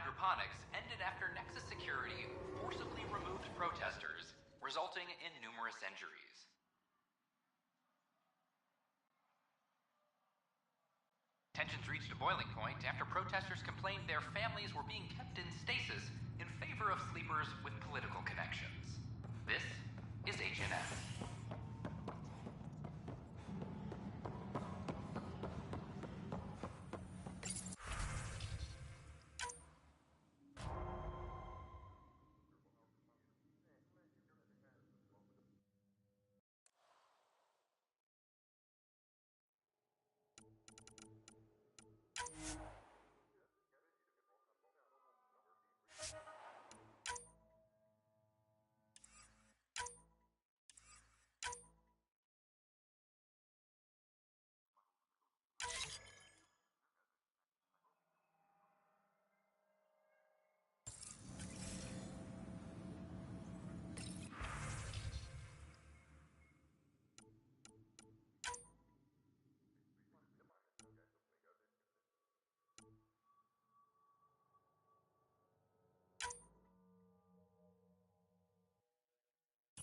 hydroponics ended after Nexus security forcibly removed protesters, resulting in numerous injuries. Tensions reached a boiling point after protesters complained their families were being kept in stasis in favor of sleepers with political connections. This is HNS.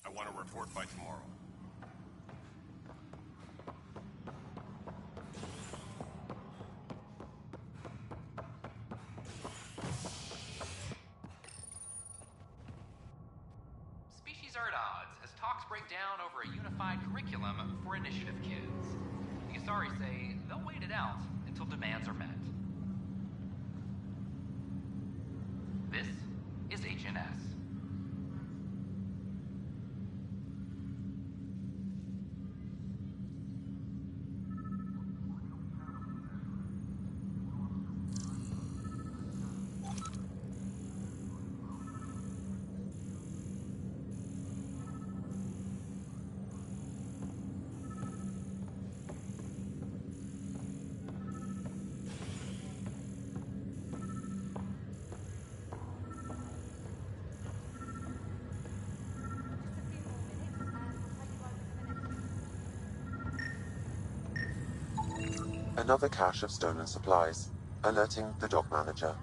I want a report by tomorrow. Species are at odds as talks break down over a unified curriculum for initiative kids. The Asari say they'll wait it out until demands are met. This is HNS. Another cache of stolen supplies, alerting the dock manager.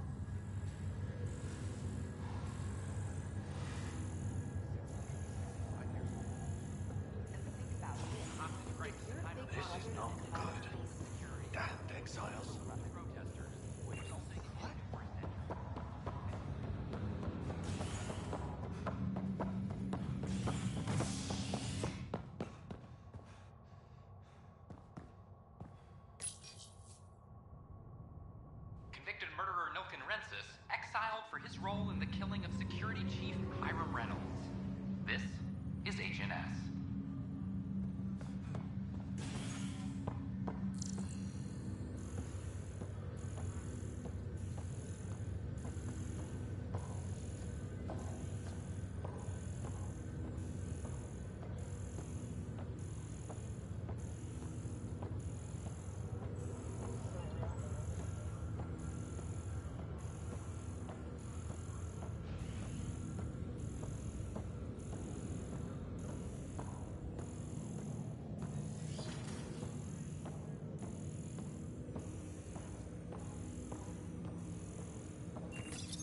This is not good. Damned exiles. Convicted murderer Nilken Rensis exiled for his role in the killing of Security Chief Hiram Reynolds. This is HNS.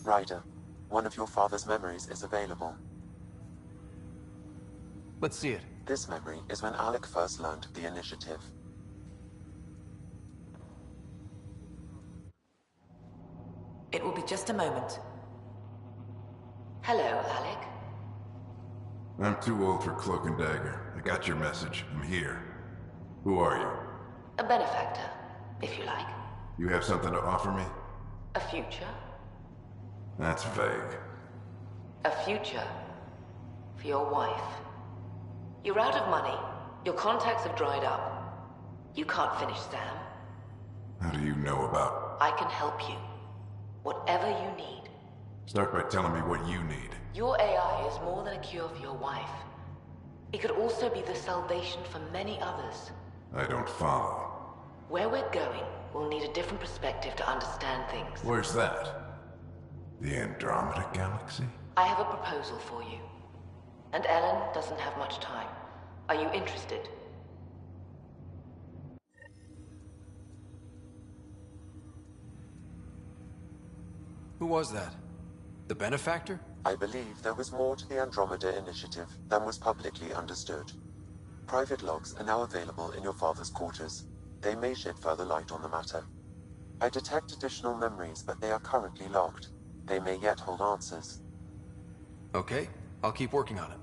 Ryder, one of your father's memories is available. Let's see it. This memory is when Alec first learned the initiative. It will be just a moment. Hello, Alec. I'm too old for Cloak and Dagger. I got your message. I'm here. Who are you? A benefactor, if you like. You have something to offer me? A future? That's vague. A future for your wife. You're out of money. Your contacts have dried up. You can't finish Sam. How do you know about... I can help you. Whatever you need. Start by telling me what you need. Your AI is more than a cure for your wife. It could also be the salvation for many others. I don't follow. Where we're going, we'll need a different perspective to understand things. Where's that? The Andromeda Galaxy? I have a proposal for you. And Ellen doesn't have much time. Are you interested? Who was that? The benefactor? I believe there was more to the Andromeda initiative than was publicly understood. Private logs are now available in your father's quarters. They may shed further light on the matter. I detect additional memories, but they are currently logged. They may yet hold answers. Okay, I'll keep working on it.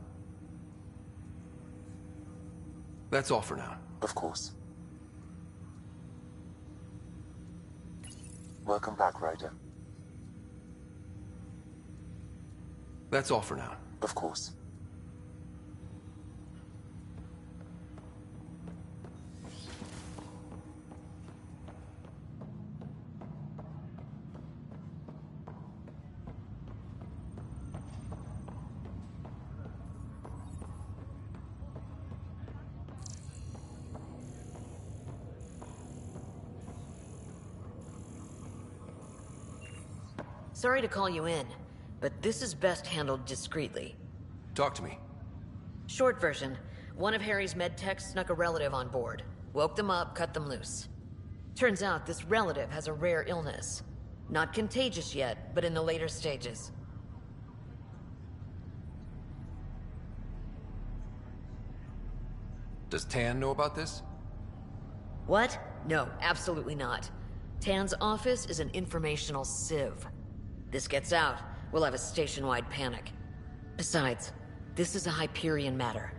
That's all for now. Of course. Welcome back, Ryder. That's all for now. Of course. Sorry to call you in, but this is best handled discreetly. Talk to me. Short version, one of Harry's med techs snuck a relative on board. Woke them up, cut them loose. Turns out this relative has a rare illness. Not contagious yet, but in the later stages. Does Tan know about this? What? No, absolutely not. Tan's office is an informational sieve. This gets out, we'll have a station-wide panic. Besides, this is a Hyperion matter.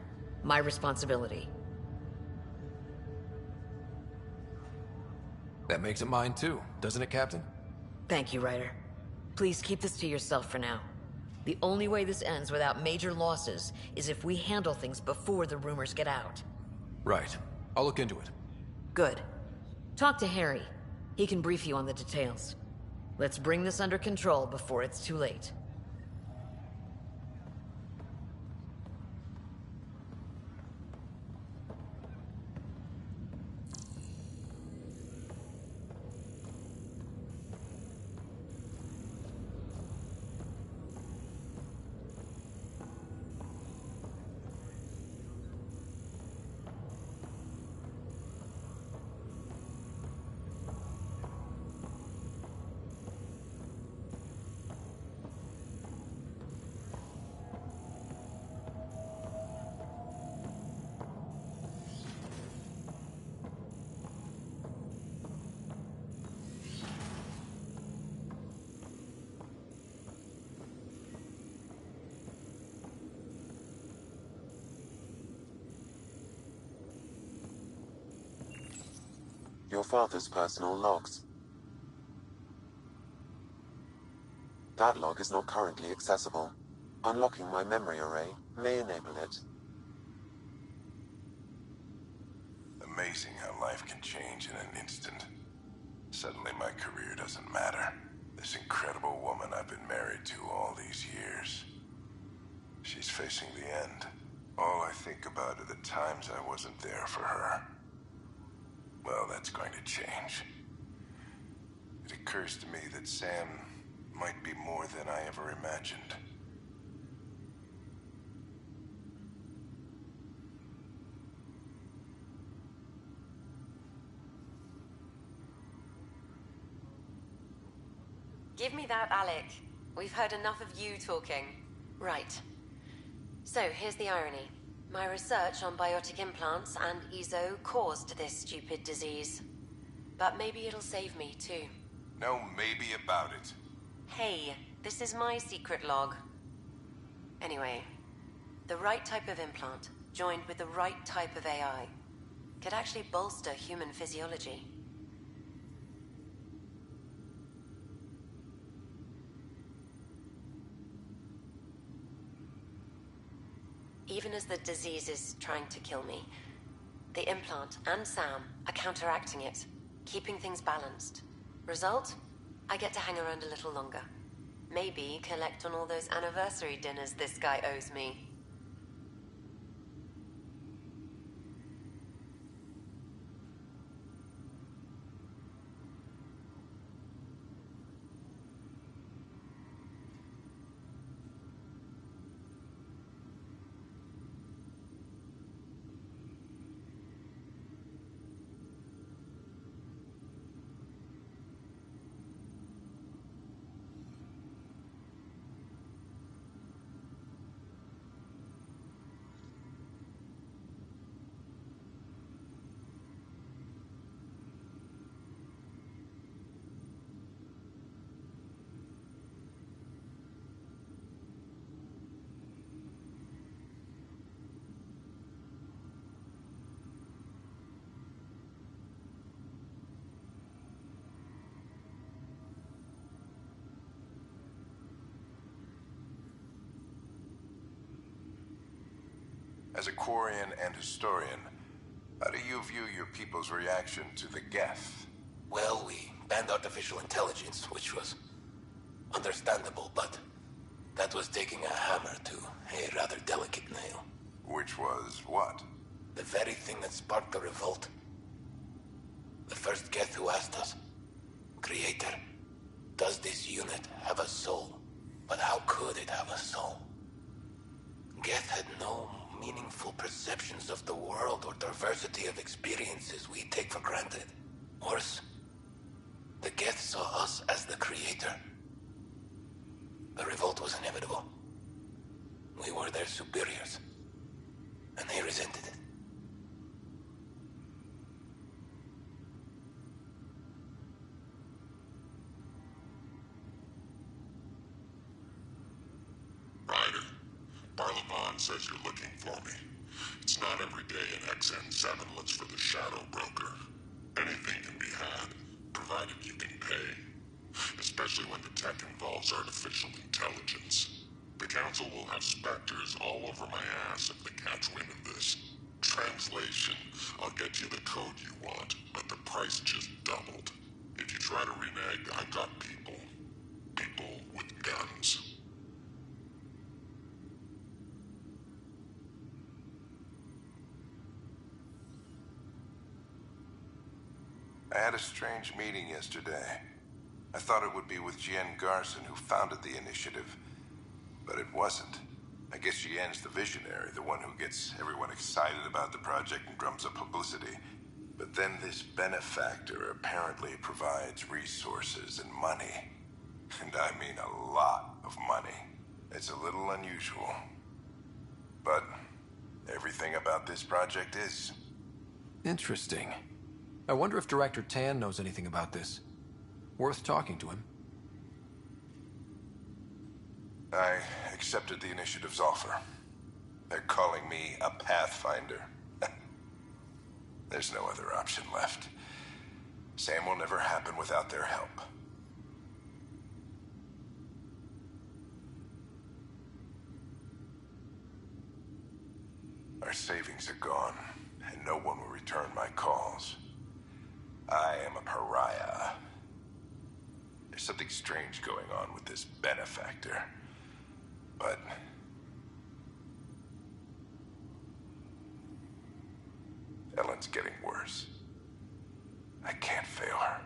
My responsibility. That makes it mine too, doesn't it, Captain? Thank you, Ryder. Please keep this to yourself for now. The only way this ends without major losses is if we handle things before the rumors get out. Right. I'll look into it. Good. Talk to Harry. He can brief you on the details. Let's bring this under control before it's too late. Your father's personal logs. That log is not currently accessible. Unlocking my memory array may enable it. Amazing how life can change in an instant. Suddenly my career doesn't matter. This incredible woman I've been married to all these years. She's facing the end. All I think about are the times I wasn't there for her. Well, that's going to change. It occurs to me that Sam might be more than I ever imagined. Give me that, Alec. We've heard enough of you talking. Right. So, here's the irony. My research on biotic implants and EZO caused this stupid disease. But maybe it'll save me, too. No maybe about it. Hey, this is my secret log. Anyway, the right type of implant, joined with the right type of AI, could actually bolster human physiology. Even as the disease is trying to kill me, the implant and Sam are counteracting it, keeping things balanced. Result? I get to hang around a little longer. Maybe collect on all those anniversary dinners this guy owes me. As a Quarian and historian, how do you view your people's reaction to the Geth? Well, we banned artificial intelligence, which was understandable, but that was taking a hammer to a rather delicate nail. Which was what? The very thing that sparked the revolt. The first Geth who asked us, Creator, does this unit have a soul? But how could it have a soul? Geth had no meaningful perceptions of the world or diversity of experiences we take for granted. Worse, the Geth saw us as the Creator. The revolt was inevitable. We were their superiors, and they resented it. Ryder, Barlavon says you're looking for me. It's not every day an XN7 looks for the Shadow Broker. Anything can be had, provided you can pay. Especially when the tech involves artificial intelligence. The Council will have specters all over my ass if they catch wind of this. Translation, I'll get you the code you want, but the price just doubled. If you try to renege, I got people. People with guns. I had a strange meeting yesterday. I thought it would be with Jien Garson, who founded the initiative. But it wasn't. I guess Jien's the visionary, the one who gets everyone excited about the project and drums up publicity. But then this benefactor apparently provides resources and money. And I mean a lot of money. It's a little unusual. But everything about this project is. Interesting. I wonder if Director Tan knows anything about this. Worth talking to him. I accepted the initiative's offer. They're calling me a Pathfinder. There's no other option left. Sam will never happen without their help. Our savings are gone, and no one will return my calls. I am a pariah. There's something strange going on with this benefactor. But Ellen's getting worse. I can't fail her.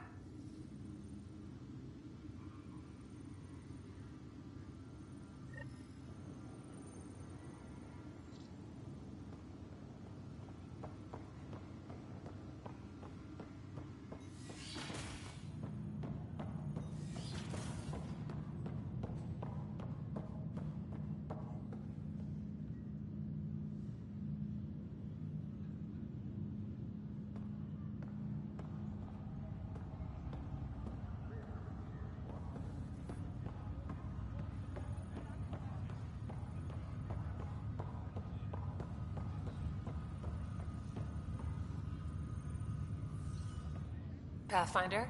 Pathfinder?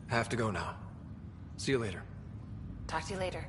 Have to go now. See you later. Talk to you later.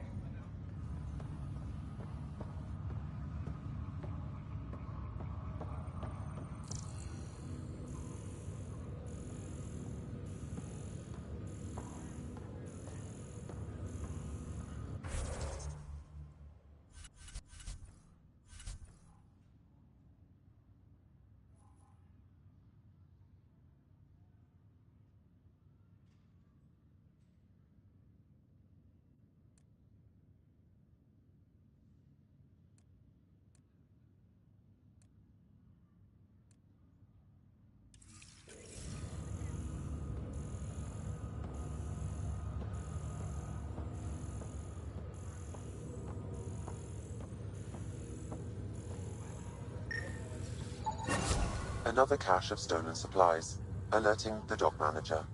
Another cache of stolen supplies, alerting the dock manager.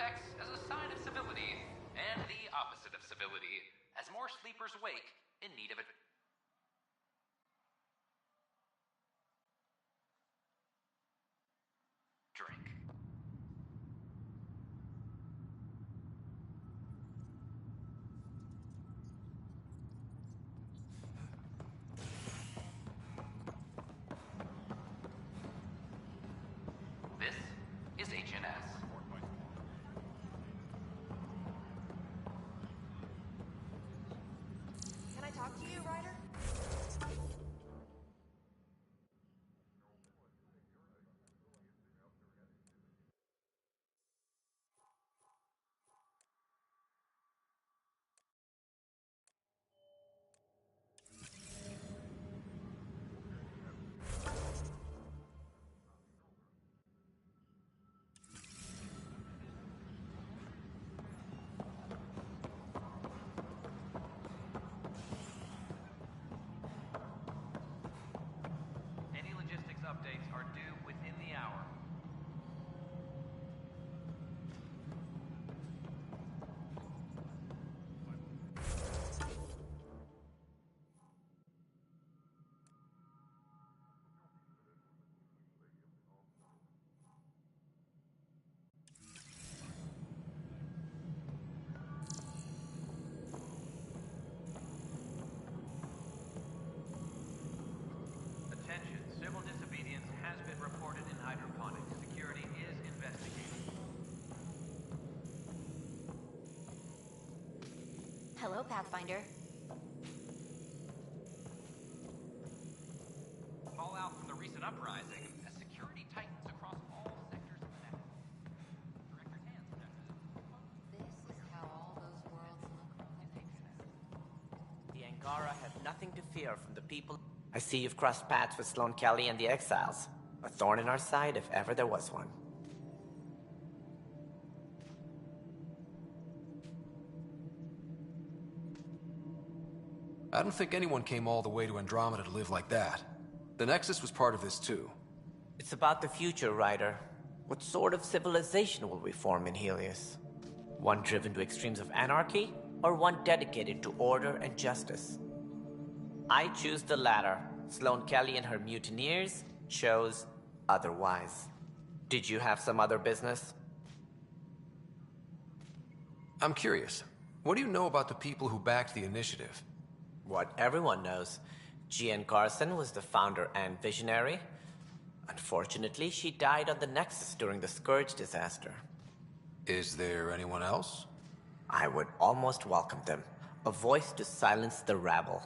cortex as a sign of civility, and the opposite of civility, as more sleepers wake in need of it. Drink. This is HNS. Can I talk to you, Ryder? Any logistics updates are due within the hour. Attention, civil disobedience has been reported in hydroponics. Security is investigating. Hello, Pathfinder. Fallout from the recent uprising as security tightens across all sectors of the network. Director Tan suggested. This is how all those worlds look from the Nexus. The Angara have nothing to fear from the people. I see you've crossed paths with Sloane Kelly and the Exiles. A thorn in our side if ever there was one. I don't think anyone came all the way to Andromeda to live like that. The Nexus was part of this too. It's about the future, Ryder. What sort of civilization will we form in Helios? One driven to extremes of anarchy, or one dedicated to order and justice? I choose the latter. Sloane Kelly and her mutineers chose otherwise. Did you have some other business? I'm curious. What do you know about the people who backed the initiative? What everyone knows. Jean Carson was the founder and visionary. Unfortunately, she died on the Nexus during the Scourge disaster. Is there anyone else? I would almost welcome them. A voice to silence the rabble.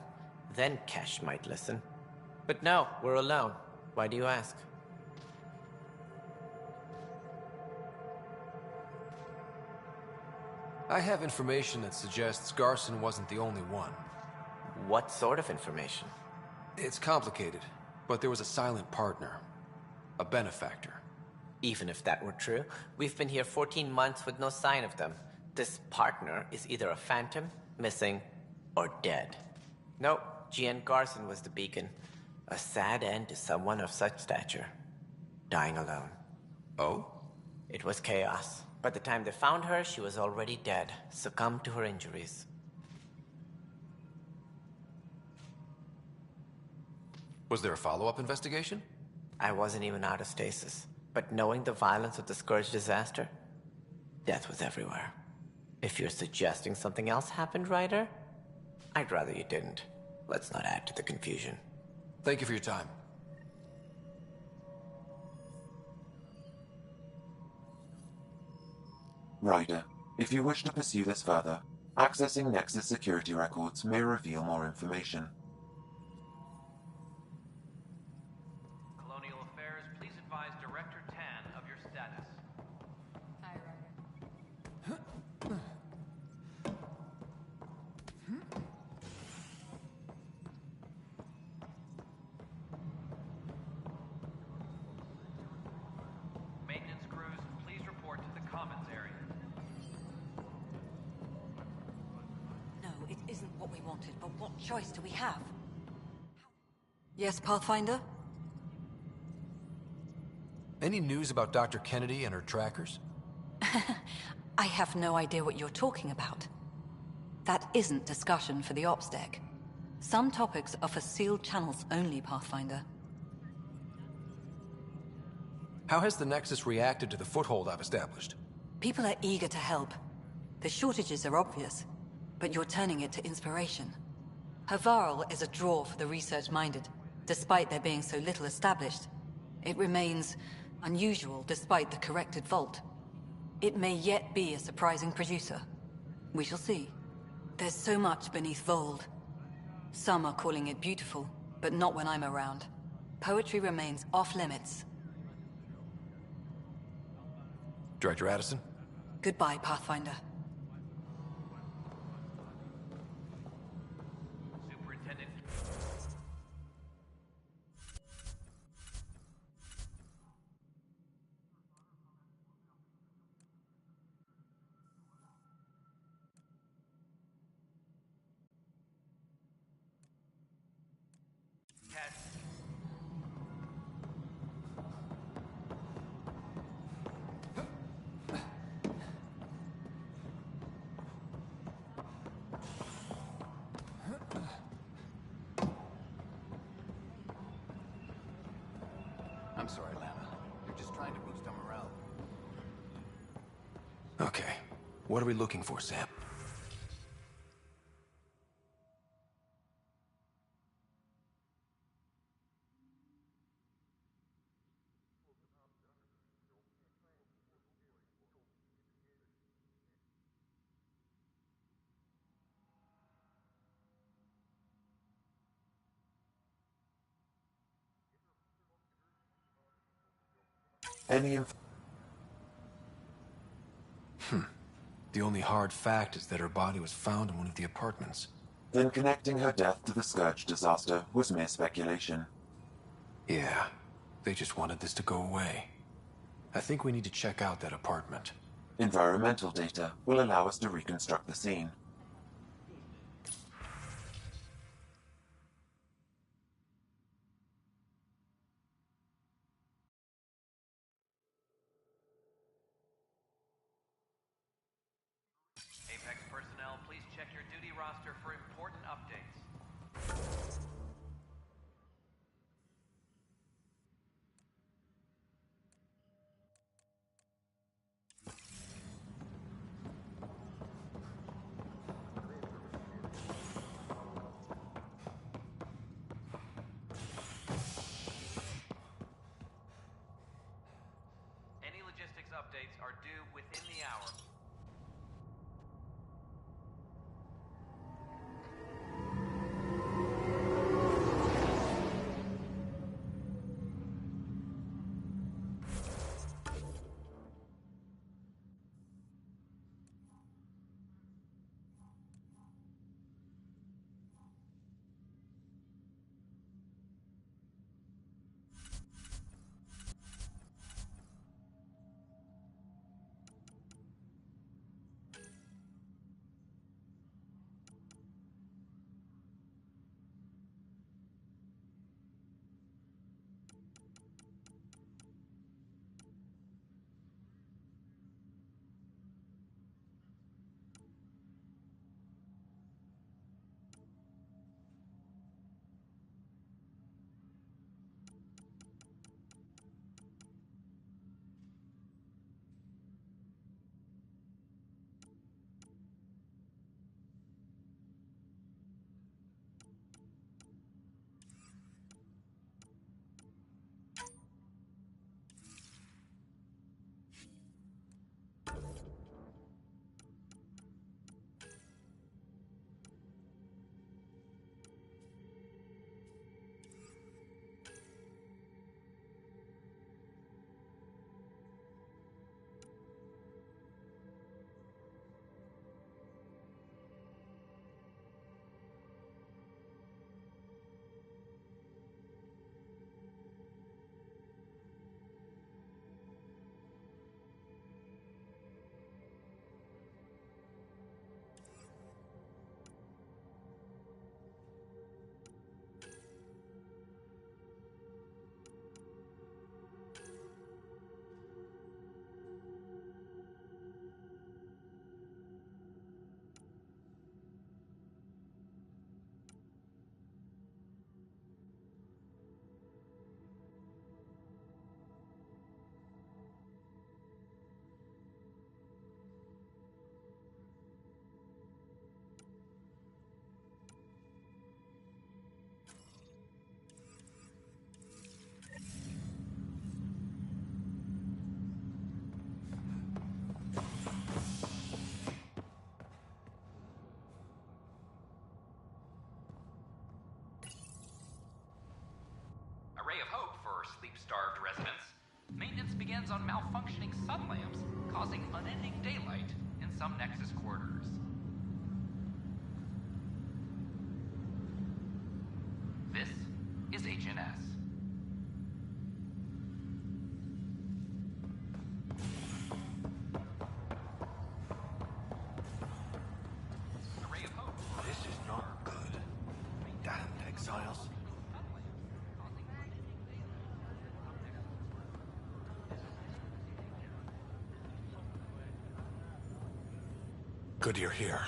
Then Kesh might listen. But no, we're alone. Why do you ask? I have information that suggests Garson wasn't the only one. What sort of information? It's complicated, but there was a silent partner. A benefactor. Even if that were true, we've been here 14 months with no sign of them. This partner is either a phantom, missing, or dead. Nope, Jean Garson was the beacon. A sad end to someone of such stature. Dying alone. Oh? It was chaos. By the time they found her, she was already dead, succumbed to her injuries. Was there a follow-up investigation? I wasn't even out of stasis. But knowing the violence of the Scourge disaster, death was everywhere. If you're suggesting something else happened, Ryder, I'd rather you didn't. Let's not add to the confusion. Thank you for your time. Ryder, if you wish to pursue this further, accessing Nexus security records may reveal more information. Colonial Affairs, please advise Director Tan of your status. Hi, Ryder. Maintenance crews, please report to the commons area. No, it isn't what we wanted, but what choice do we have? Yes, Pathfinder? Any news about Dr. Kennedy and her trackers? I have no idea what you're talking about. That isn't discussion for the ops deck. Some topics are for sealed channels only, Pathfinder. How has the Nexus reacted to the foothold I've established? People are eager to help. The shortages are obvious, but you're turning it to inspiration. Havarl is a draw for the research-minded, despite there being so little established. It remains unusual despite the corrected vault. It may yet be a surprising producer. We shall see. There's so much beneath Vold. Some are calling it beautiful, but not when I'm around. Poetry remains off-limits. Director Addison? Goodbye, Pathfinder. Superintendent. Test. I'm sorry, Lana. You're just trying to boost our morale. Okay. What are we looking for, Sam? Any inf- The only hard fact is that her body was found in one of the apartments. Then connecting her death to the Scourge disaster was mere speculation. Yeah. They just wanted this to go away. I think we need to check out that apartment. Environmental data will allow us to reconstruct the scene. Apex personnel, please check your duty roster for important updates. Any logistics updates are due within the hour. sleep-starved residents, maintenance begins on malfunctioning sun lamps, causing unending daylight in some Nexus quarters. This is HNS. Array of hope. This is not good. Damned exiles. Good you're here.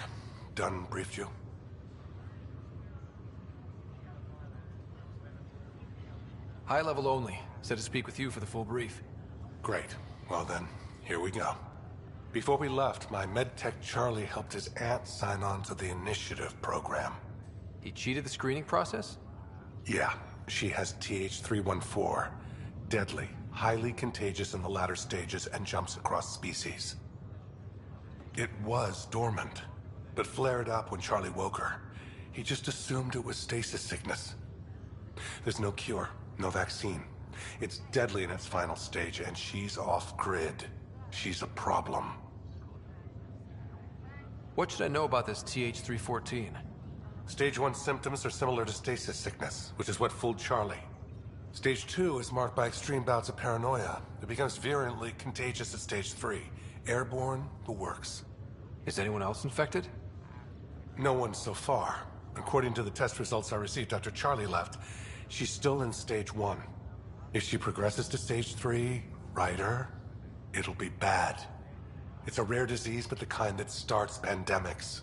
Dunn briefed you? High level only. Said to speak with you for the full brief. Great. Well then, here we go. Before we left, my medtech Charlie helped his aunt sign on to the initiative program. He cheated the screening process? Yeah, she has TH314. Deadly, highly contagious in the latter stages and jumps across species. It was dormant, but flared up when Charlie woke her. He just assumed it was stasis sickness. There's no cure, no vaccine. It's deadly in its final stage, and she's off-grid. She's a problem. What should I know about this TH314? Stage 1 symptoms are similar to stasis sickness, which is what fooled Charlie. Stage 2 is marked by extreme bouts of paranoia. It becomes virulently contagious at Stage 3. Airborne, the works. Is anyone else infected? No one so far. According to the test results I received after Charlie left, she's still in Stage 1. If she progresses to Stage 3, Ryder, it'll be bad. It's a rare disease, but the kind that starts pandemics.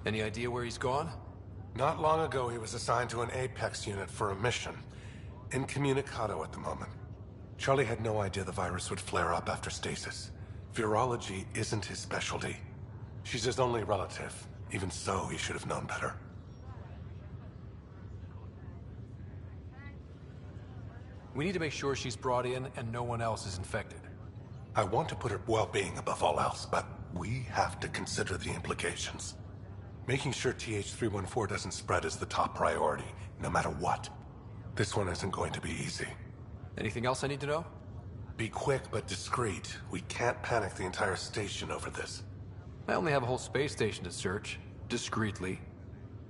Any idea where he's gone? Not long ago, he was assigned to an Apex unit for a mission. Incommunicado at the moment. Charlie had no idea the virus would flare up after stasis. Virology isn't his specialty. She's his only relative. Even so, he should have known better. We need to make sure she's brought in and no one else is infected. I want to put her well-being above all else, but we have to consider the implications. Making sure TH314 doesn't spread is the top priority, no matter what. This one isn't going to be easy. Anything else I need to know? Be quick but discreet. We can't panic the entire station over this. I only have a whole space station to search. Discreetly.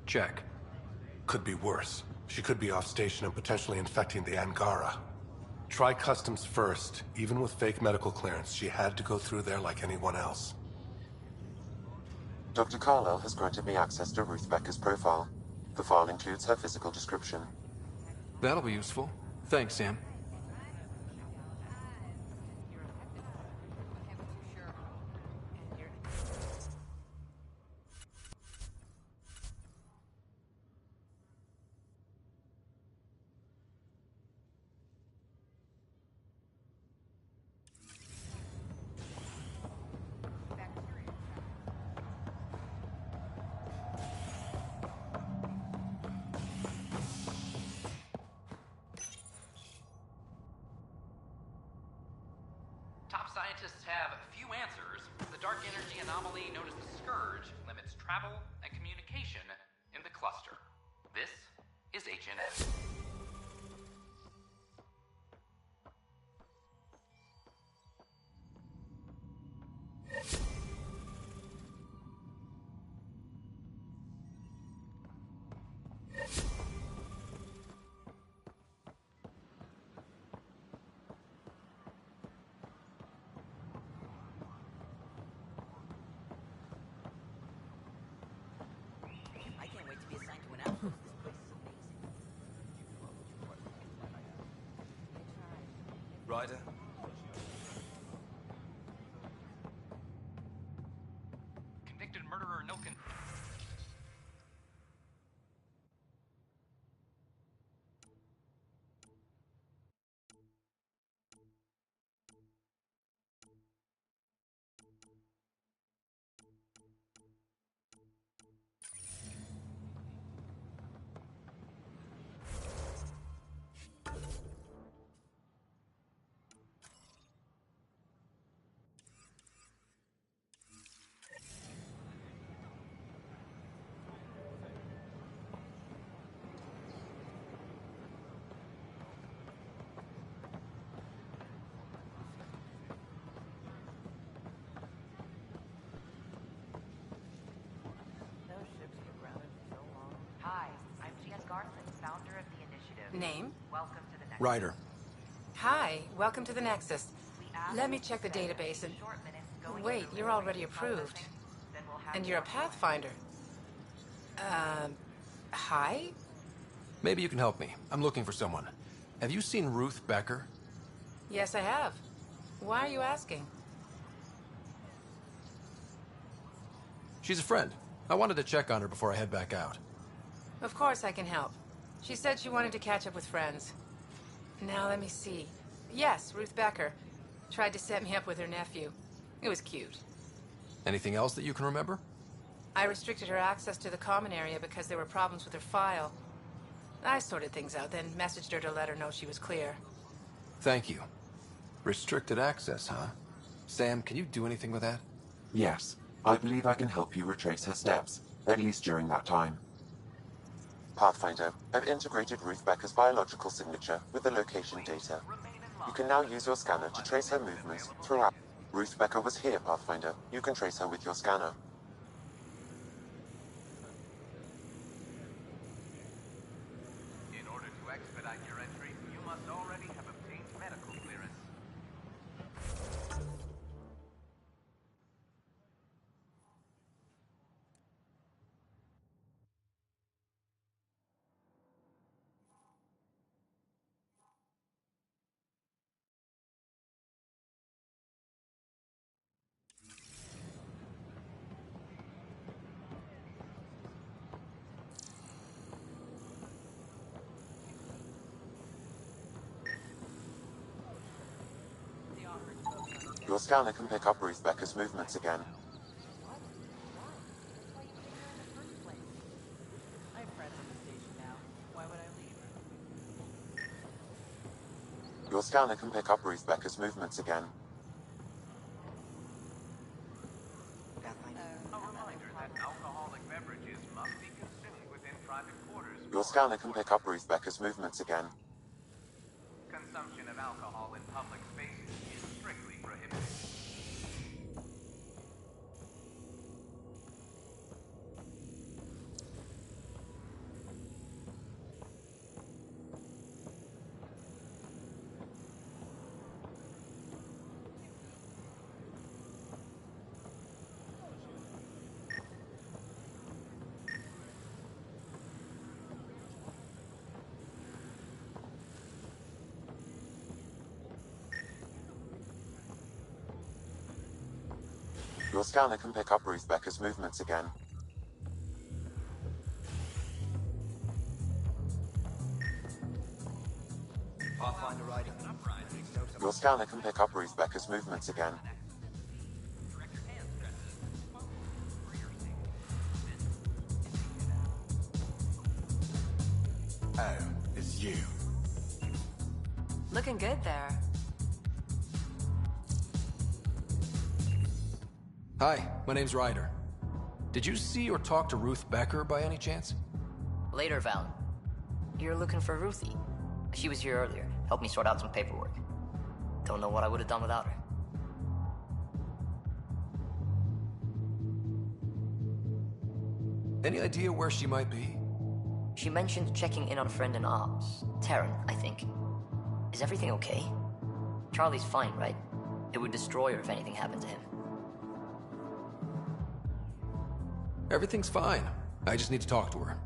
Check. Could be worse. She could be off station and potentially infecting the Angara. Try customs first. Even with fake medical clearance, she had to go through there like anyone else. Dr. Carlyle has granted me access to Ruth Becker's profile. The file includes her physical description. That'll be useful. Thanks, Sam. Top scientists have few answers. The dark energy anomaly known as the Scourge limits travel and communication in the cluster. This is HNS. I can't wait to be assigned to an outpost. This place is amazing. Ryder? Convicted murderer Nilkin. Name? Ryder. Hi, welcome to the Nexus. Let me check the database and... Wait, you're already approved. And you're a Pathfinder. Hi? Maybe you can help me. I'm looking for someone. Have you seen Ruth Becker? Yes, I have. Why are you asking? She's a friend. I wanted to check on her before I head back out. Of course I can help. She said she wanted to catch up with friends. Now let me see. Yes, Ruth Becker. Tried to set me up with her nephew. It was cute. Anything else that you can remember? I restricted her access to the common area because there were problems with her file. I sorted things out, then messaged her to let her know she was clear. Thank you. Restricted access, huh? Sam, can you do anything with that? Yes, I believe I can help you retrace her steps, at least during that time. Pathfinder, I've integrated Ruth Becker's biological signature with the location data. You can now use your scanner to trace her movements throughout. Ruth Becker was here, Pathfinder. You can trace her with your scanner. In order to expedite your entry, you must already have obtained medical clearance. Your scanner can pick up Ruth Becker's movements again. Your scanner can pick up Ruth Becker's movements again. A reminder that alcoholic beverages must be consumed within private quarters. Your scanner can pick up Ruth Becker's movements again. Consumption of alcohol in public spaces is strictly prohibited. Your scanner can pick up Ruth Becker's movements again. Pathfinder Ryder. Your scanner can pick up Ruth Becker's movements again. Oh, it's you. Looking good there. Hi, my name's Ryder. Did you see or talk to Ruth Becker by any chance? Later, Val. You're looking for Ruthie. She was here earlier. Helped me sort out some paperwork. Don't know what I would have done without her. Any idea where she might be? She mentioned checking in on a friend in ops. Taryn, I think. Is everything okay? Charlie's fine, right? It would destroy her if anything happened to him. Everything's fine. I just need to talk to her.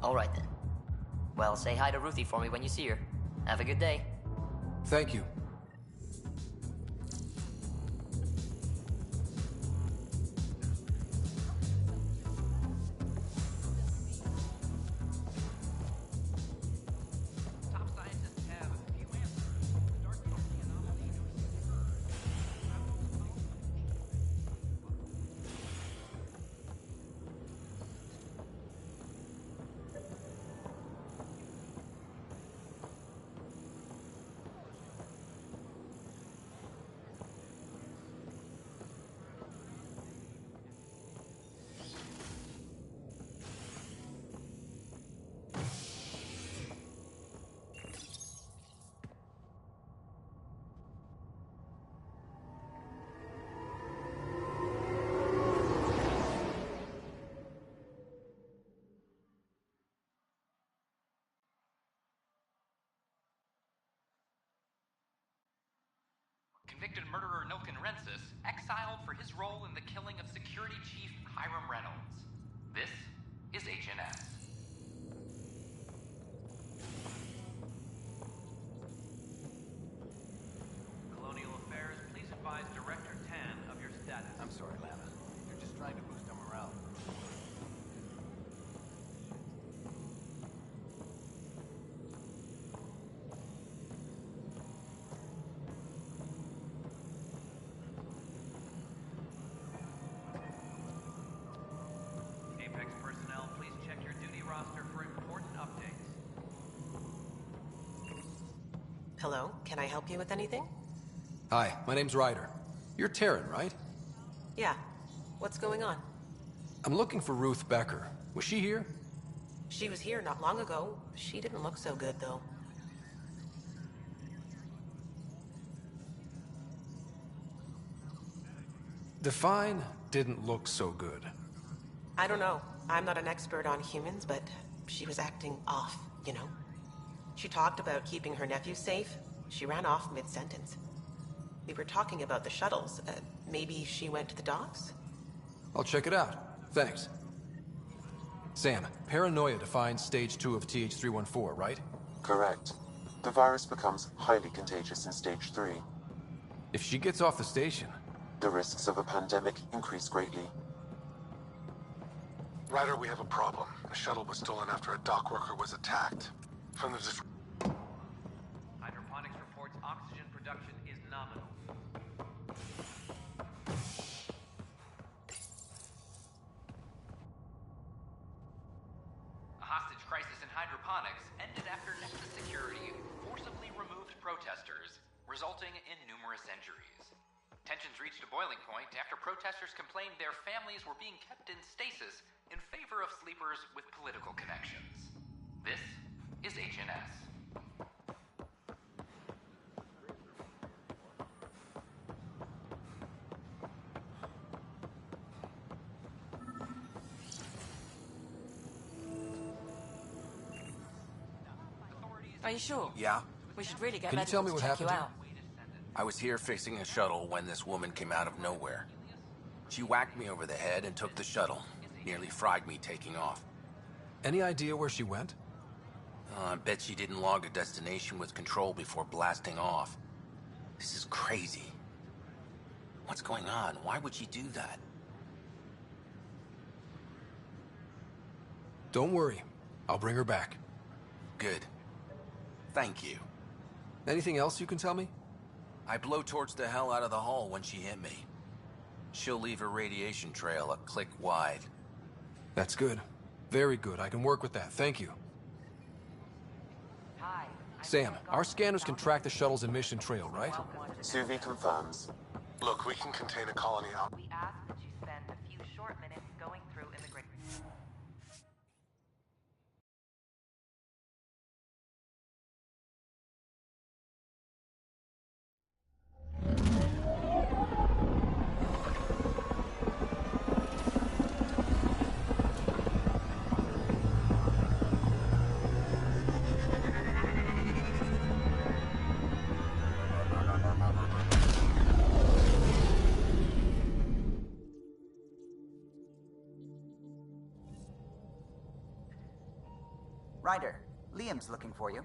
All right, then. Well, say hi to Ruthie for me when you see her. Have a good day. Thank you. Top scientists have a few answers. Start talking anomalies. convicted murderer Nilken Rensis exiled for his role in the killing of Security Chief Hiram Reynolds. This is HNS. Colonial Affairs, please advise Director Tan of your status. I'm sorry, Lana. You're just trying to boost our morale. Apex personnel, please check your duty roster for important updates. Hello, can I help you with anything? Hi, my name's Ryder. You're Taryn, right? Yeah. What's going on? I'm looking for Ruth Becker. Was she here? She was here not long ago. She didn't look so good, though. Define didn't look so good. I don't know. I'm not an expert on humans, but she was acting off, you know? She talked about keeping her nephew safe. She ran off mid-sentence. We were talking about the shuttles. Maybe she went to the docks? I'll check it out. Thanks. Sam, paranoia defines stage 2 of TH314, right? Correct. The virus becomes highly contagious in stage 3. If she gets off the station, the risks of a pandemic increase greatly. Ryder, we have a problem. A shuttle was stolen after a dock worker was attacked. From the Hydroponics reports oxygen production is nominal. A hostage crisis in hydroponics ended after Nexus Security forcibly removed protesters, resulting in numerous injuries. Tensions reached a boiling point after protesters complained their families were being kept in stasis in favor of sleepers with political connections. This is HNS. Are you sure? Yeah. We should really get Can you medical tell me to what check you happened? out. I was here fixing a shuttle when this woman came out of nowhere. She whacked me over the head and took the shuttle. Nearly fried me taking off. Any idea where she went? I bet she didn't log a destination with control before blasting off. This is crazy. What's going on? Why would she do that? Don't worry. I'll bring her back. Good. Thank you. Anything else you can tell me? I blowtorched the hell out of the hull when she hit me. She'll leave her radiation trail a click wide. That's good. Very good. I can work with that. Thank you. Sam, our scanners can track the shuttle's emission trail, right? Suvi confirms. Look, we can contain a colony out. We ask that you spend a few short minutes going through immigration. Ryder, Liam's looking for you.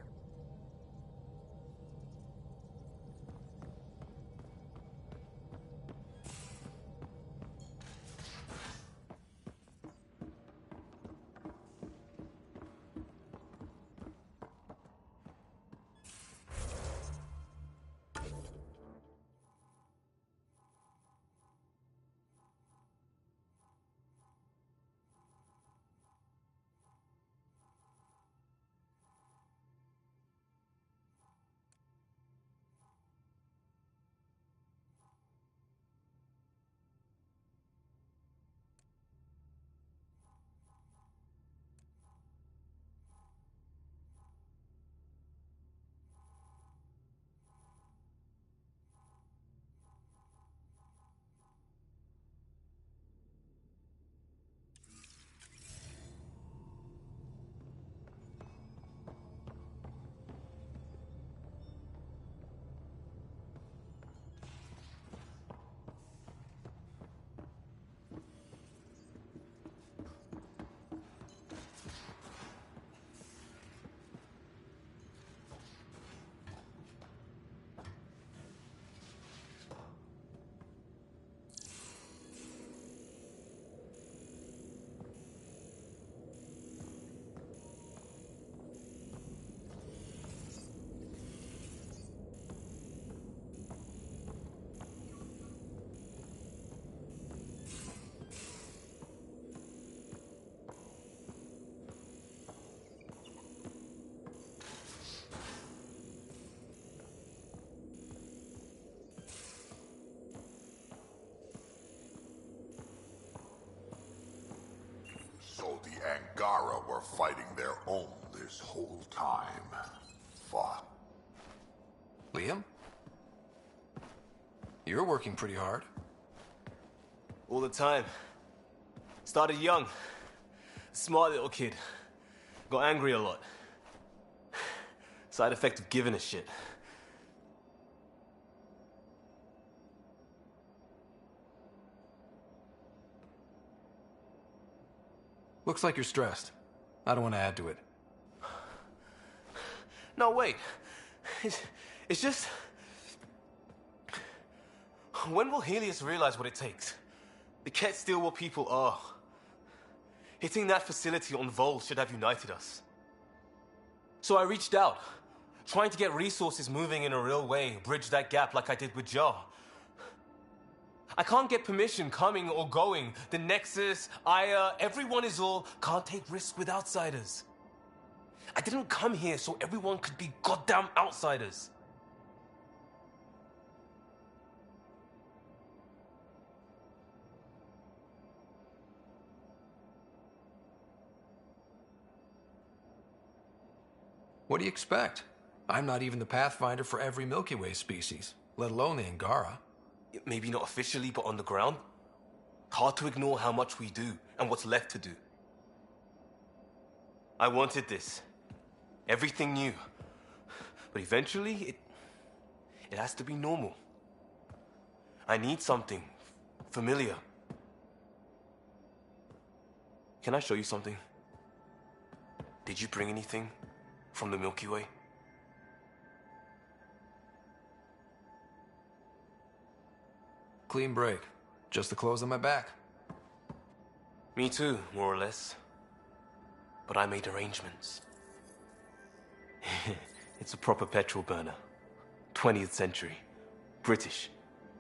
So the Angara were fighting their own this whole time. Fuck. Liam? You're working pretty hard. All the time. Started young. Smart little kid. Got angry a lot. Side effect of giving a shit. Looks like you're stressed. I don't want to add to it. No, wait. It's just... When will Helios realize what it takes? They can't steal what people are. Hitting that facility on Vol should have united us. So I reached out, trying to get resources moving in a real way, bridge that gap like I did with Jar. I can't get permission coming or going. The Nexus, Aya, everyone is all can't take risks with outsiders. I didn't come here so everyone could be goddamn outsiders. What do you expect? I'm not even the Pathfinder for every Milky Way species, let alone the Angara. Maybe not officially, but on the ground. Hard to ignore how much we do and what's left to do. I wanted this. Everything new. But eventually, it has to be normal. I need something familiar. Can I show you something? Did you bring anything from the Milky Way? Clean break. Just the clothes on my back. Me too, more or less. But I made arrangements. It's a proper petrol burner. 20th century. British.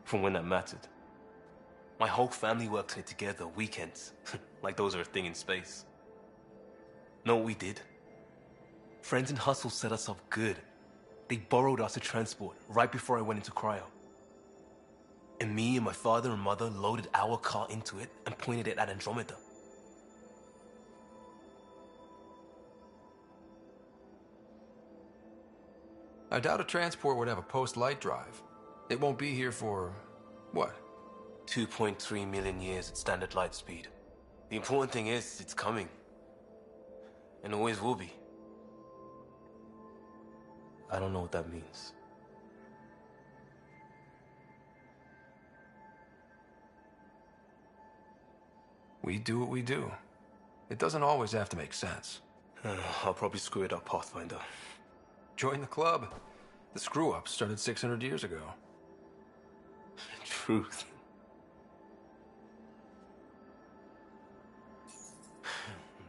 From when that mattered. My whole family works in it together, weekends. Like those are a thing in space. Know what we did? Friends in Hustle set us up good. They borrowed us to transport right before I went into cryo. And me and my father and mother loaded our car into it and pointed it at Andromeda. I doubt a transport would have a post-light drive. It won't be here for... what? 2.3 million years at standard light speed. The important thing is, it's coming. And always will be. I don't know what that means. We do what we do. It doesn't always have to make sense. I'll probably screw it up, Pathfinder. Join the club. The screw-up started 600 years ago. Truth.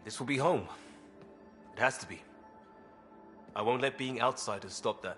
This will be home. It has to be. I won't let being outsiders stop that.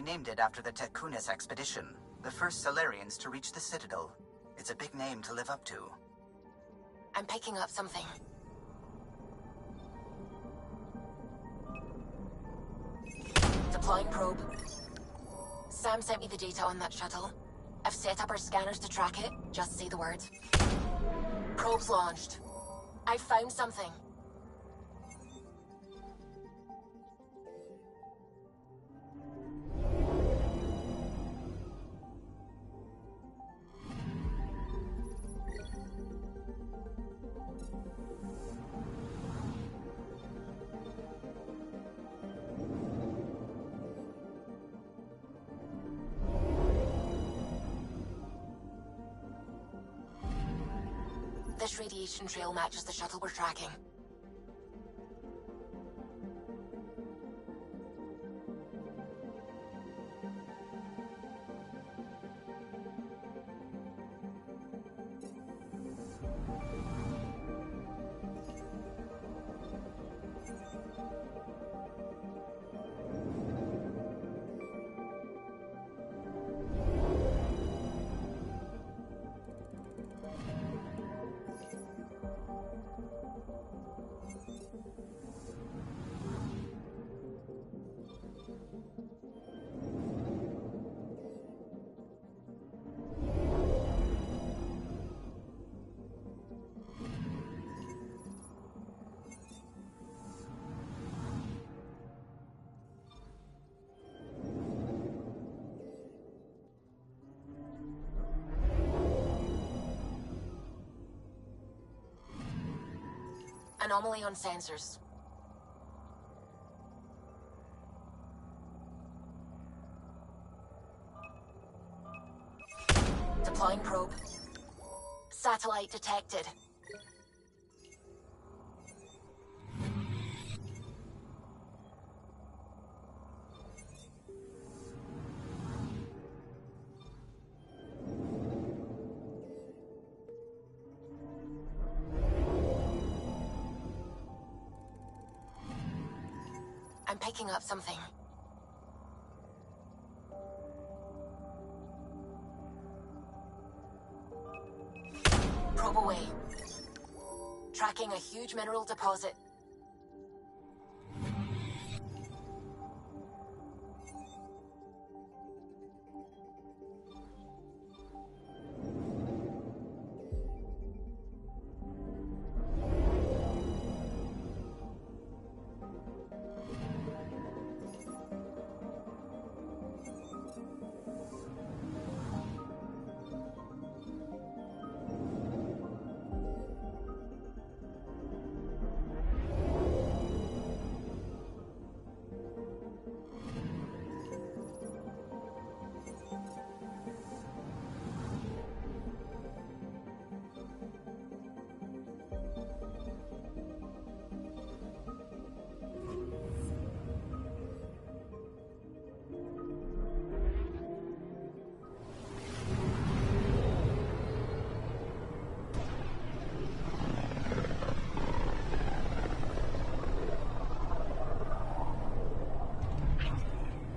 named it after the Tetkunis expedition, the first Solarians to reach the Citadel. It's a big name to live up to. I'm picking up something. Deploying probe. Sam sent me the data on that shuttle. I've set up our scanners to track it. Just say the word. Probe's launched. I found something. This radiation trail matches the shuttle we're tracking. Anomaly on sensors. Deploying probe. Satellite detected. I'm picking up something. Probe away. Tracking a huge mineral deposit.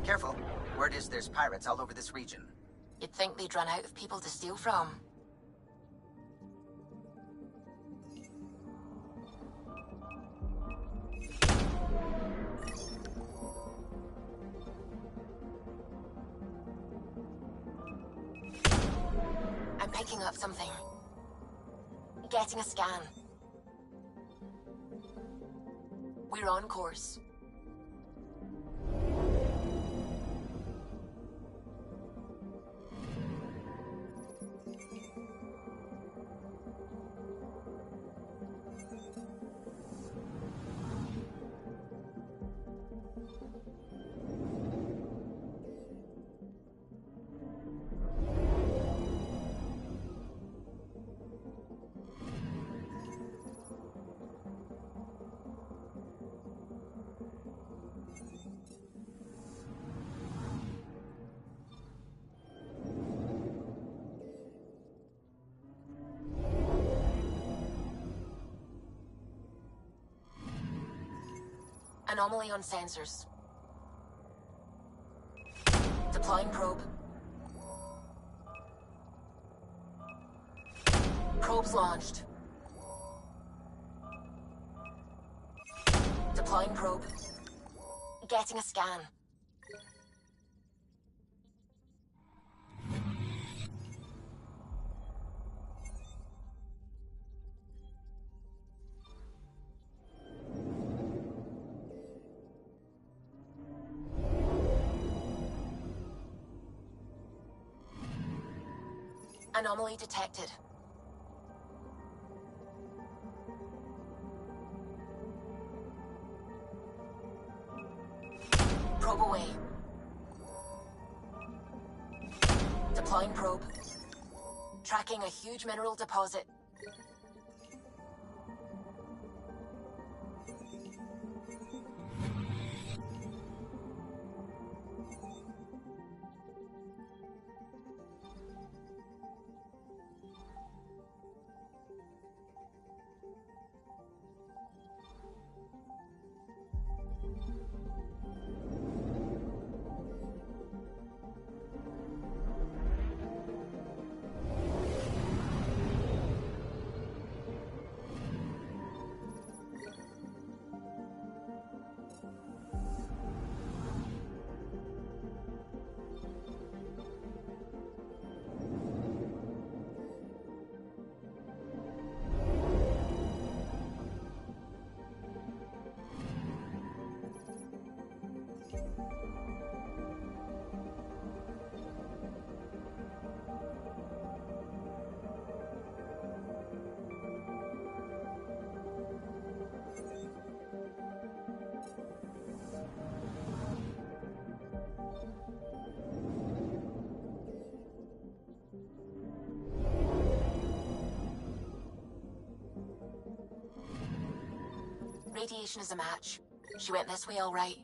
Careful. Word is there's pirates all over this region. You'd think they'd run out of people to steal from. I'm picking up something. Getting a scan. We're on course. Anomaly on sensors. Deploying probe. Probe's launched. Deploying probe. Getting a scan. Anomaly detected. Probe away. Deploying probe. Tracking a huge mineral deposit. Radiation is a match. She went this way all right.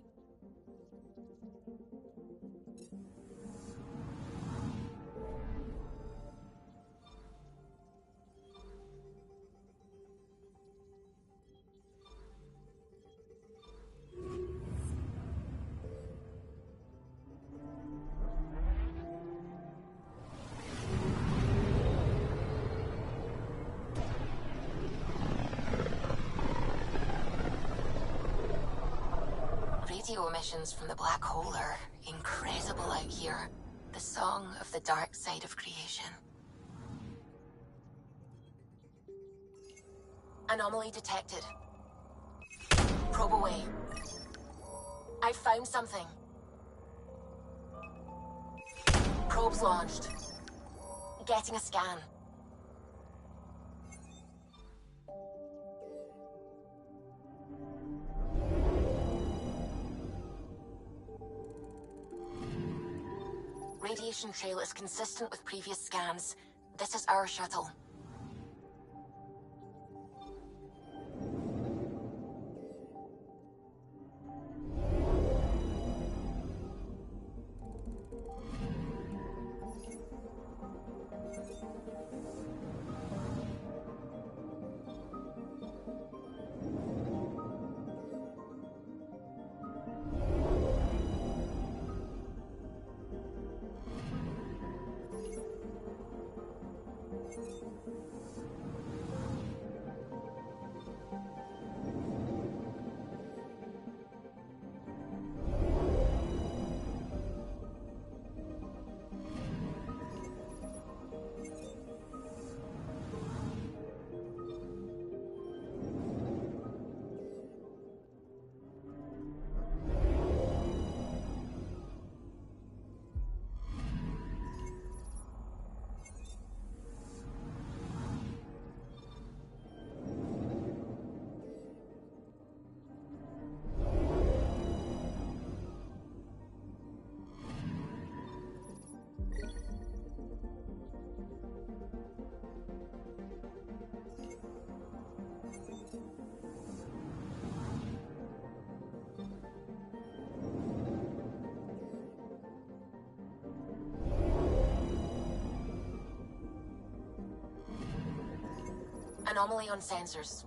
Radio emissions from the black hole are incredible out here. The song of the dark side of creation. Anomaly detected. Probe away. I found something. Probe's launched. Getting a scan. Radiation trail is consistent with previous scans. This is our shuttle. Anomaly on sensors.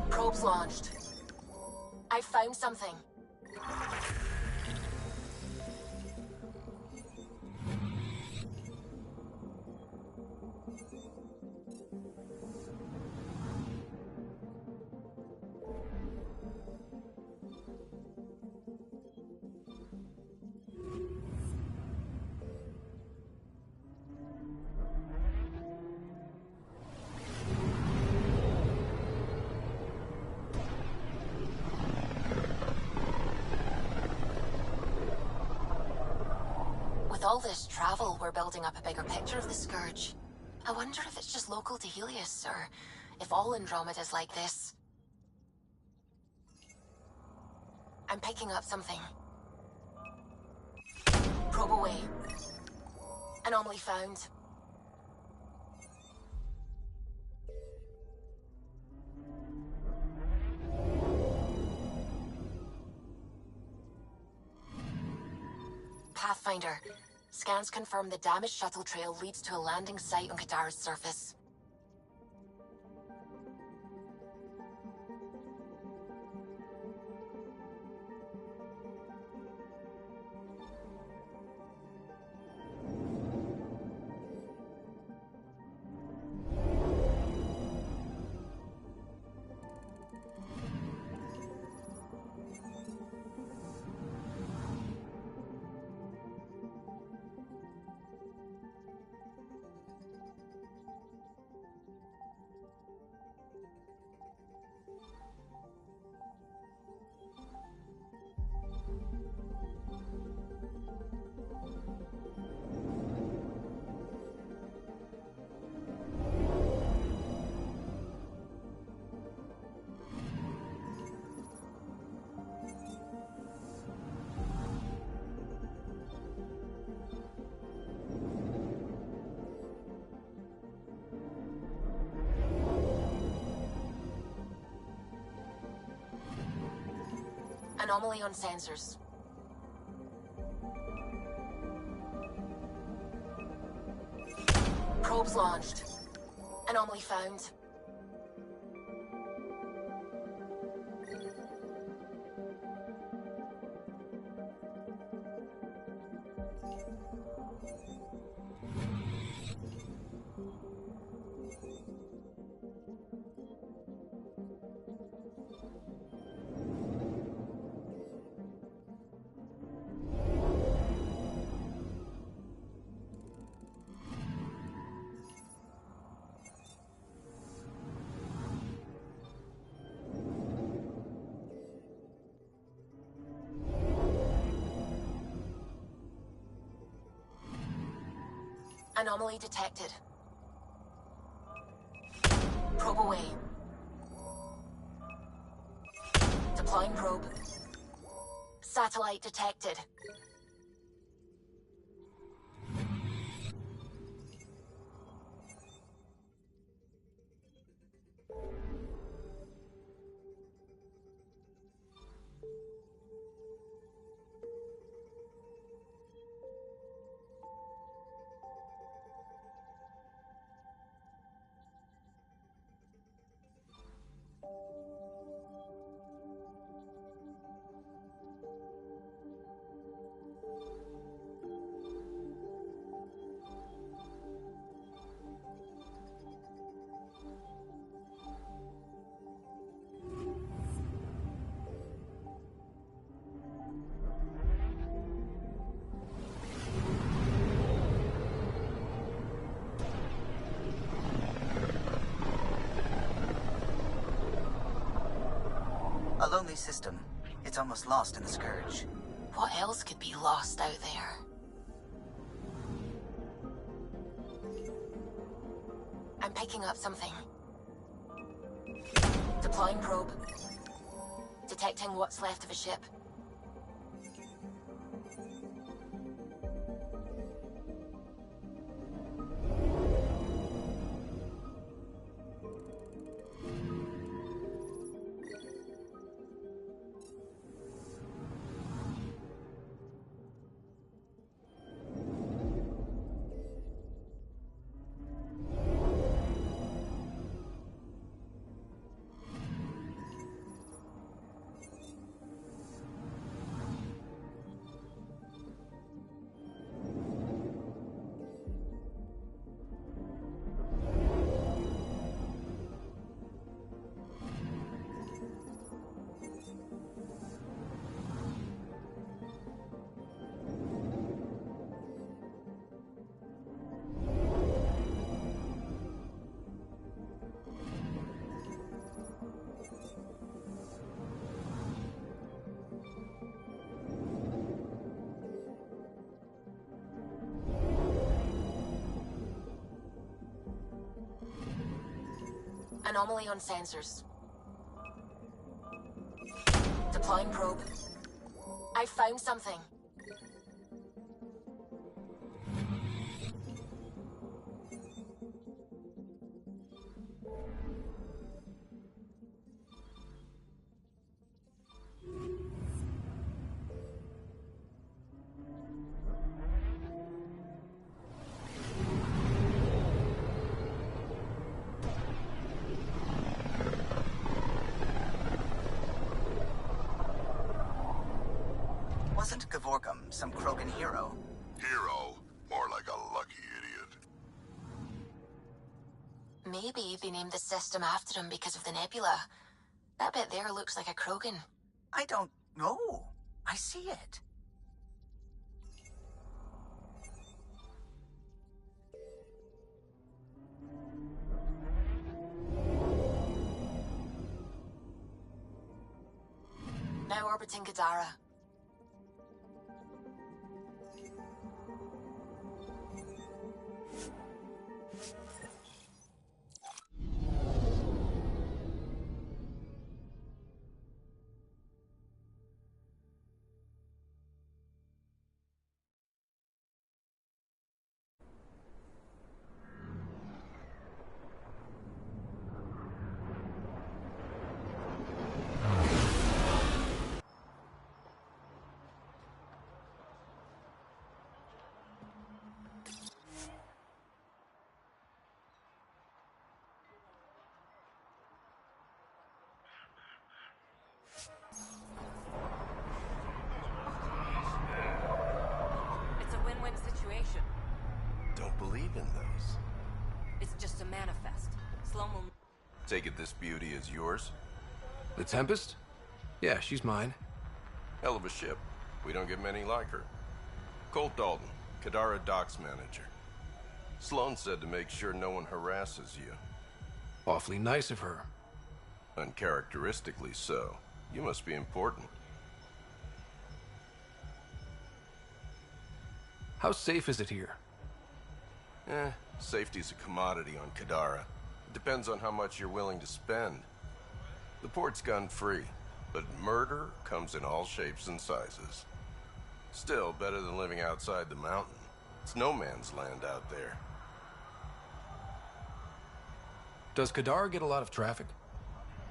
Probes launched. I found something. With all this travel, we're building up a bigger picture of the Scourge. I wonder if it's just local to Helios, or if all Andromeda's like this. I'm picking up something. Probe away. Anomaly found. Pathfinder. Scans confirm the damaged shuttle trail leads to a landing site on Kadara's surface. Anomaly on sensors. Probes launched. Anomaly found. Anomaly detected. Probe away. Deploying probe. Satellite detected. A lonely system. It's almost lost in the Scourge. What else could be lost out there? I'm picking up something. Deploying probe. Detecting what's left of a ship. Anomaly on sensors. Deploying probe. I found something. Wasn't Gavorgum some Krogan hero? Hero? More like a lucky idiot. Maybe they named the system after him because of the nebula. That bit there looks like a Krogan. I don't know. I see it. Now orbiting Kadara. It's a win-win situation. Don't believe in those. It's just a manifest. Sloan will... Take it this beauty is yours? The Tempest? Yeah, she's mine. Hell of a ship. We don't get many like her. Colt Dalton, Kadara Docks Manager. Sloan said to make sure no one harasses you. Awfully nice of her. Uncharacteristically so. You must be important. How safe is it here? Safety's a commodity on Kadara. It depends on how much you're willing to spend. The port's gun-free, but murder comes in all shapes and sizes. Still, better than living outside the mountain. It's no man's land out there. Does Kadara get a lot of traffic?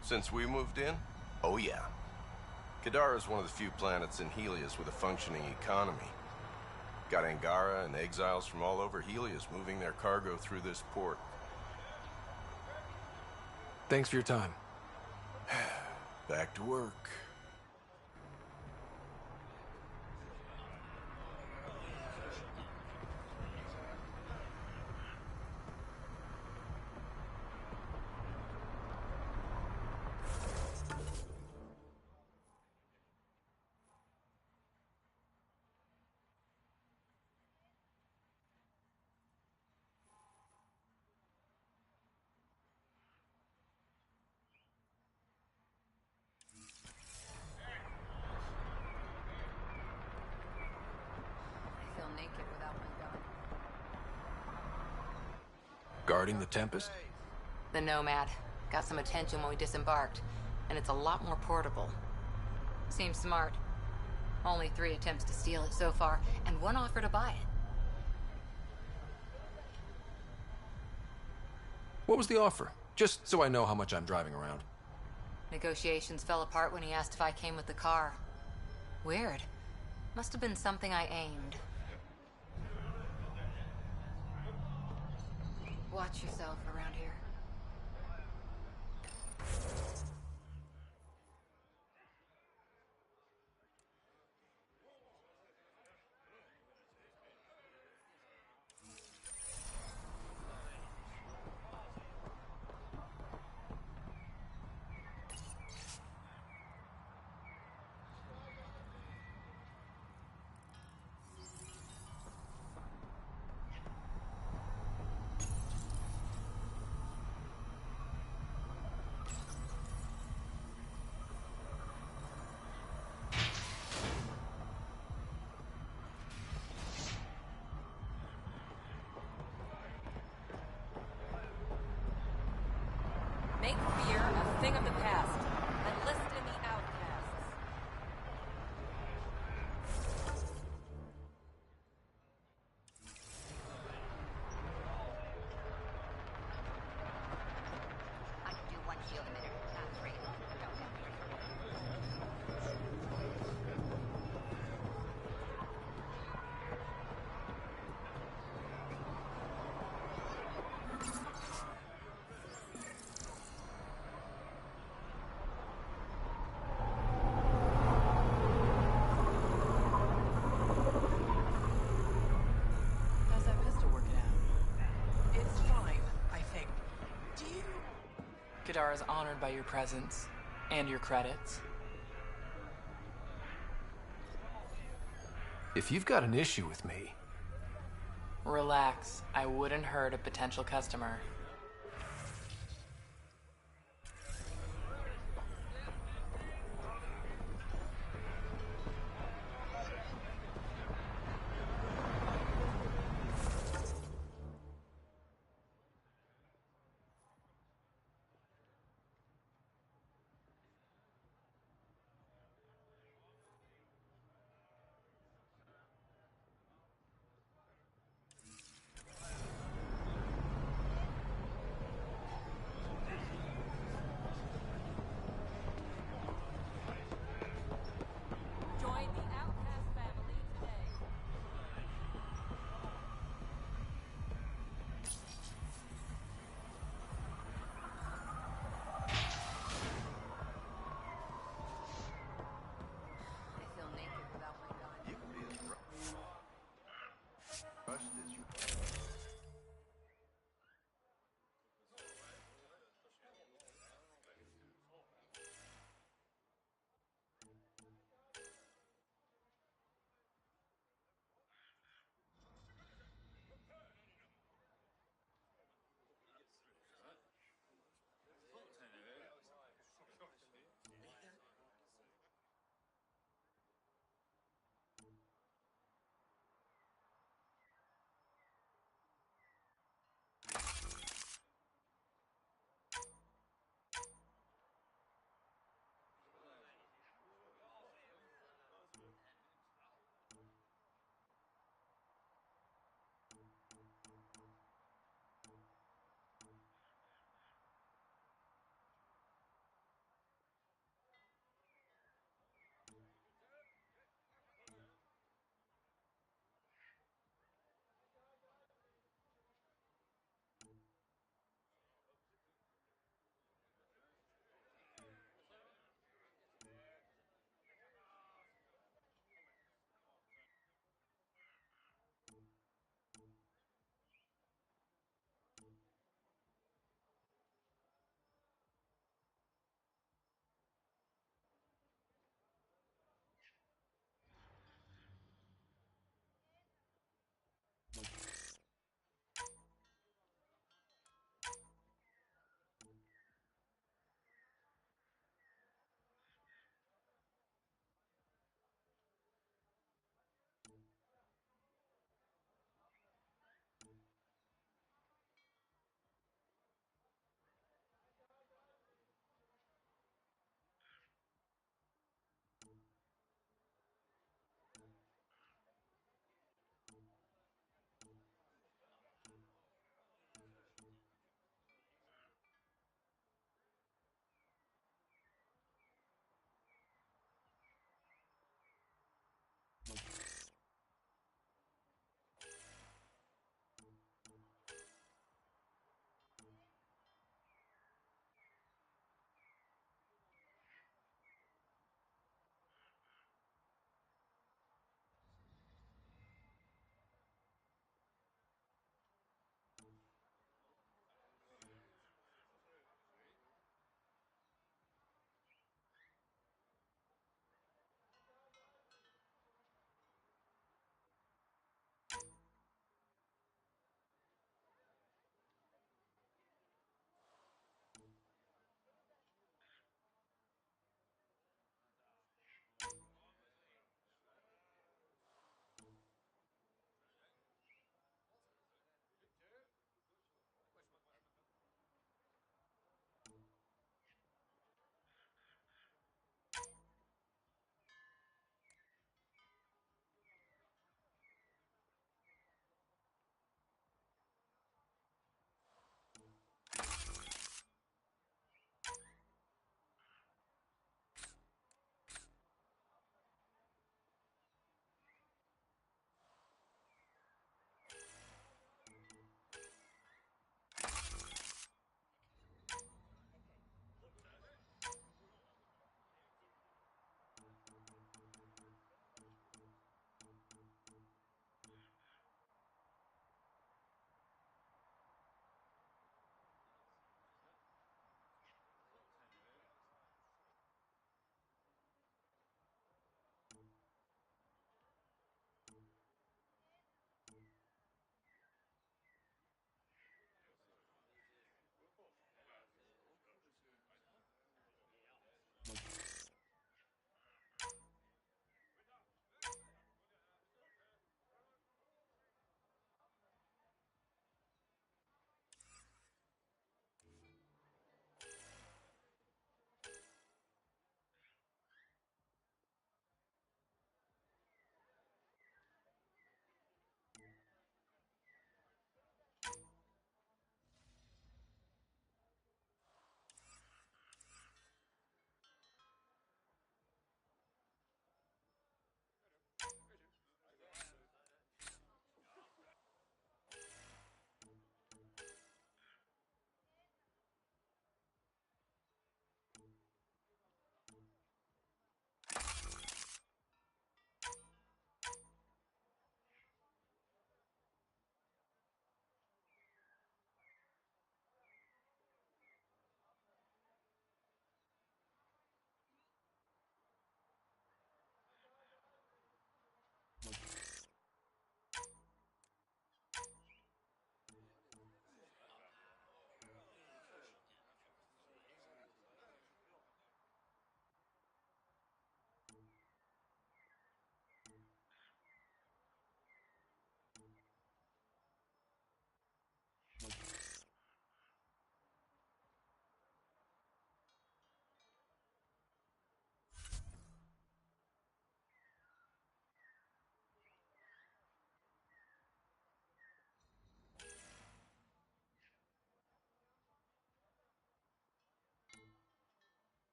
Since we moved in? Oh yeah. Kadara is one of the few planets in Helios with a functioning economy. Got Angara and exiles from all over Helios moving their cargo through this port. Thanks for your time. Back to work. Guarding the Tempest? The Nomad. Got some attention when we disembarked, and it's a lot more portable. Seems smart. Only 3 attempts to steal it so far, and 1 offer to buy it. What was the offer? Just so I know how much I'm driving around. Negotiations fell apart when he asked if I came with the car. Weird. Must have been something I aimed. Watch yourself around here. thing of the past. Enlist in the outcasts. I can do one shield emitter, not three. Don't have three. How's that pistol working out? It's fine, I think. Do you... Kadara's honored by your presence and your credits. If you've got an issue with me... Relax. I wouldn't hurt a potential customer.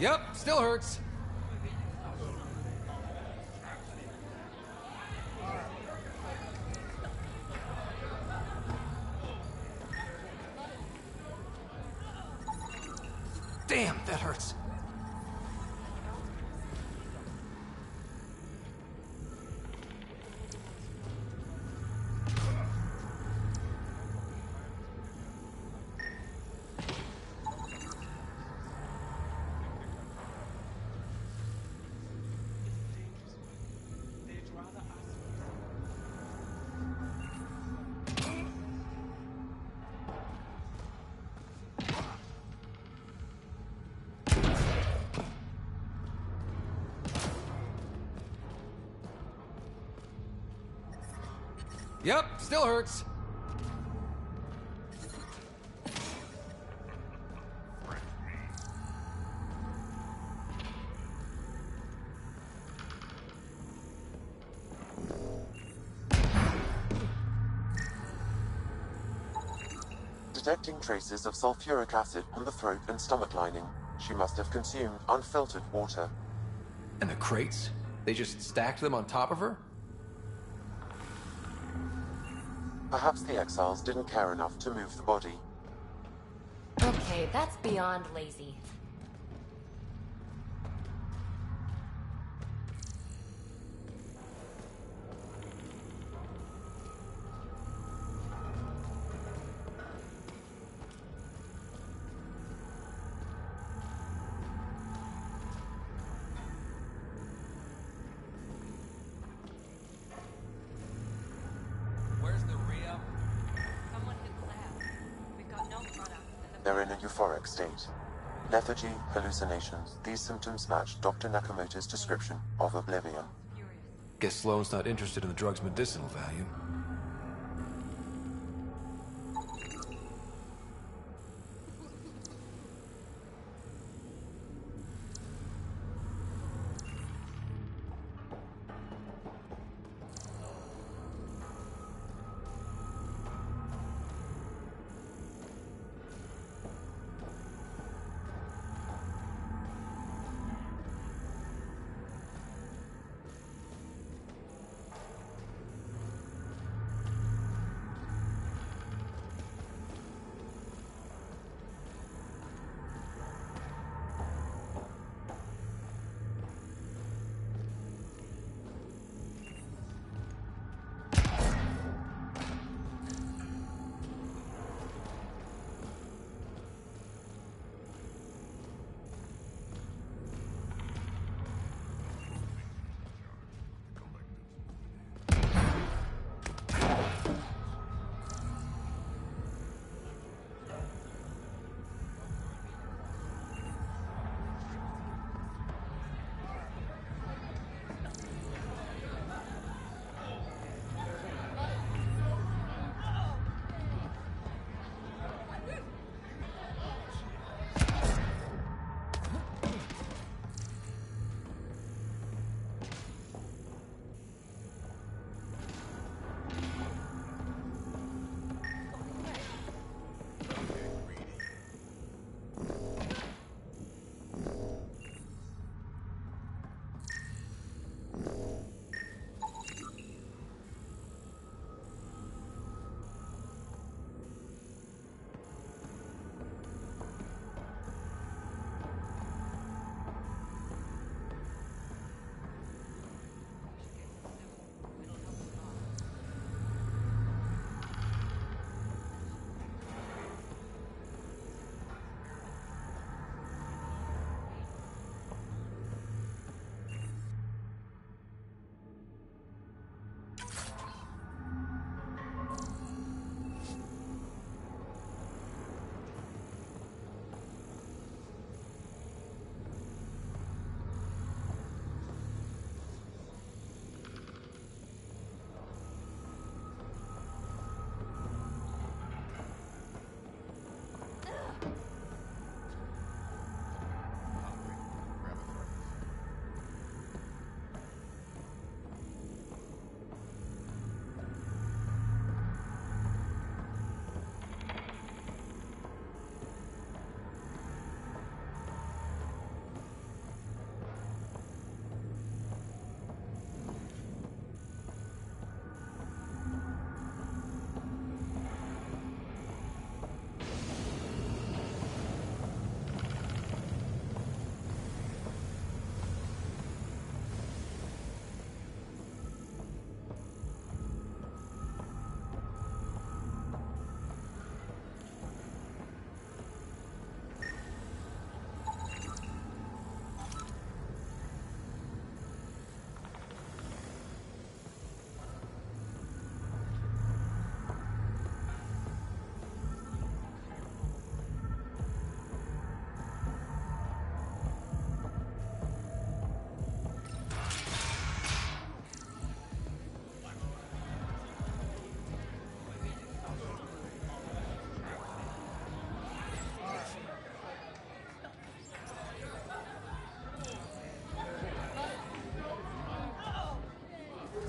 Yep, still hurts. Damn, that hurts. Yep, still hurts. Detecting traces of sulfuric acid on the throat and stomach lining. She must have consumed unfiltered water. And the crates? They just stacked them on top of her? Perhaps the exiles didn't care enough to move the body. Okay, that's beyond lazy. They're in a euphoric state. Lethargy, hallucinations, these symptoms match Dr. Nakamoto's description of oblivion. Guess Sloane's not interested in the drug's medicinal value.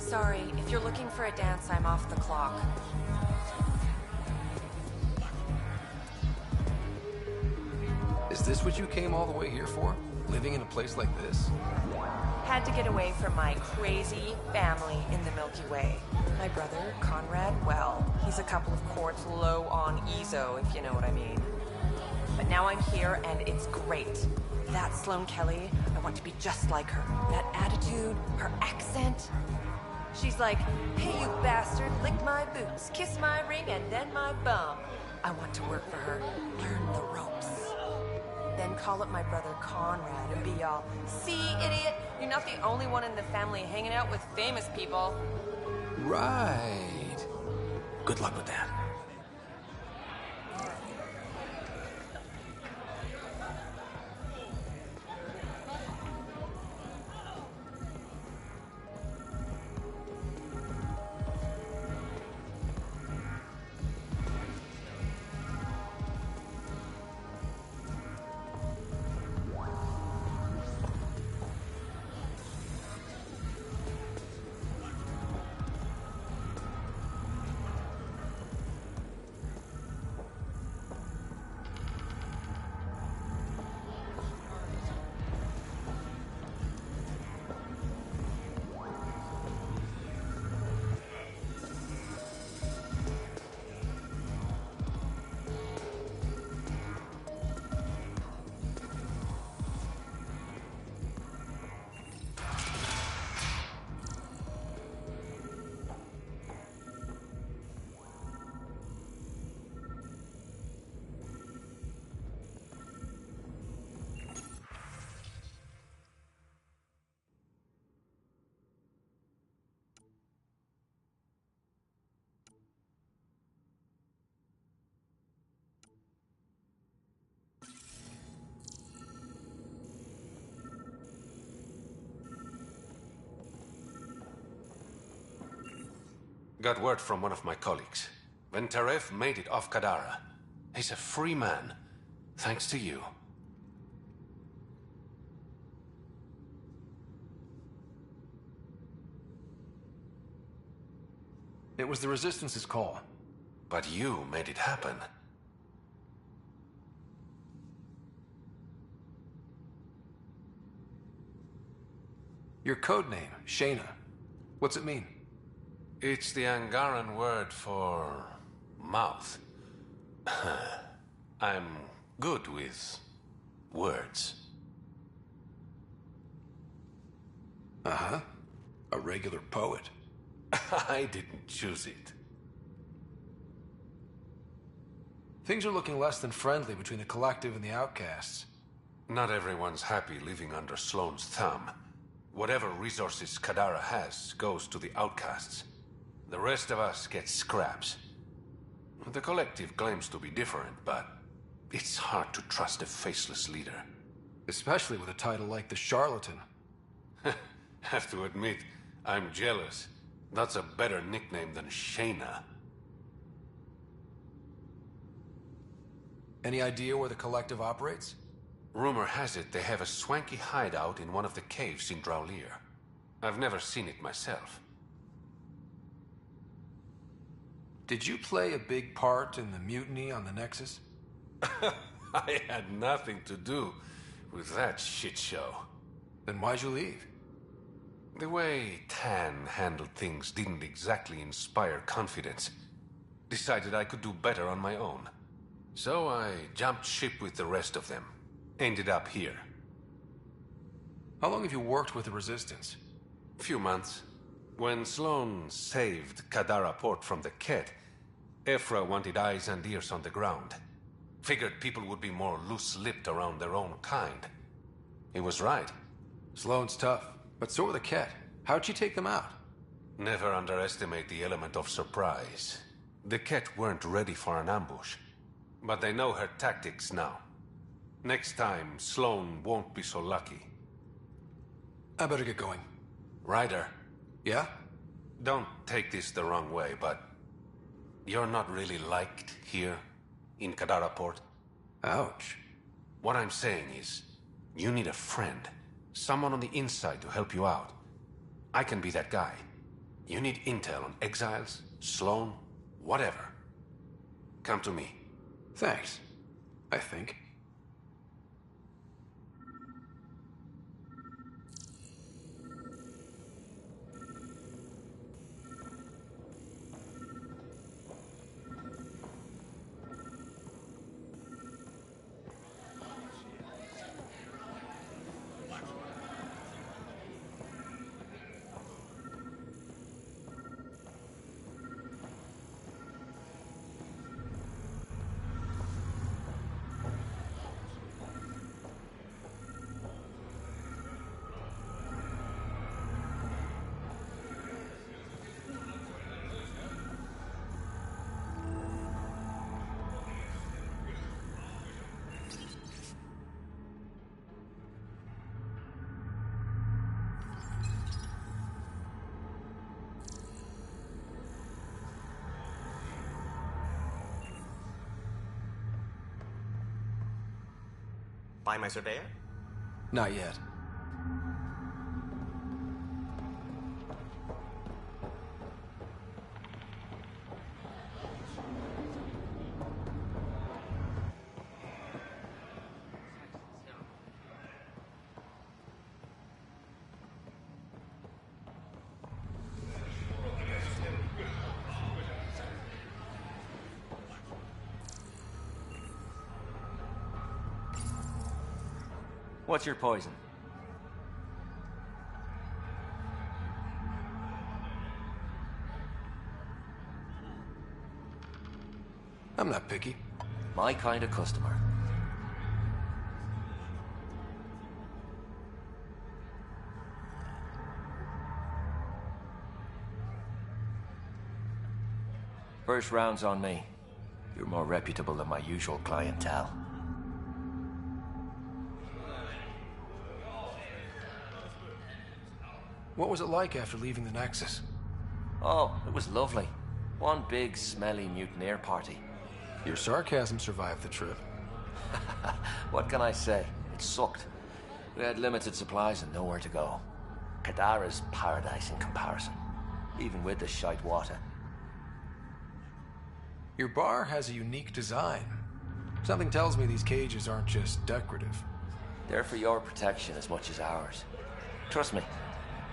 Sorry, if you're looking for a dance, I'm off the clock. Is this what you came all the way here for? Living in a place like this? Had to get away from my crazy family in the Milky Way. My brother, Conrad, well, he's a couple of quarts low on Ezo, if you know what I mean. But now I'm here, and it's great. That Sloane Kelly, I want to be just like her. That attitude, her accent. She's like, hey, you bastard, lick my boots, kiss my ring, and then my bum. I want to work for her, learn the ropes. Then call up my brother Conrad and be all, see, idiot, you're not the only one in the family hanging out with famous people. Right. Good luck with that. Got word from one of my colleagues. Ventaref made it off Kadara. He's a free man, thanks to you. It was the Resistance's call. But you made it happen. Your code name, Shayna. What's it mean? It's the Angaran word for mouth. I'm good with words. Uh-huh. A regular poet. I didn't choose it. Things are looking less than friendly between the Collective and the Outcasts. Not everyone's happy living under Sloane's thumb. Whatever resources Kadara has goes to the Outcasts. The rest of us get scraps. The Collective claims to be different, but it's hard to trust a faceless leader. Especially with a title like the Charlatan. Have to admit, I'm jealous. That's a better nickname than Shayna. Any idea where the Collective operates? Rumor has it they have a swanky hideout in one of the caves in Draulir. I've never seen it myself. Did you play a big part in the mutiny on the Nexus? I had nothing to do with that shit show. Then why'd you leave? The way Tan handled things didn't exactly inspire confidence. Decided I could do better on my own. So I jumped ship with the rest of them. Ended up here. How long have you worked with the Resistance? Few months. When Sloane saved Kadara Port from the Ket, Ephra wanted eyes and ears on the ground. Figured people would be more loose-lipped around their own kind. He was right. Sloane's tough, but so are the Ket. How'd she take them out? Never underestimate the element of surprise. The Ket weren't ready for an ambush. But they know her tactics now. Next time, Sloane won't be so lucky. I better get going. Ryder. Yeah? Don't take this the wrong way, but you're not really liked here in Kadara Port. Ouch. What I'm saying is, you need a friend. Someone on the inside to help you out. I can be that guy. You need intel on exiles, Sloan, whatever. Come to me. Thanks. I think. Find my surveyor? Not yet. What's your poison? I'm not picky. My kind of customer. First round's on me. You're more reputable than my usual clientele. What was it like after leaving the Nexus? Oh, it was lovely. One big, smelly mutineer party. Your sarcasm survived the trip. What can I say? It sucked. We had limited supplies and nowhere to go. Kadara's paradise in comparison, even with the shite water. Your bar has a unique design. Something tells me these cages aren't just decorative. They're for your protection as much as ours. Trust me,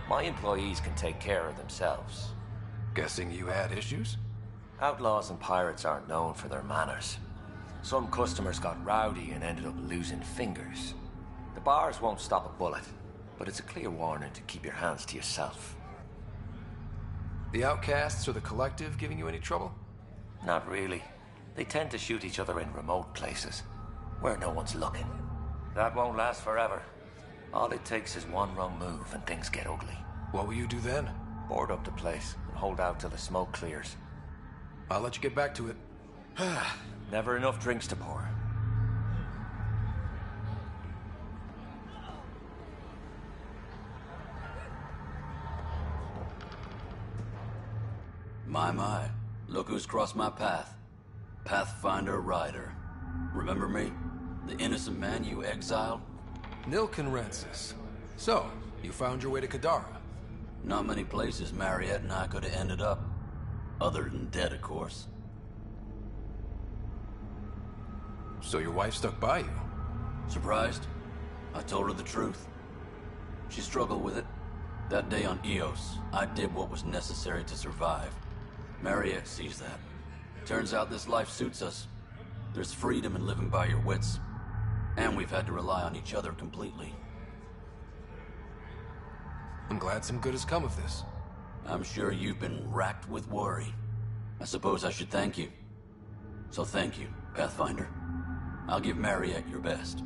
my employees can take care of themselves. Guessing you had issues? Outlaws and pirates aren't known for their manners. Some customers got rowdy and ended up losing fingers. The bars won't stop a bullet, but it's a clear warning to keep your hands to yourself. The outcasts or the collective giving you any trouble? Not really. They tend to shoot each other in remote places, where no one's looking. That won't last forever. All it takes is one wrong move and things get ugly. What will you do then? Board up the place and hold out till the smoke clears. I'll let you get back to it. Never enough drinks to pour. My. Look who's crossed my path. Pathfinder Ryder. Remember me? The innocent man you exiled? Nilkenrensis. So, you found your way to Kadara? Not many places Mariette and I could have ended up. Other than dead, of course. So your wife stuck by you? Surprised? I told her the truth. She struggled with it. That day on Eos, I did what was necessary to survive. Mariette sees that. Turns out this life suits us. There's freedom in living by your wits. And we've had to rely on each other completely. I'm glad some good has come of this. I'm sure you've been racked with worry. I suppose I should thank you. So thank you, Pathfinder. I'll give Mariette your best.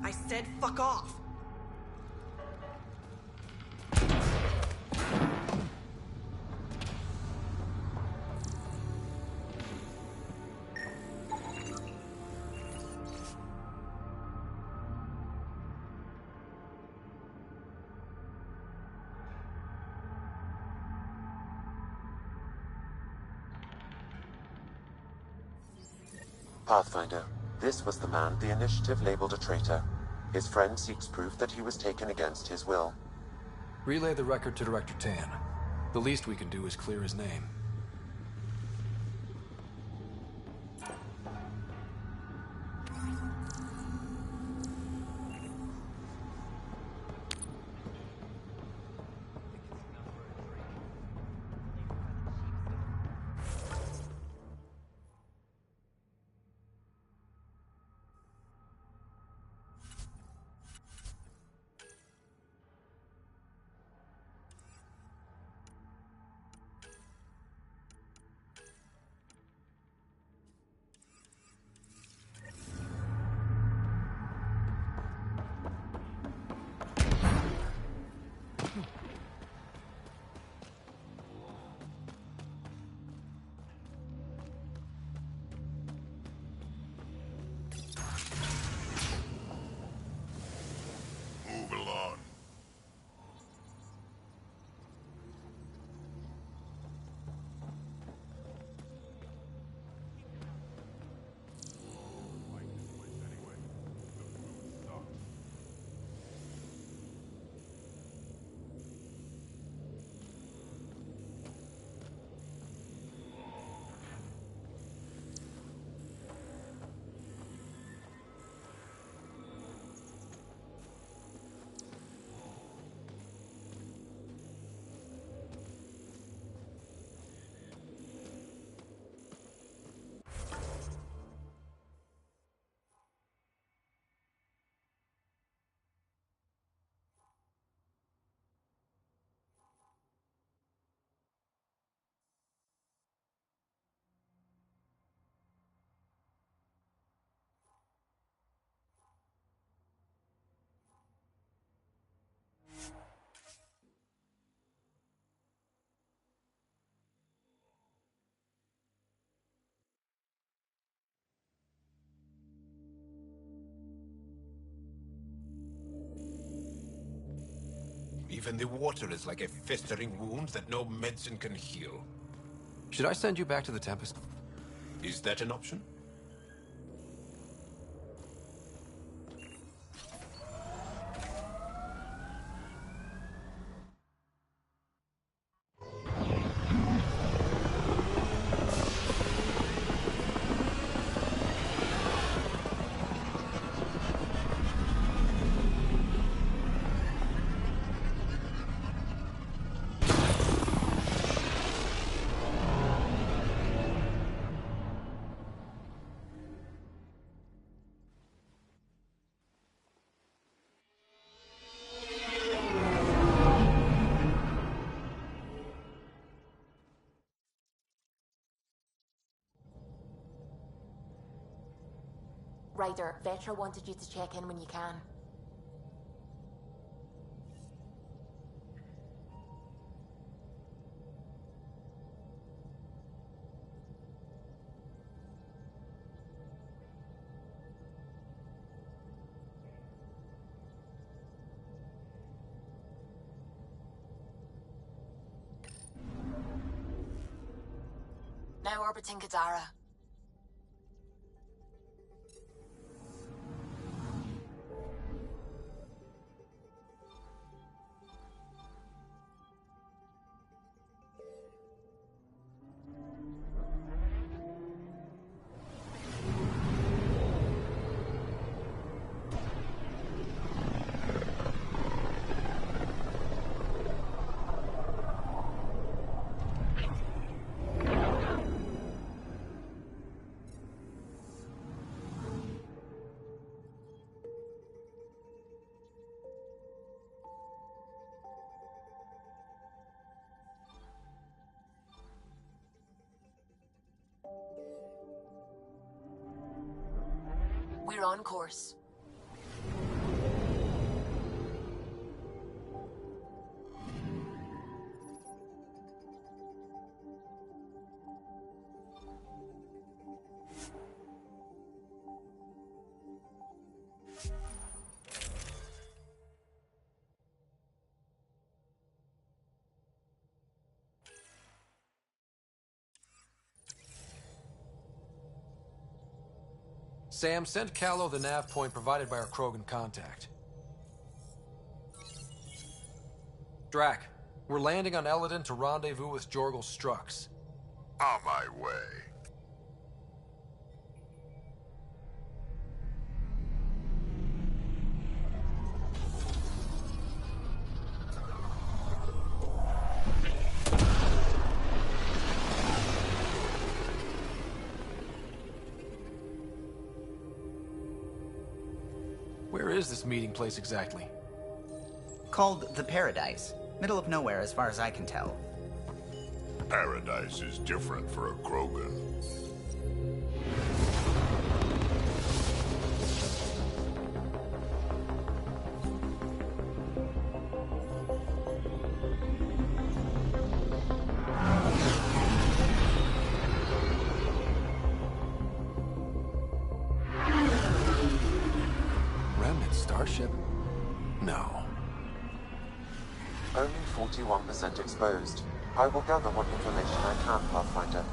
I said fuck off. Pathfinder. This was the man the Initiative labeled a traitor. His friend seeks proof that he was taken against his will. Relay the record to Director Tan. The least we can do is clear his name. Move along. Even the water is like a festering wound that no medicine can heal. Should I send you back to the Tempest? Is that an option? Ryder, Vetra wanted you to check in when you can. Now orbiting Kadara. We're on course. Sam, send Callow the nav point provided by our Krogan contact. Drac, we're landing on Eladin to rendezvous with Jorgel Strux. On my way. Where is this meeting place exactly? Called the Paradise. Middle of nowhere as far as I can tell. Paradise is different for a Krogan. Remnant starship? No. Only 41% exposed. I will gather what information I can, Pathfinder.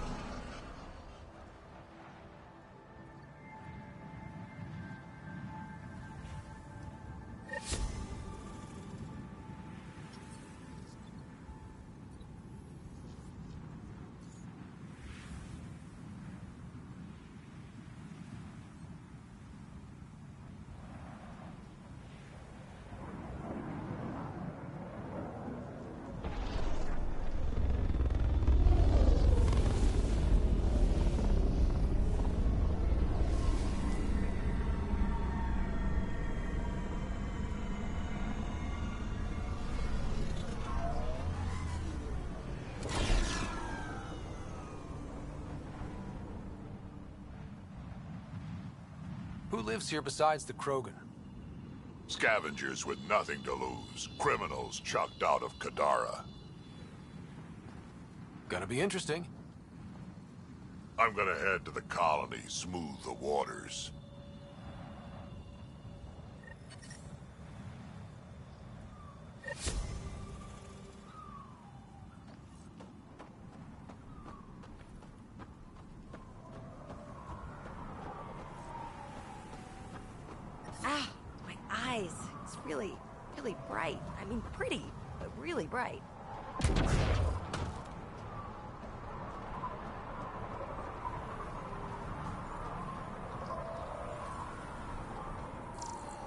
Who lives here besides the Krogan? Scavengers with nothing to lose. Criminals chucked out of Kadara. Gonna be interesting. I'm gonna head to the colony, smooth the waters. Ah, my eyes. It's really, really bright. I mean, pretty, but really bright.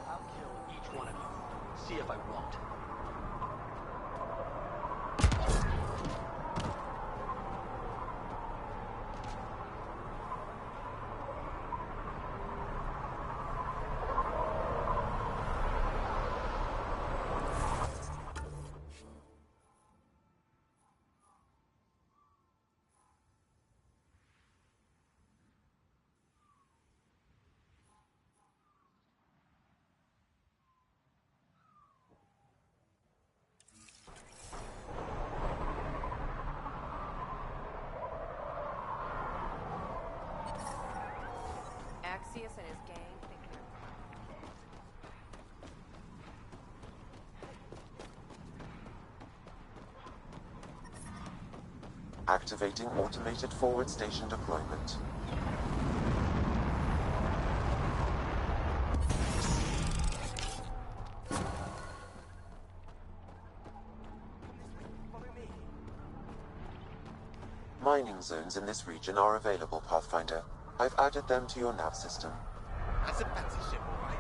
I'll kill each one of you. See if I won't. Axius and his gang think Activating automated forward station deployment. Mining zones in this region are available, Pathfinder. I've added them to your nav system. That's a better ship, alright?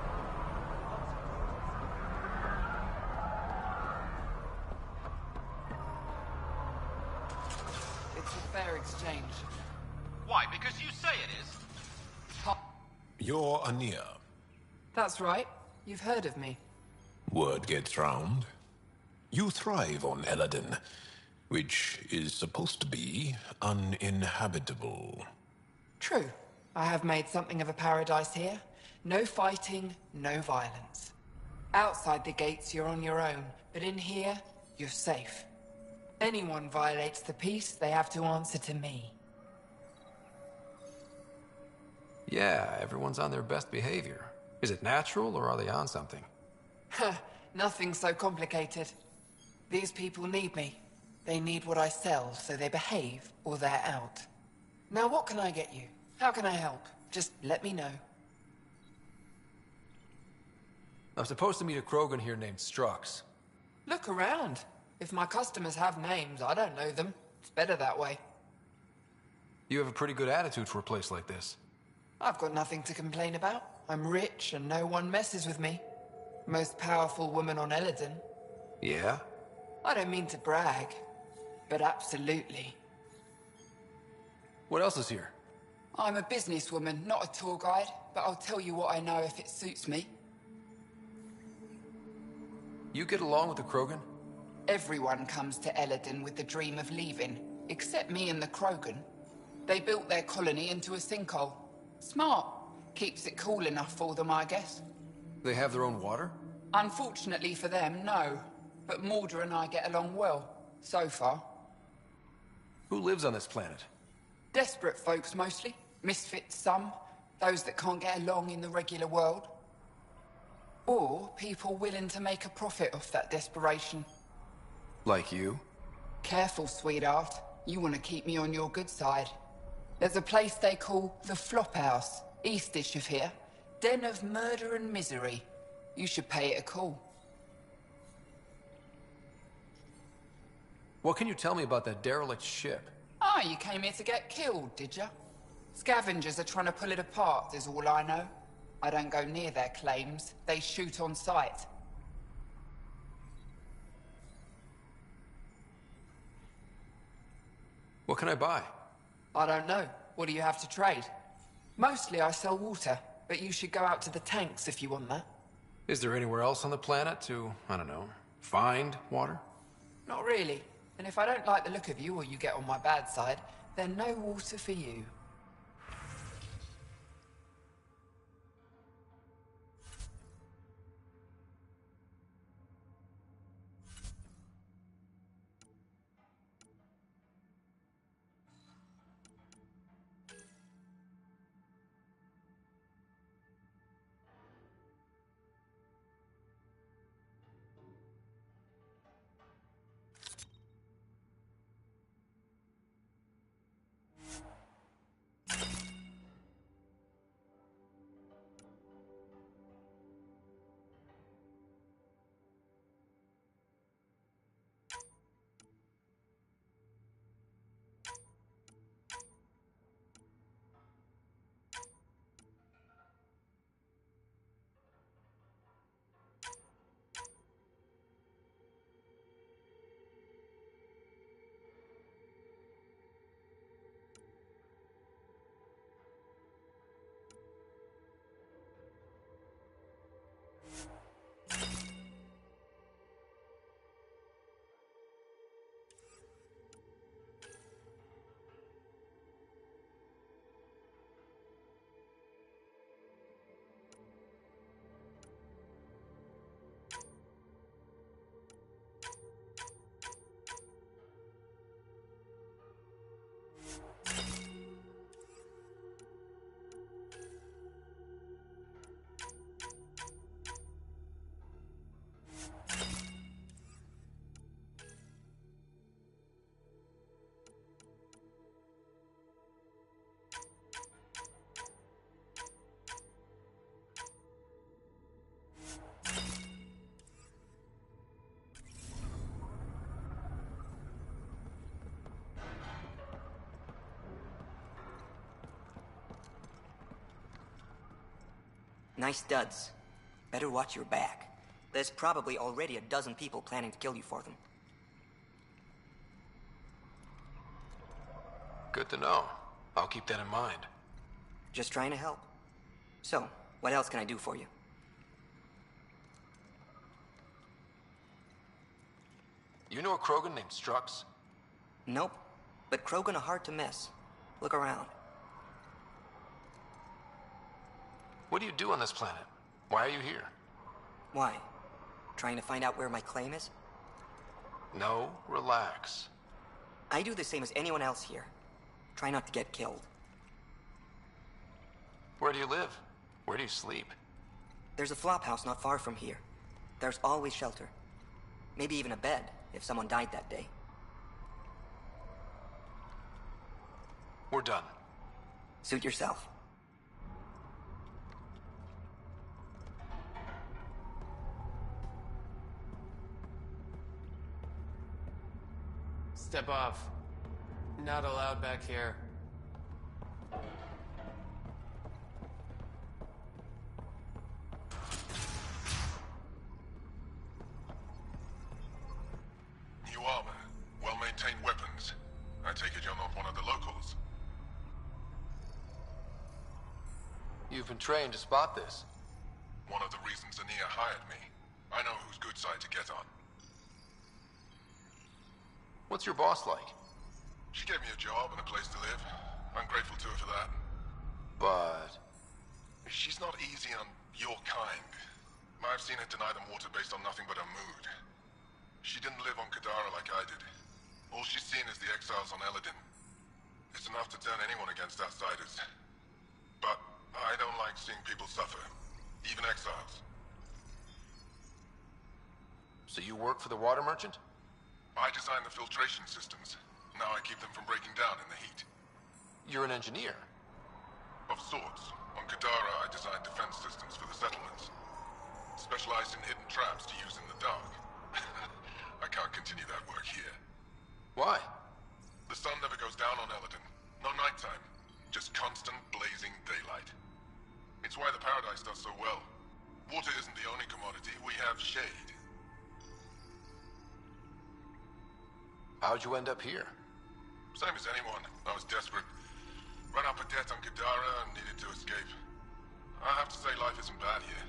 It's a fair exchange. Why? Because you say it is. You're Ania. That's right. You've heard of me. Word gets round. You thrive on Eladin, which is supposed to be uninhabitable. True. I have made something of a paradise here. No fighting, no violence. Outside the gates, you're on your own, but in here, you're safe. Anyone violates the peace, they have to answer to me. Yeah, everyone's on their best behavior. Is it natural, or are they on something? Nothing so complicated. These people need me. They need what I sell, so they behave, or they're out. Now what can I get you? How can I help? Just let me know. I'm supposed to meet a Krogan here named Strux. Look around. If my customers have names, I don't know them. It's better that way. You have a pretty good attitude for a place like this. I've got nothing to complain about. I'm rich and no one messes with me. Most powerful woman on Eladin. Yeah? I don't mean to brag, but absolutely. What else is here? I'm a businesswoman, not a tour guide, but I'll tell you what I know if it suits me. You get along with the Krogan? Everyone comes to Eladin with the dream of leaving, except me and the Krogan. They built their colony into a sinkhole. Smart. Keeps it cool enough for them, I guess. They have their own water? Unfortunately for them, no. But Mordor and I get along well, so far. Who lives on this planet? Desperate folks, mostly. Misfits, some. Those that can't get along in the regular world. Or people willing to make a profit off that desperation. Like you? Careful, sweetheart. You want to keep me on your good side. There's a place they call the Flophouse, eastish of here. Den of murder and misery. You should pay it a call. What can you tell me about that derelict ship? Ah, you came here to get killed, did ya? Scavengers are trying to pull it apart, is all I know. I don't go near their claims. They shoot on sight. What can I buy? I don't know. What do you have to trade? Mostly I sell water, but you should go out to the tanks if you want that. Is there anywhere else on the planet to, I don't know, find water? Not really. And if I don't like the look of you or you get on my bad side, then no water for you. Nice duds. Better watch your back. There's probably already a dozen people planning to kill you for them. Good to know. I'll keep that in mind. Just trying to help. So, what else can I do for you? You know a Krogan named Strux? Nope. But Krogan are hard to miss. Look around. What do you do on this planet? Why are you here? Why? Trying to find out where my claim is? No, relax. I do the same as anyone else here. Try not to get killed. Where do you live? Where do you sleep? There's a flop house not far from here. There's always shelter. Maybe even a bed, if someone died that day. We're done. Suit yourself. Step off. Not allowed back here. New armor, well-maintained weapons. I take it you're not one of the locals. You've been trained to spot this. One of the reasons Ania hired me. I know whose good side to get on. What's your boss like? She gave me a job and a place to live. I'm grateful to her for that. But... She's not easy on your kind. I've seen her deny them water based on nothing but her mood. She didn't live on Kadara like I did. All she's seen is the exiles on Eladin. It's enough to turn anyone against outsiders. But I don't like seeing people suffer. Even exiles. So you work for the water merchant? I design the filtration systems. Now I keep them from breaking down in the heat. You're an engineer? Of sorts. On Kadara, I designed defense systems for the settlements. Specialized in hidden traps to use in the dark. I can't continue that work here. Why? The sun never goes down on Eladin. No nighttime. Just constant blazing daylight. It's why the Paradise does so well. Water isn't the only commodity. We have shade. How'd you end up here? Same as anyone. I was desperate. Ran up a debt on Kadara and needed to escape. I have to say life isn't bad here.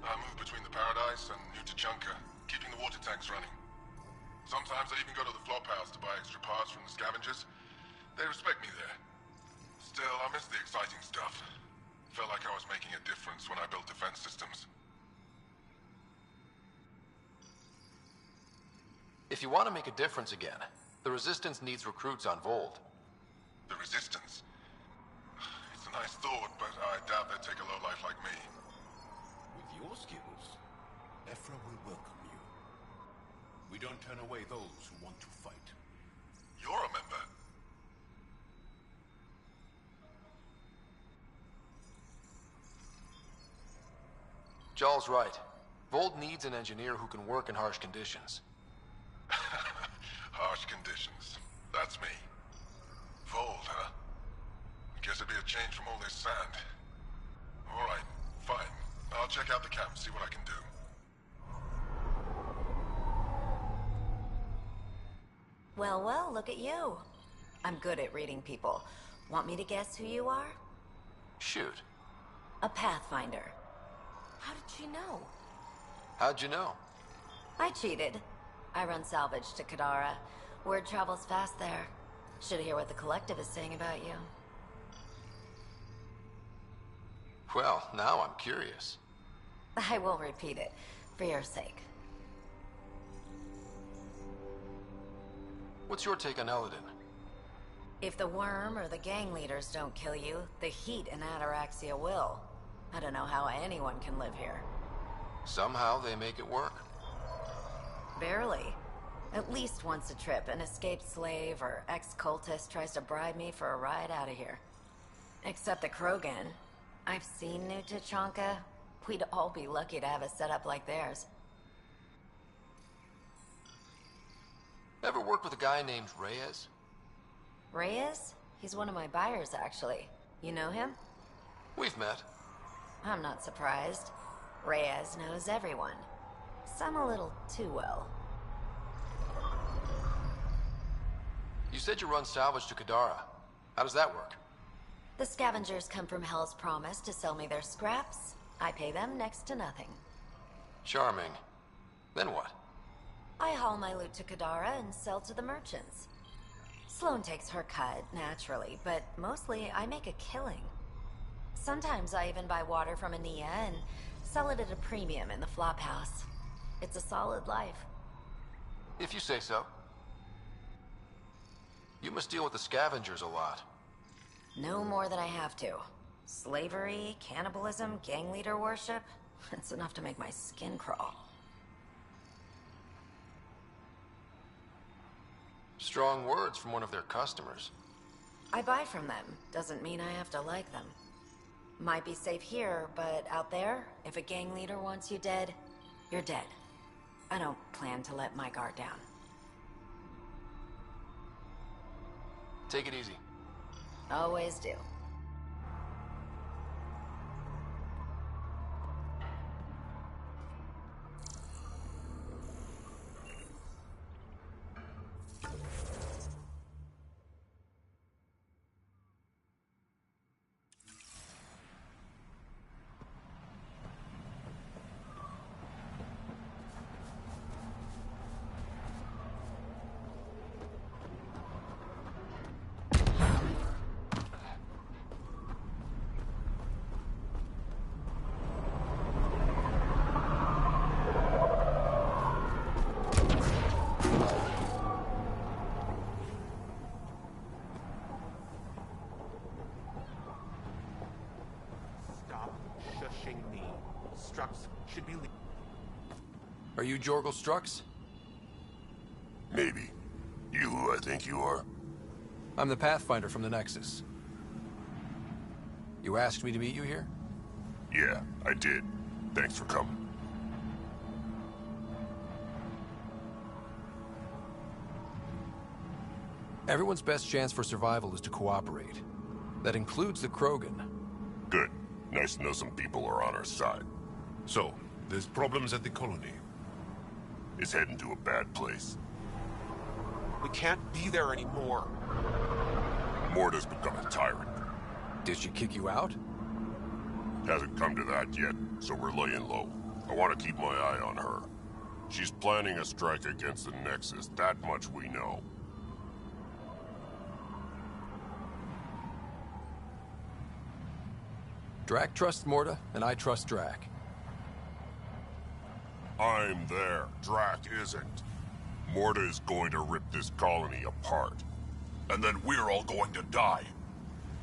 I move between the Paradise and New Tachanka, keeping the water tanks running. Sometimes I even go to the flop house to buy extra parts from the scavengers. They respect me there. Still, I miss the exciting stuff. Felt like I was making a difference when I built defense systems. If you want to make a difference again, the Resistance needs recruits on Vold. The Resistance? It's a nice thought, but I doubt they'd take a lowlife like me. With your skills, Ephra will welcome you. We don't turn away those who want to fight. You're a member. Jarl's right. Vold needs an engineer who can work in harsh conditions. Harsh conditions. That's me. Vold, huh? Guess it'd be a change from all this sand. Alright, fine. I'll check out the camp, see what I can do. Well, well, look at you. I'm good at reading people. Want me to guess who you are? Shoot. A Pathfinder. How did she know? How'd you know? I cheated. I run salvage to Kadara. Word travels fast there. Should hear what the Collective is saying about you. Well, now I'm curious. I won't repeat it, for your sake. What's your take on Eladin? If the worm or the gang leaders don't kill you, the heat in Ataraxia will. I don't know how anyone can live here. Somehow they make it work. Barely. At least once a trip, an escaped slave or ex-cultist tries to bribe me for a ride out of here. Except the Krogan. I've seen New Tachanka. We'd all be lucky to have a setup like theirs. Ever worked with a guy named Reyes? Reyes? He's one of my buyers, actually. You know him? We've met. I'm not surprised. Reyes knows everyone. Some a little too well. You said you run salvage to Kadara. How does that work? The scavengers come from Hell's Promise to sell me their scraps. I pay them next to nothing. Charming. Then what? I haul my loot to Kadara and sell to the merchants. Sloane takes her cut, naturally, but mostly I make a killing. Sometimes I even buy water from Ania and sell it at a premium in the flop house. It's a solid life. If you say so. You must deal with the scavengers a lot. No more than I have to. Slavery, cannibalism, gang leader worship. It's enough to make my skin crawl. Strong words from one of their customers. I buy from them. Doesn't mean I have to like them. Might be safe here, but out there, if a gang leader wants you dead, you're dead. I don't plan to let my guard down. Take it easy. Always do. Me. Strux should be. Are you Jorgel Strux? Maybe. You who I think you are? I'm the Pathfinder from the Nexus. You asked me to meet you here? Yeah, I did. Thanks for coming. Everyone's best chance for survival is to cooperate. That includes the Krogan. Good. Nice to know some people are on our side. So, there's problems at the colony. It's heading to a bad place. We can't be there anymore. Morta's become a tyrant. Did she kick you out? Hasn't come to that yet, so we're laying low. I want to keep my eye on her. She's planning a strike against the Nexus, that much we know. Drac trusts Morta, and I trust Drac. I'm there. Drac isn't. Morta is going to rip this colony apart. And then we're all going to die.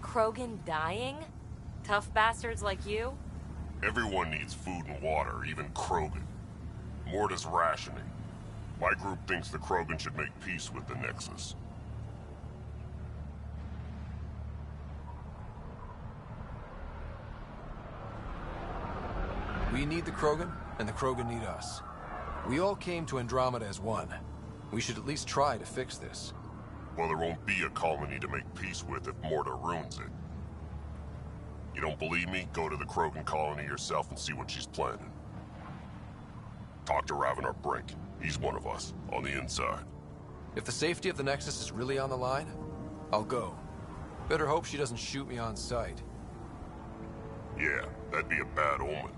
Krogan dying? Tough bastards like you? Everyone needs food and water, even Krogan. Morta's rationing. My group thinks the Krogan should make peace with the Nexus. We need the Krogan, and the Krogan need us. We all came to Andromeda as one. We should at least try to fix this. Well, there won't be a colony to make peace with if Morta ruins it. You don't believe me? Go to the Krogan colony yourself and see what she's planning. Talk to Ravenar Brink. He's one of us, on the inside. If the safety of the Nexus is really on the line, I'll go. Better hope she doesn't shoot me on sight. Yeah, that'd be a bad omen.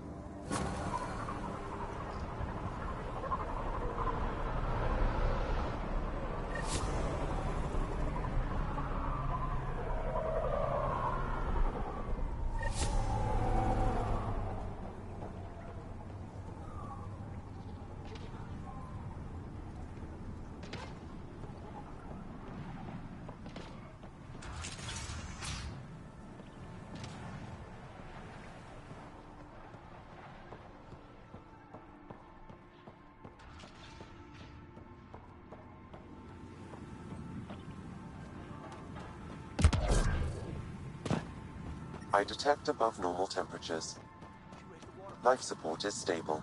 I detect above normal temperatures. Life support is stable.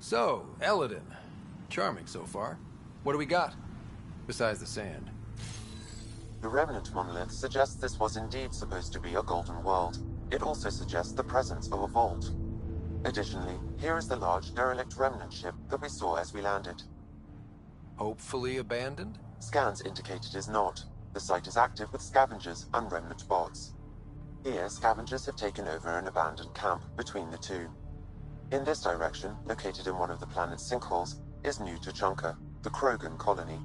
So, Eladin. Charming so far. What do we got? Besides the sand. The remnant monolith suggests this was indeed supposed to be a golden world. It also suggests the presence of a vault. Additionally, here is the large derelict remnant ship that we saw as we landed. Hopefully abandoned? Scans indicate it is not. The site is active with scavengers and remnant bots. Here, scavengers have taken over an abandoned camp between the two. In this direction, located in one of the planet's sinkholes, is New Tuchanka, the Krogan colony.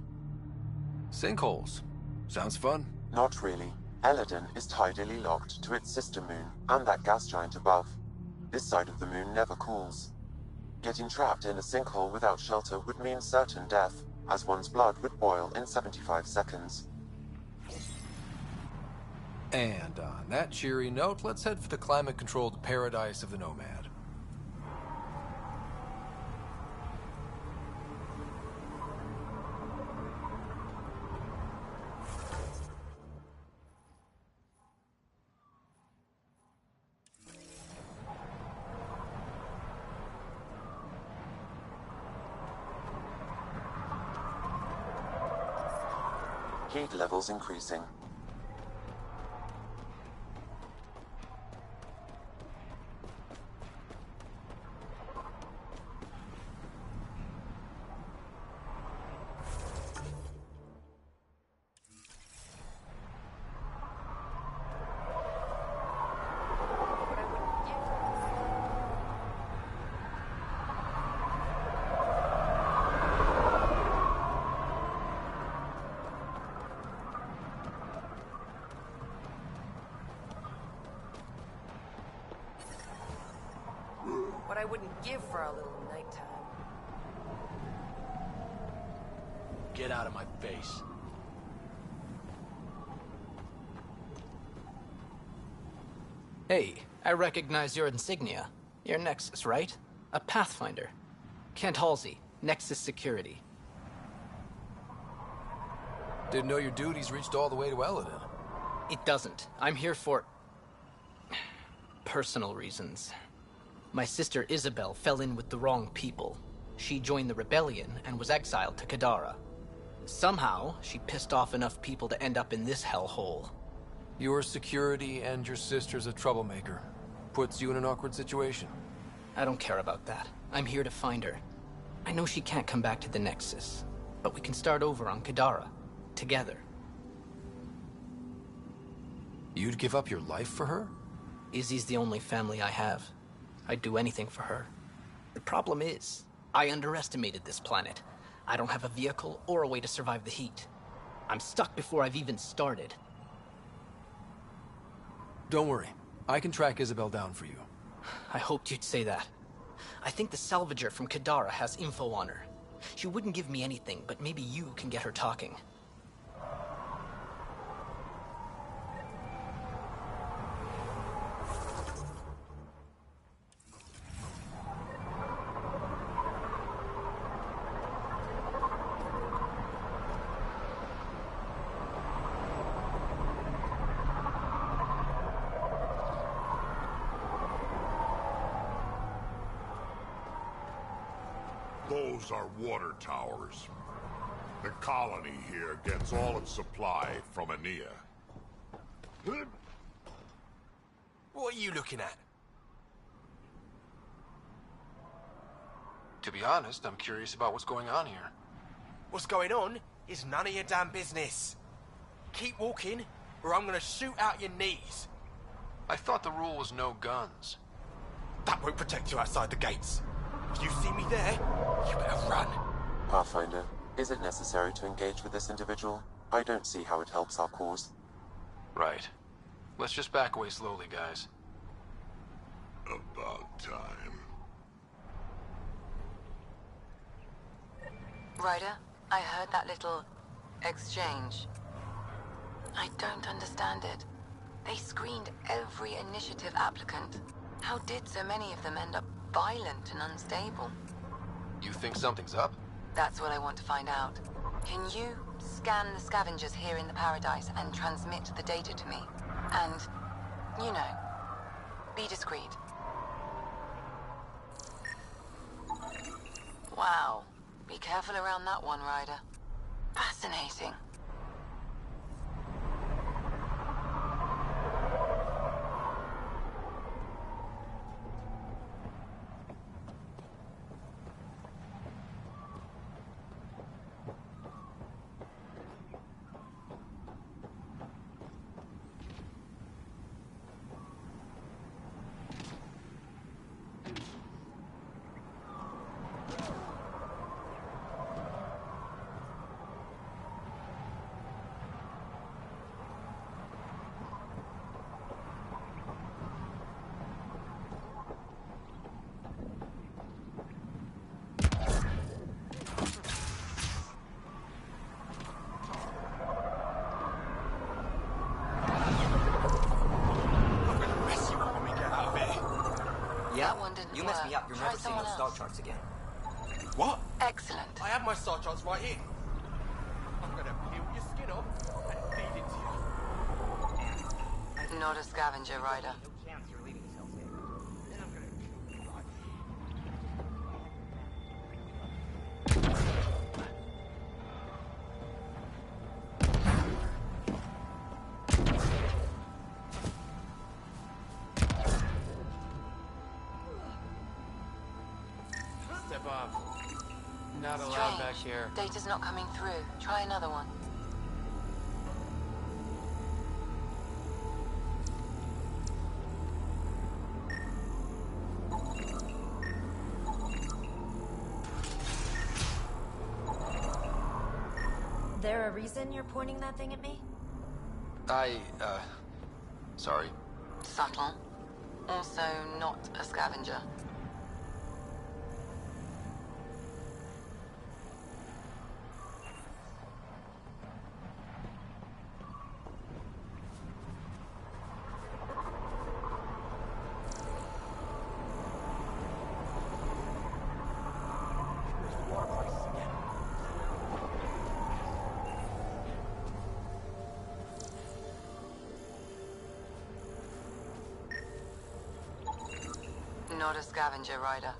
Sinkholes? Sounds fun. Not really. Eladin is tidally locked to its sister moon and that gas giant above. This side of the moon never cools. Getting trapped in a sinkhole without shelter would mean certain death, as one's blood would boil in 75 seconds. And on that cheery note, let's head for the climate-controlled paradise of the Nomad. Heat levels increasing. What I wouldn't give for a little nighttime. Get out of my face. Hey, I recognize your insignia. You're Nexus, right? A Pathfinder. Kent Halsey, Nexus Security. Didn't know your duties reached all the way to Eladin. It doesn't. I'm here for... personal reasons. My sister Isabel fell in with the wrong people. She joined the rebellion and was exiled to Kadara. Somehow, she pissed off enough people to end up in this hellhole. Your security and your sister's a troublemaker. Puts you in an awkward situation. I don't care about that. I'm here to find her. I know she can't come back to the Nexus, but we can start over on Kadara. Together. You'd give up your life for her? Izzy's the only family I have. I'd do anything for her. The problem is, I underestimated this planet. I don't have a vehicle or a way to survive the heat. I'm stuck before I've even started. Don't worry. I can track Isabel down for you. I hoped you'd say that. I think the salvager from Kadara has info on her. She wouldn't give me anything, but maybe you can get her talking. Those are water towers. The colony here gets all its supply from Aenia. What are you looking at? To be honest, I'm curious about what's going on here. What's going on is none of your damn business. Keep walking, or I'm gonna shoot out your knees. I thought the rule was no guns. That won't protect you outside the gates. If you see me there, you better run. Pathfinder, is it necessary to engage with this individual? I don't see how it helps our cause. Right. Let's just back away slowly, guys. About time. Ryder, I heard that little exchange. I don't understand it. They screened every initiative applicant. How did so many of them end up violent and unstable? You think something's up? That's what I want to find out. Can you scan the scavengers here in the Paradise and transmit the data to me? And, you know, be discreet. Wow. Be careful around that one, Ryder. Fascinating. Yeah, you messed me up. You're never seeing those star charts again. What? Excellent. I have my star charts right here. I'm gonna peel your skin off and feed it to you. Not a scavenger, Ryder. No chance you're leaving this hellscape. Then I'm gonna kill you right Step off. Not allowed back here. Data's not coming through. Try another one. There a reason you're pointing that thing at me? Sorry. Subtle. Also not a scavenger. Not a scavenger, Ryder.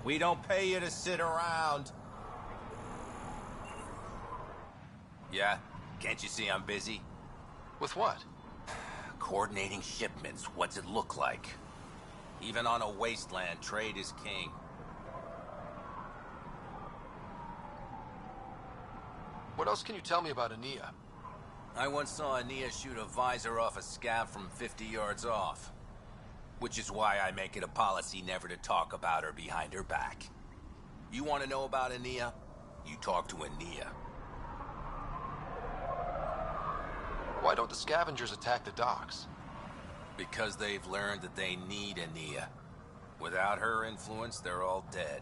We don't pay you to sit around. Yeah? Can't you see I'm busy? With what? Coordinating shipments. What's it look like? Even on a wasteland, trade is king. What else can you tell me about Ania? I once saw Ania shoot a visor off a scav from 50 yards off. Which is why I make it a policy never to talk about her behind her back. You want to know about Ania? You talk to Ania. Why don't the scavengers attack the docks? Because they've learned that they need Ania. Without her influence, they're all dead.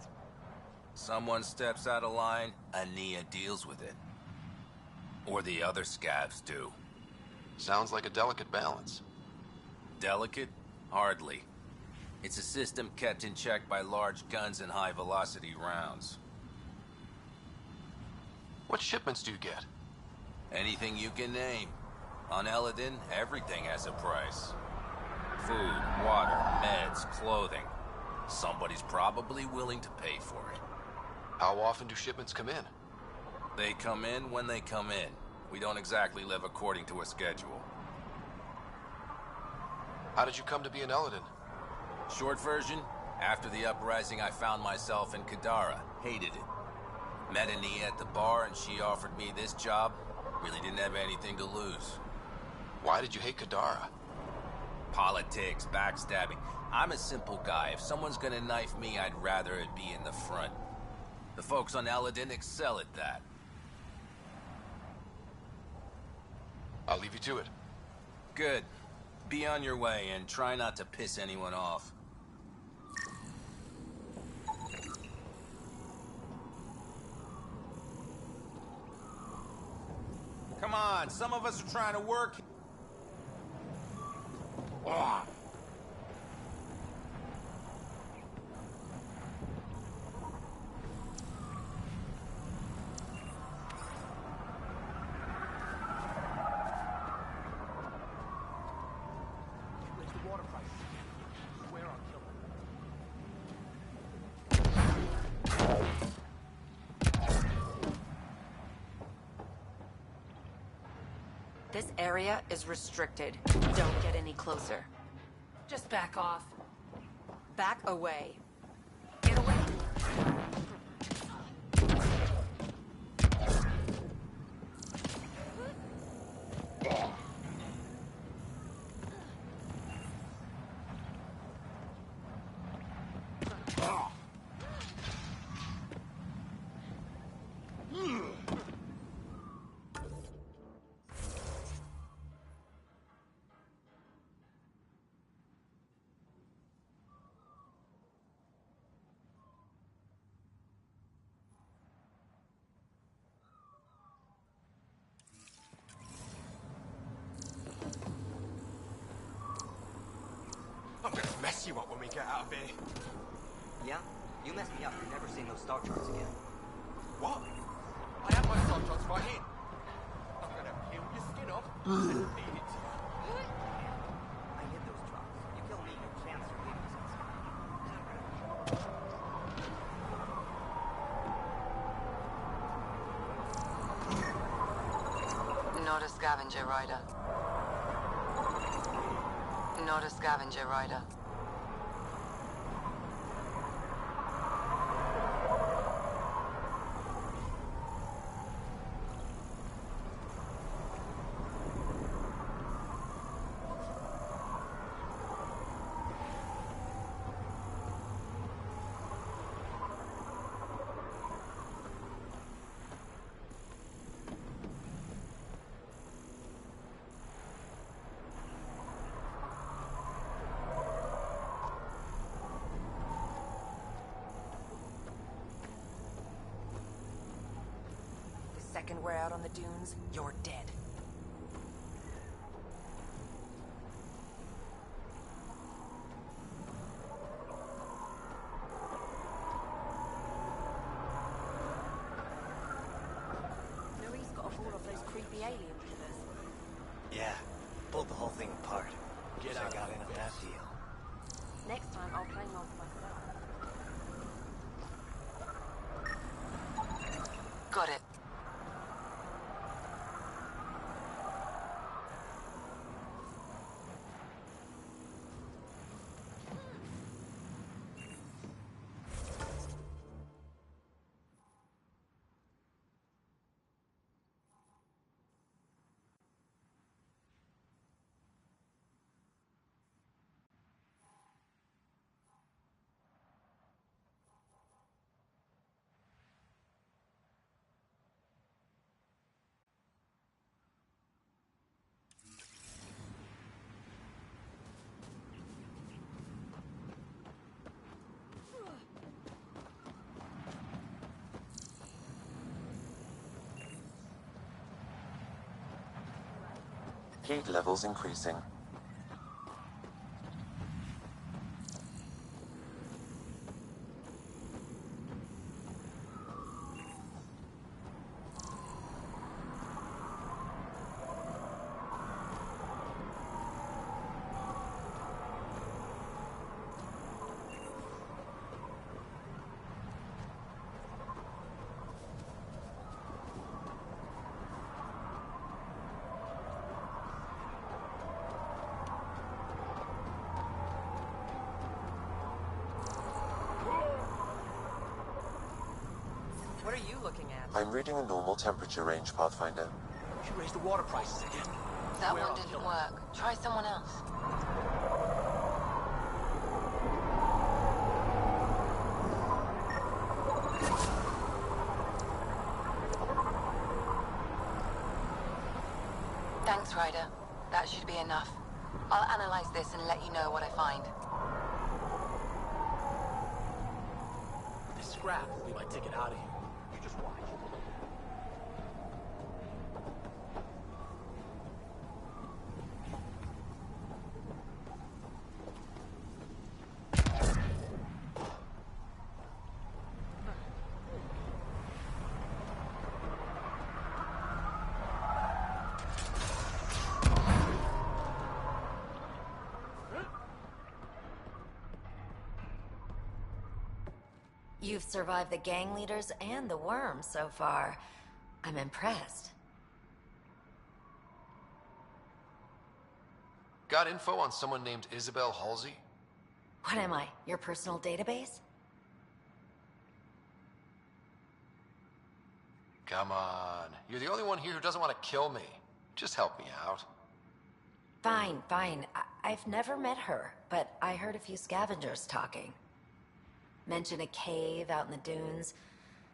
Someone steps out of line, Ania deals with it. Or the other scavs do. Sounds like a delicate balance. Delicate? Hardly. It's a system kept in check by large guns and high-velocity rounds. What shipments do you get? Anything you can name. On Eladin, everything has a price. Food, water, meds, clothing. Somebody's probably willing to pay for it. How often do shipments come in? They come in when they come in. We don't exactly live according to a schedule. How did you come to be an Eladin? Short version, After the uprising, I found myself in Kadara. Hated it. Met Ania at the bar, and she offered me this job. Really didn't have anything to lose. Why did you hate Kadara? Politics, backstabbing. I'm a simple guy. If someone's gonna knife me, I'd rather it be in the front. The folks on Eladin excel at that. I'll leave you to it. Good. Be on your way, and try not to piss anyone off. Come on, some of us are trying to work. Ugh. This area is restricted. Don't get any closer. Just back off. Back away. Get away. I'm gonna mess you up when we get out of here. Yeah? You messed me up. You're never seeing those star charts again. What? I have my star charts right here. I'm gonna peel your skin off and feed it to you. I hid those drops. You kill me, your cancer babies. Not a scavenger rider. Not a scavenger rider. Second we're out on the dunes, you're dead. Louis got a hold of those creepy alien killers. Yeah, pulled the whole thing apart. Get Guess I out got of in on this. that deal. Next time I'll claim one for myself. Got it. Heat levels increasing. are you looking at? I'm reading a normal temperature range, Pathfinder. She raised the water prices again. That one didn't work. Try someone else. Thanks, Ryder. That should be enough. I'll analyze this and let you know what I find. With this scrap will be my ticket out of here. You just watch. You've survived the gang leaders and the worm so far. I'm impressed. Got info on someone named Isabel Halsey? What am I, your personal database? Come on. You're the only one here who doesn't want to kill me. Just help me out. Fine, fine. I've never met her, but I heard a few scavengers talking. Mention a cave out in the dunes.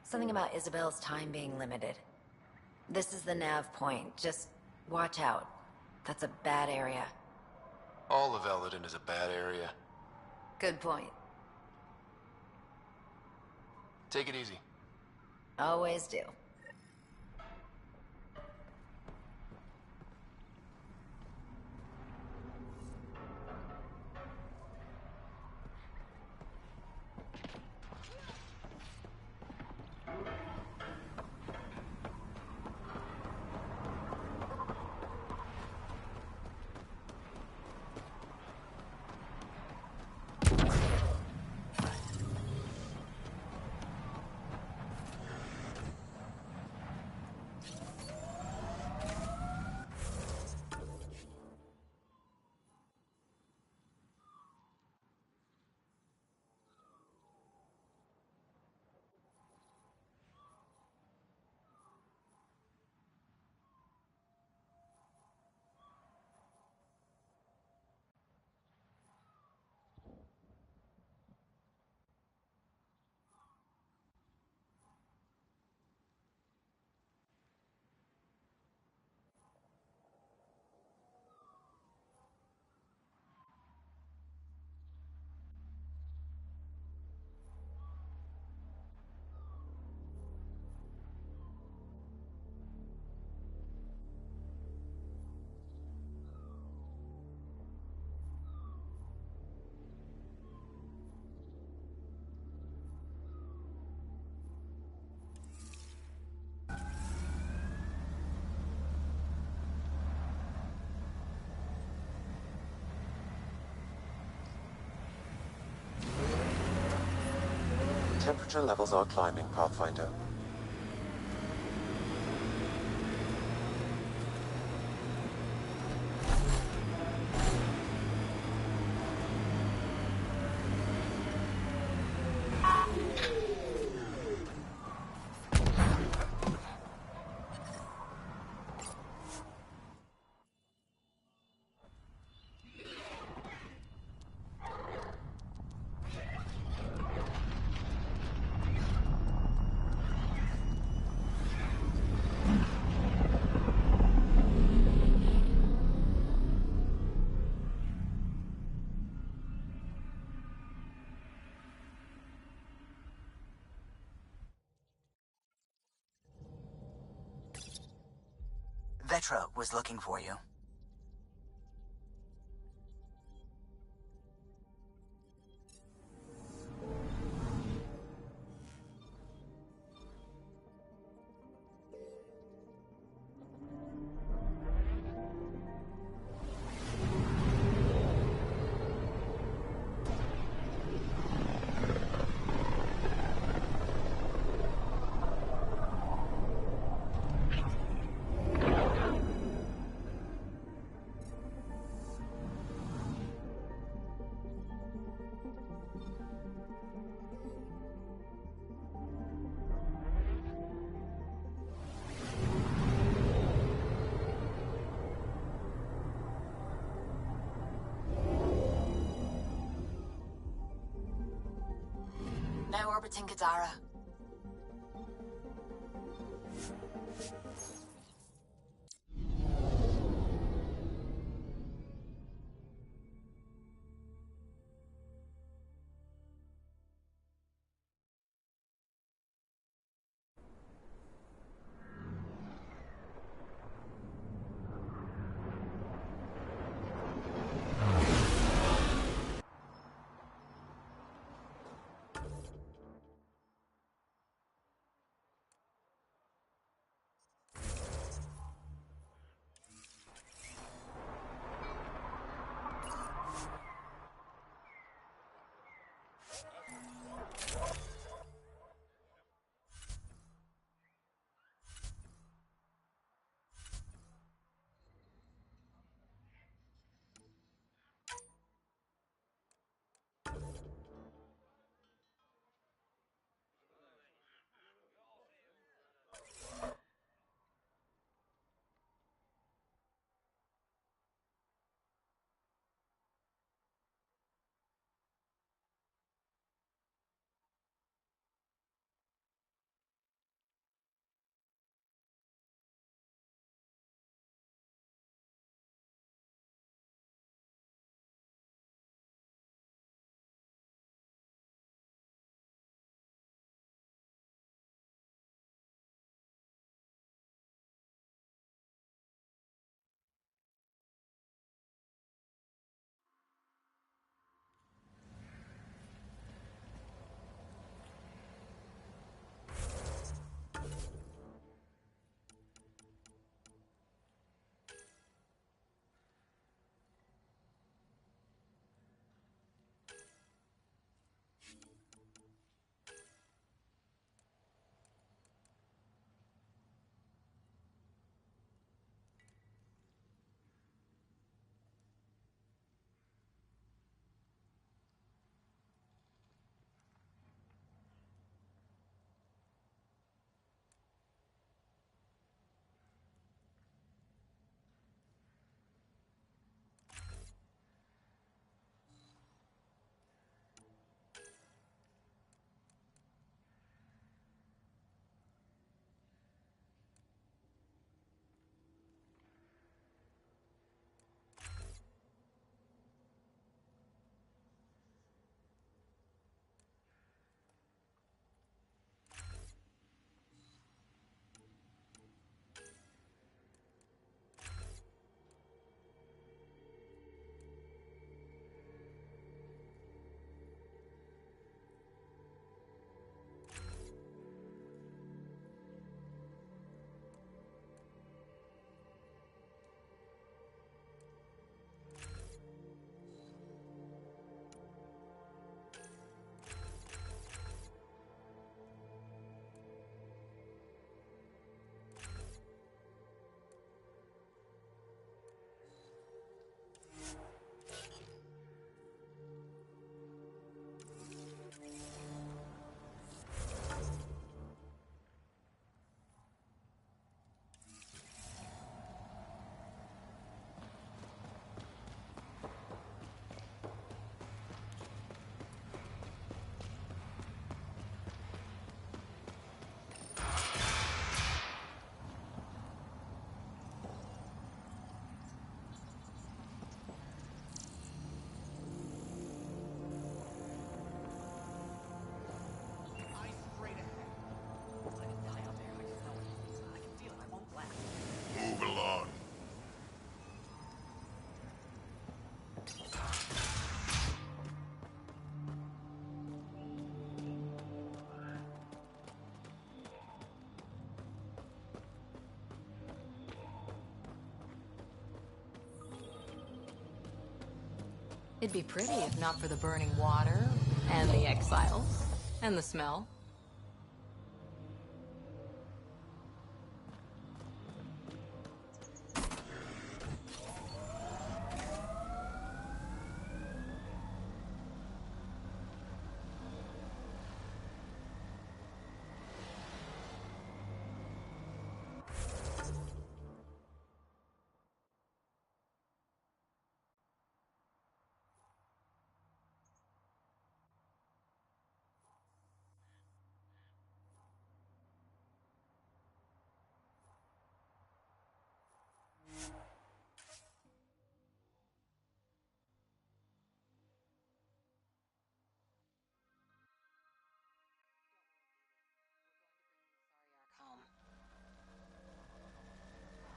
Something about Isabel's time being limited. This is the nav point. Just watch out. That's a bad area. All of Eldon is a bad area. Good point. Take it easy. Always do. Temperature levels are climbing, Pathfinder. Vetra was looking for you. orbiting Kadara. Move along. It'd be pretty if not for the burning water, and the exiles, and the smell.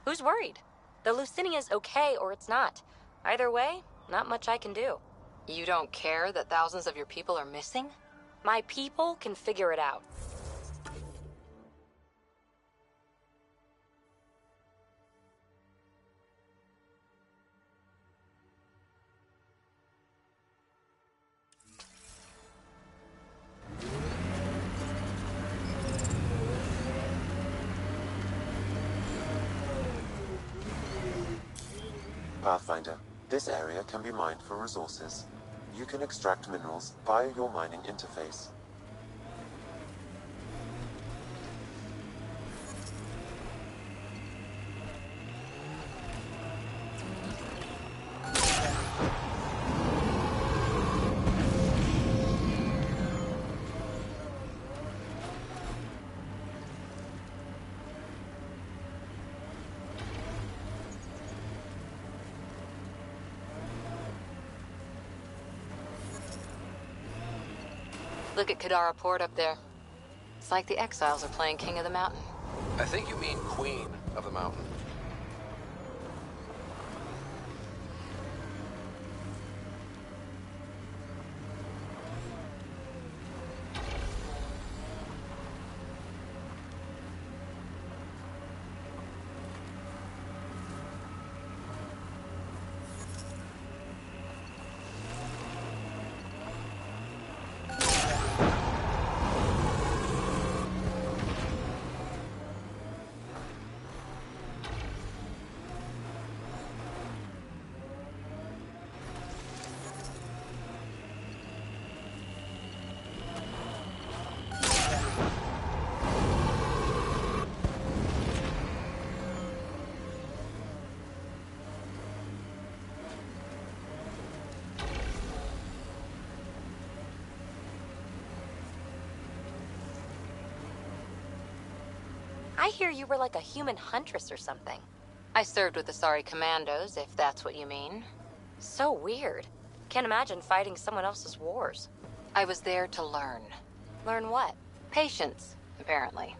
Who's worried? The Lucinia's okay or it's not. Either way, not much I can do. You don't care that thousands of your people are missing? My people can figure it out. Pathfinder, this area can be mined for resources. You can extract minerals via your mining interface. Look at Kadara Port up there. It's like the exiles are playing King of the Mountain. I think you mean Queen of the Mountain. I hear you were like a human huntress or something. I served with the Sari Commandos, if that's what you mean. So weird. Can't imagine fighting someone else's wars. I was there to learn. Learn what? Patience, apparently.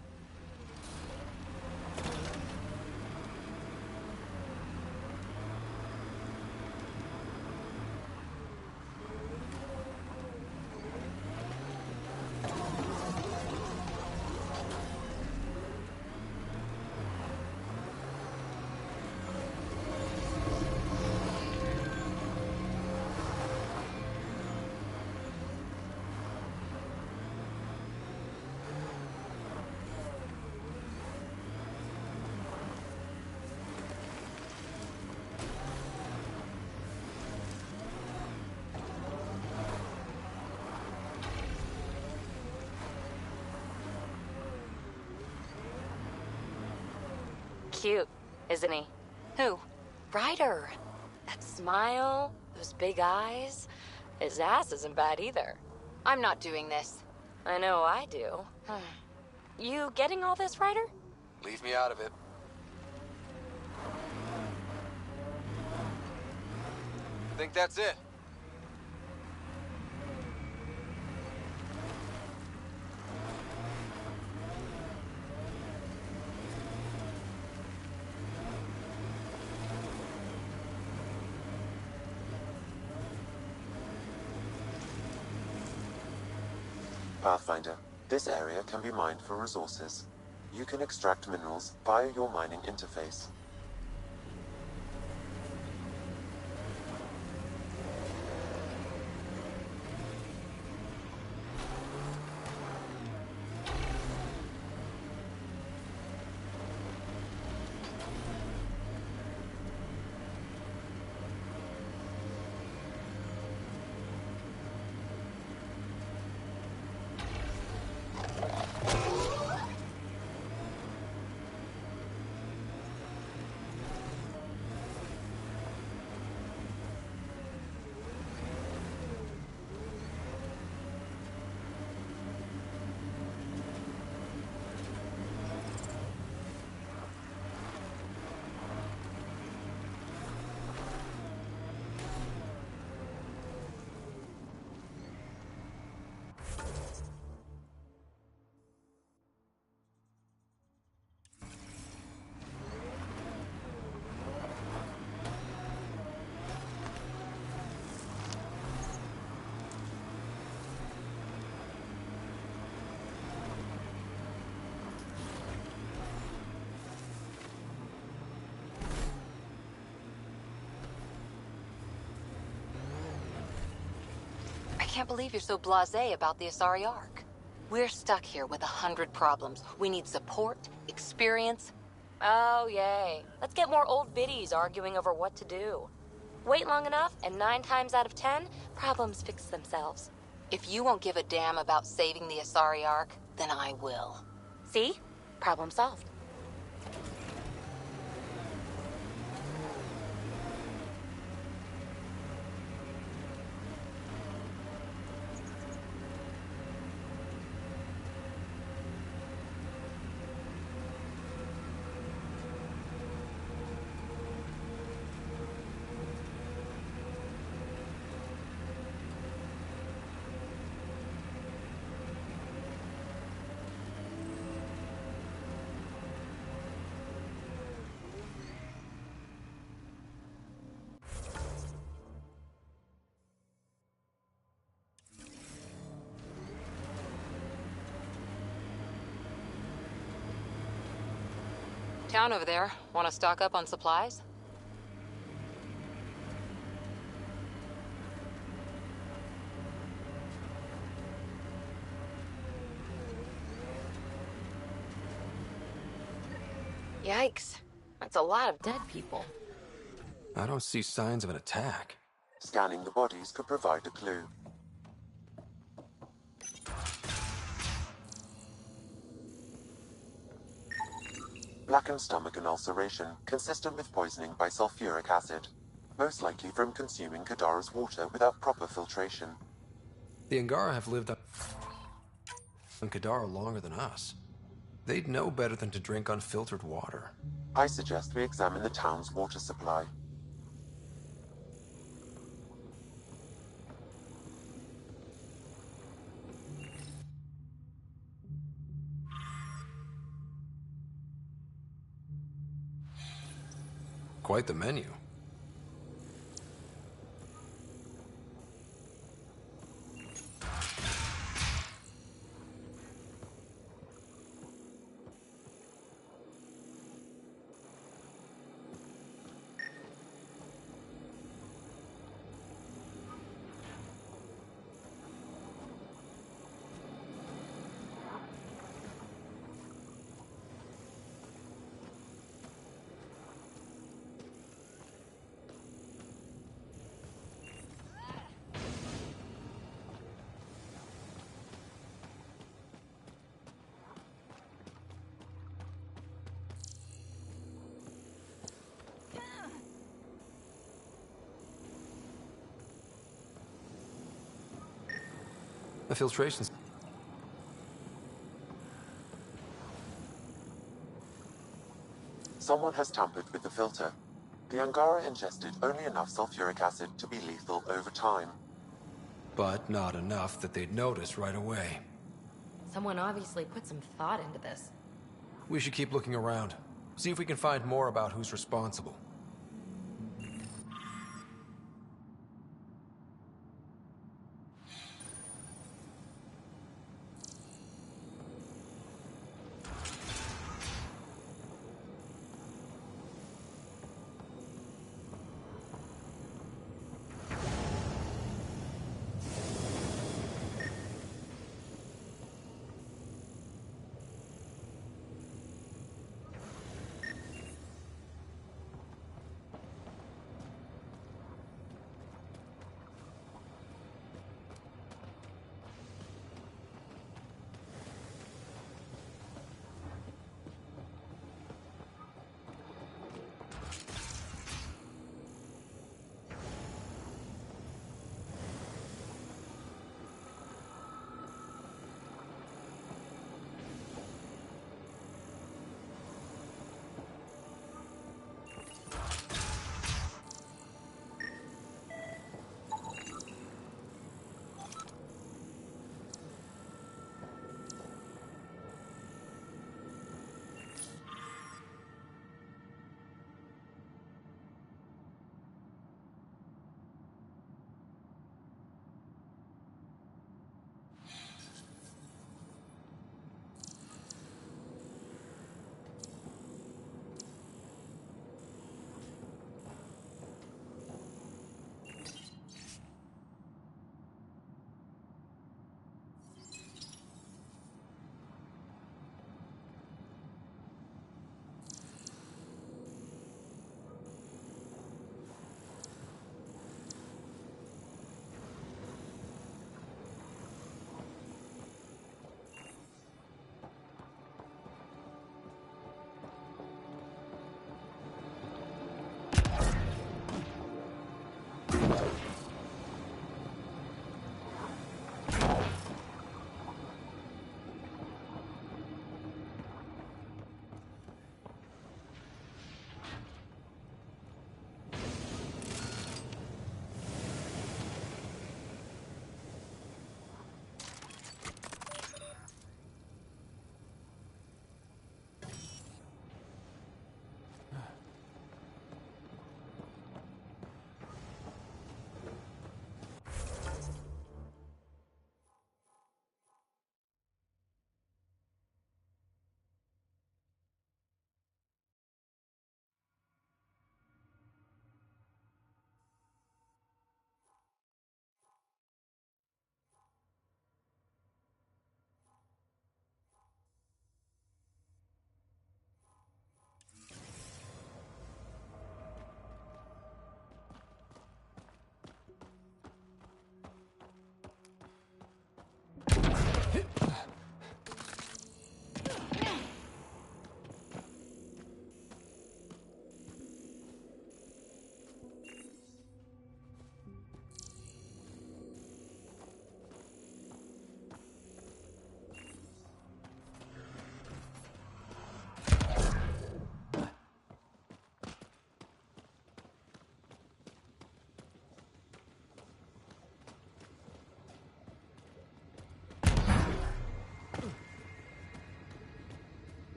Cute, isn't he? Who? Ryder. That smile, those big eyes. His ass isn't bad either. I'm not doing this. I know I do. You getting all this, Ryder? Leave me out of it. Think that's it? Pathfinder, this area can be mined for resources. You can extract minerals via your mining interface. can't believe you're so blasé about the Asari Ark. We're stuck here with 100 problems. We need support, experience. Oh, yay. Let's get more old biddies arguing over what to do. Wait long enough, and 9 times out of 10, problems fix themselves. If you won't give a damn about saving the Asari Ark, then I will. See? Problem solved. Town over there. Want to stock up on supplies? Yikes. That's a lot of dead people. I don't see signs of an attack. Scanning the bodies could provide a clue. Blackened stomach and ulceration, consistent with poisoning by sulfuric acid. Most likely from consuming Kadara's water without proper filtration. The Angara have lived on Kadara longer than us. They'd know better than to drink unfiltered water. I suggest we examine the town's water supply. Quite the menu. The filtration's... Someone has tampered with the filter. The Angara ingested only enough sulfuric acid to be lethal over time. But not enough that they'd notice right away. Someone obviously put some thought into this. We should keep looking around. See if we can find more about who's responsible.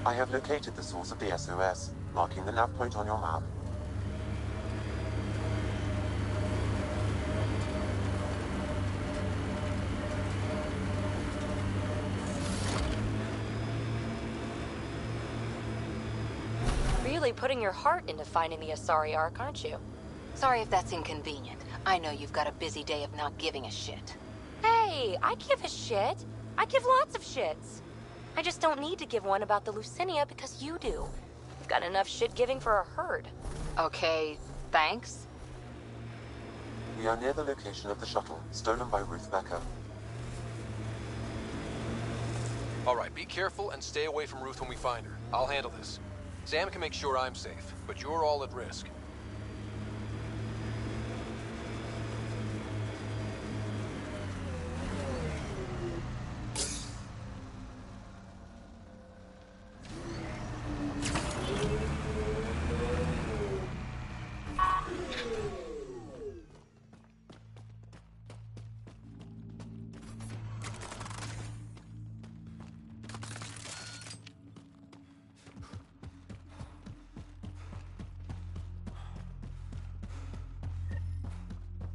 I have located the source of the SOS, marking the nav point on your map. Really putting your heart into finding the Asari Ark, aren't you? Sorry if that's inconvenient. I know you've got a busy day of not giving a shit. Hey, I give a shit. I give lots of shits. I just don't need to give one about the Lucinia because you do. You've got enough shit giving for a herd. Okay, thanks. We are near the location of the shuttle, stolen by Ruth Becker. Alright, be careful and stay away from Ruth when we find her. I'll handle this. Sam can make sure I'm safe, but you're all at risk.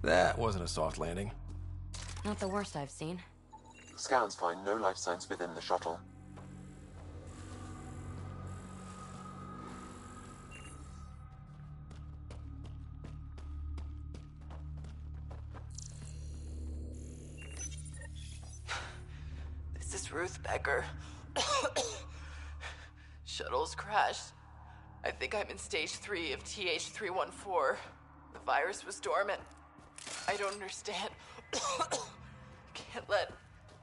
That wasn't a soft landing. Not the worst I've seen. Scans find no life signs within the shuttle. This is Ruth Becker. Shuttle's crashed. I think I'm in stage 3 of TH314. The virus was dormant. I don't understand. Can't let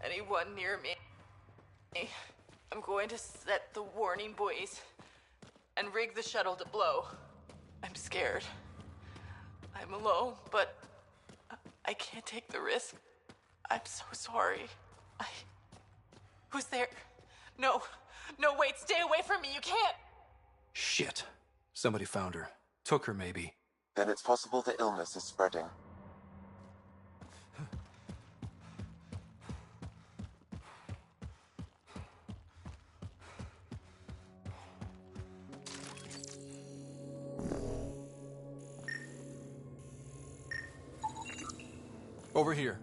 anyone near me. I'm going to set the warning buoys and rig the shuttle to blow. I'm scared. I'm alone, but I can't take the risk. I'm so sorry. Who's there? No, wait, stay away from me, you can't! Shit. Somebody found her. Took her, maybe. Then it's possible the illness is spreading. Over here.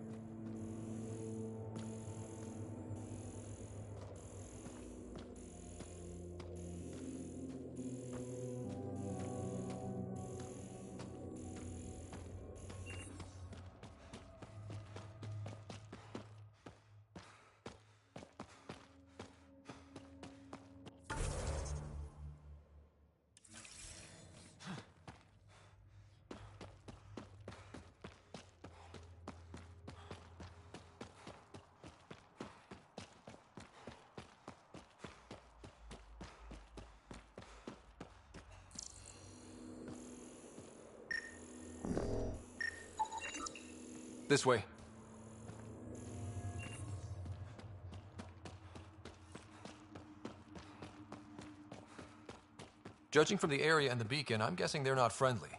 This way. Judging from the area and the beacon, I'm guessing they're not friendly.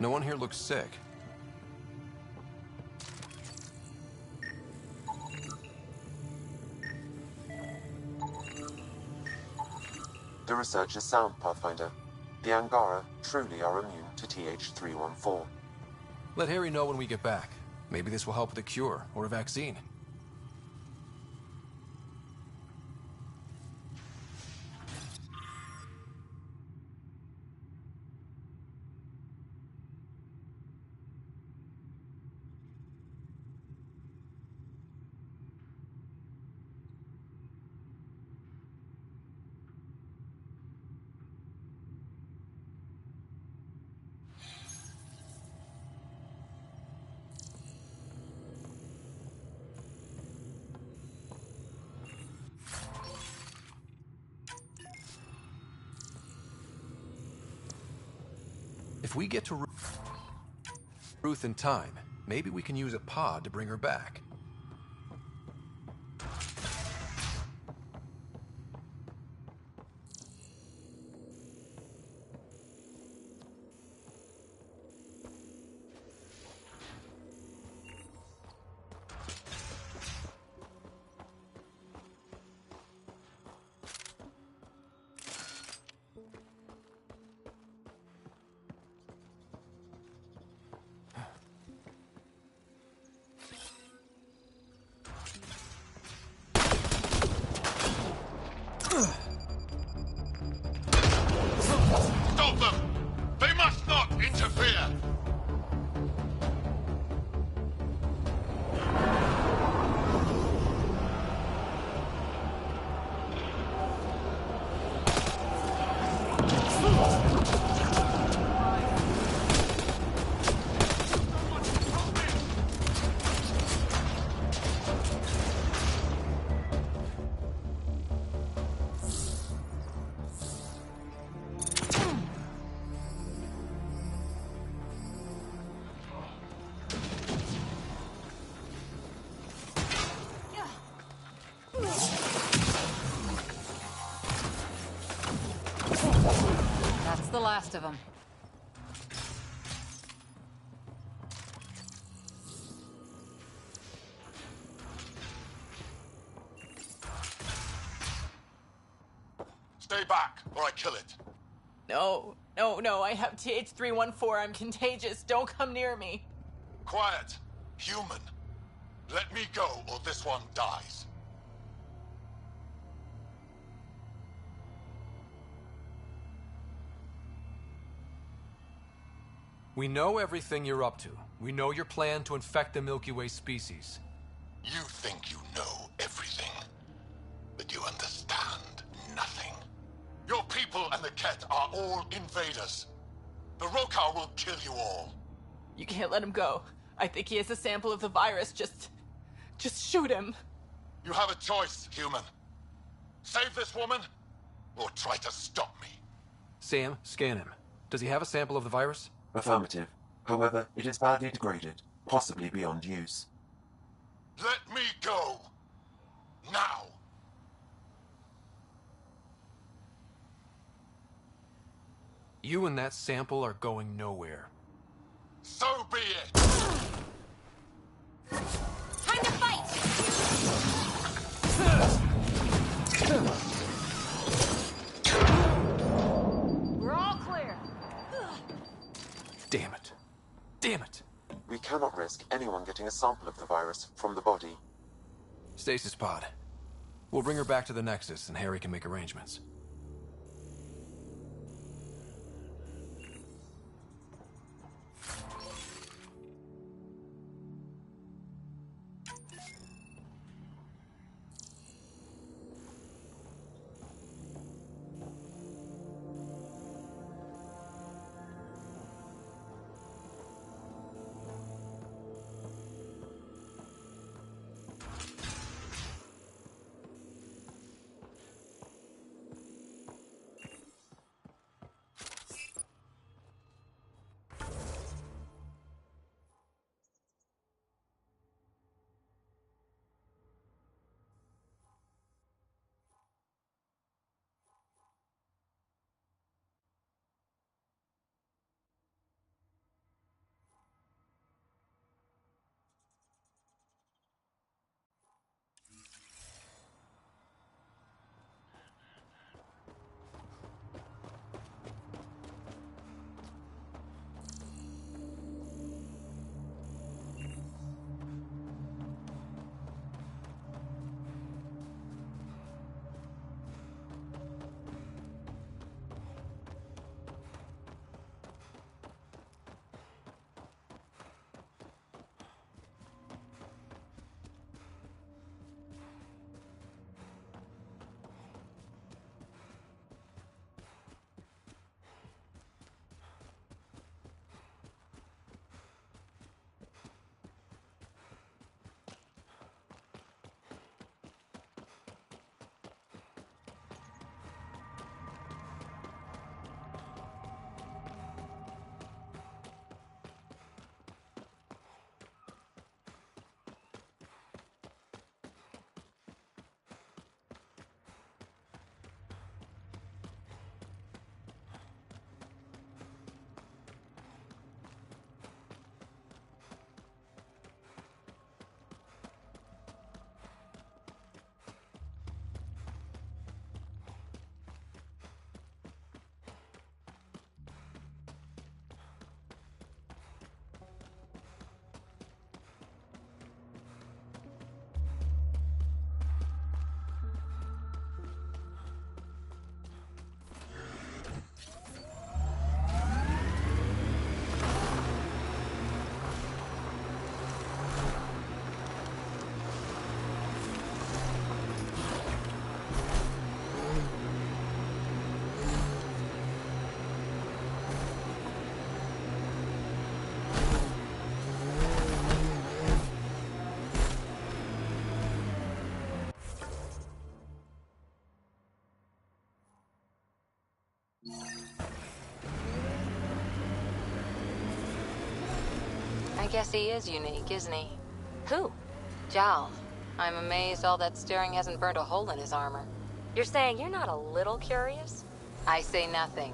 No one here looks sick. The research is sound, Pathfinder. The Angara truly are immune to TH314. Let Harry know when we get back. Maybe this will help with a cure or a vaccine. If we get to Ruth in time, maybe we can use a pod to bring her back. last of them. Stay back, or I kill it. No, no, I have TH314. I'm contagious. Don't come near me. Quiet. Human. Let me go, or this one dies. We know everything you're up to. We know your plan to infect the Milky Way species. You think you know everything, but you understand nothing. Your people and the Ket are all invaders. The Rokar will kill you all. You can't let him go. I think he has a sample of the virus. Just shoot him. You have a choice, human. Save this woman, or try to stop me. Sam, scan him. Does he have a sample of the virus? Affirmative. However, it is badly degraded, possibly beyond use. Let me go. Now. You and that sample are going nowhere. So be it. Time to fight! We're all clear. Damn it. Damn it. We cannot risk anyone getting a sample of the virus from the body. Stasis pod. We'll bring her back to the Nexus and Harry can make arrangements. I guess he is unique, isn't he? Who? Jal. I'm amazed all that staring hasn't burnt a hole in his armor. You're saying you're not a little curious? I say nothing.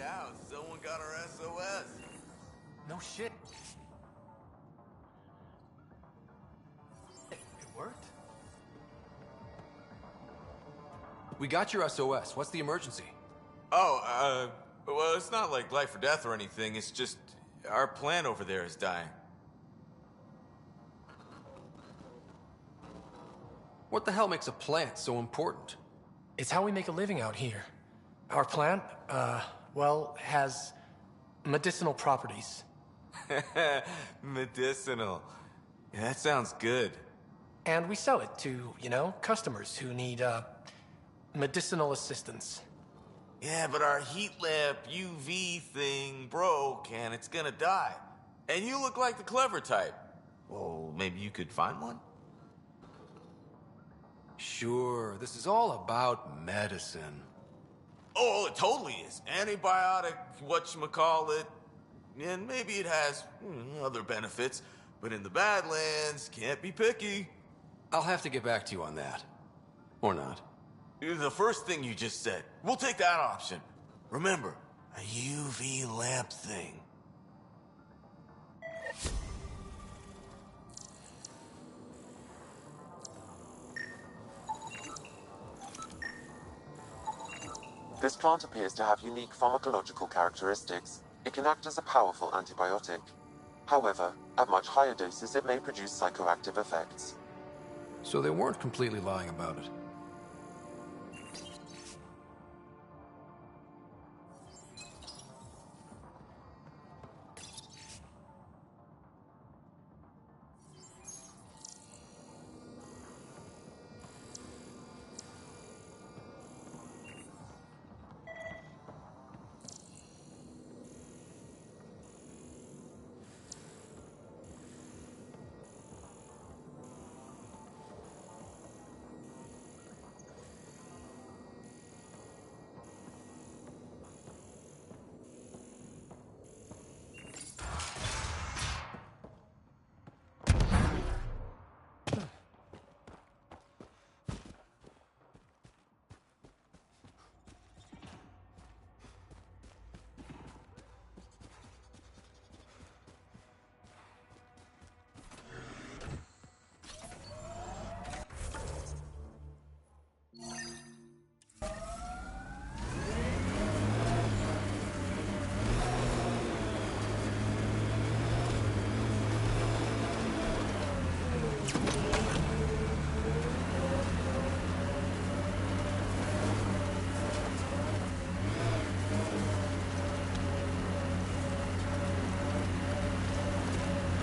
out. Someone got our SOS. No shit. It worked? We got your SOS. What's the emergency? Oh, well, it's not like life or death or anything. It's just our plant over there is dying. What the hell makes a plant so important? It's how we make a living out here. Our plant, well, has medicinal properties. Medicinal. Yeah, that sounds good. And we sell it to, you know, customers who need, medicinal assistance. Yeah, but our heat lamp UV thing broke and it's gonna die. And you look like the clever type. Well, maybe you could find one? Sure, this is all about medicine. Oh, it totally is. Antibiotic, whatchamacallit. And maybe it has other benefits. But in the Badlands, can't be picky. I'll have to get back to you on that. Or not. The first thing you just said. We'll take that option. Remember, a UV lamp thing. This plant appears to have unique pharmacological characteristics. It can act as a powerful antibiotic. However, at much higher doses it may produce psychoactive effects. So they weren't completely lying about it.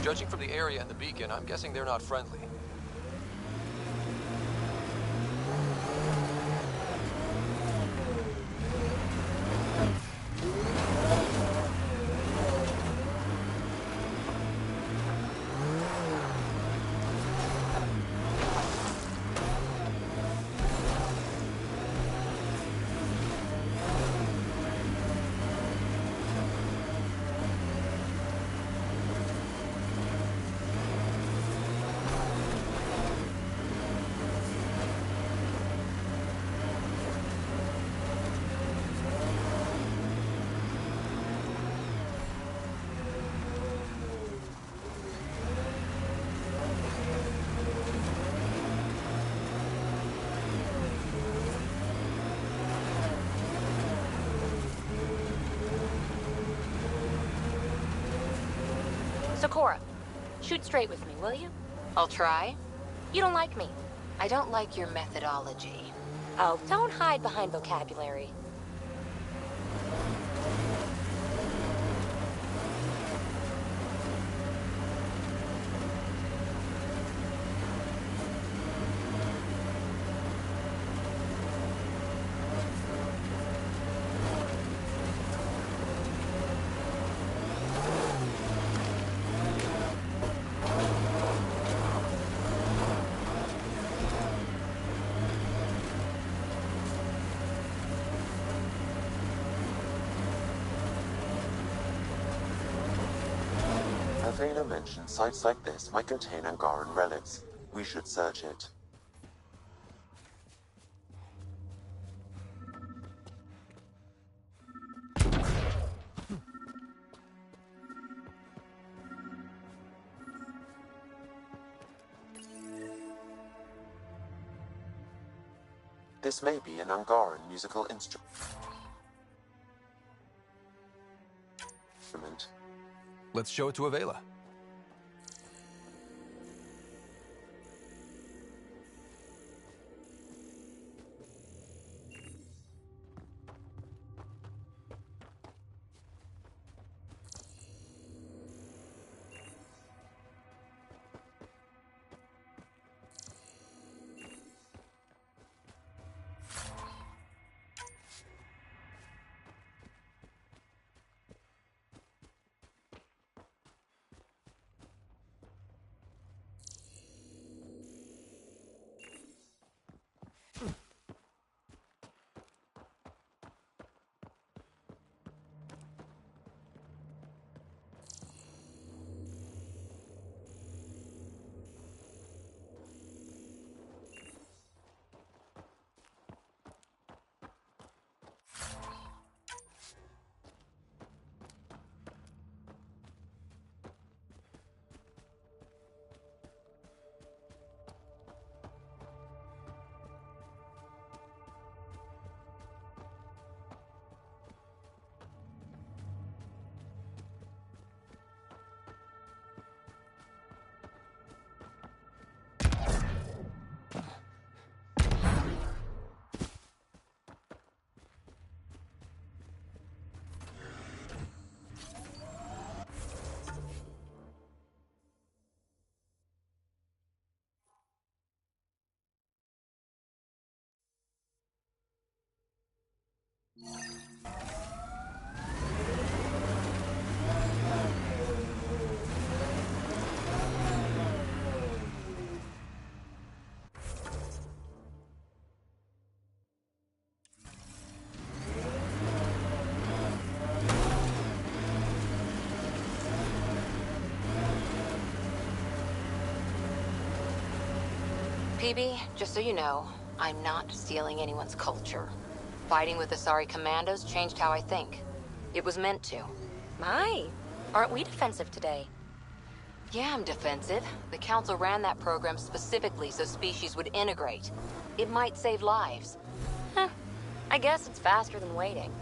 Judging from the area and the beacon, I'm guessing they're not friendly. So, Cora, shoot straight with me, will you? I'll try. You don't like me. I don't like your methodology. Oh, don't hide behind vocabulary. Avena mentioned sites like this might contain Angaran relics. We should search it. This may be an Angaran musical instrument. Let's show it to Avela. PB, just so you know, I'm not stealing anyone's culture. Fighting with Asari commandos changed how I think. It was meant to. My, aren't we defensive today? Yeah, I'm defensive. The Council ran that program specifically so species would integrate. It might save lives. Huh. I guess it's faster than waiting.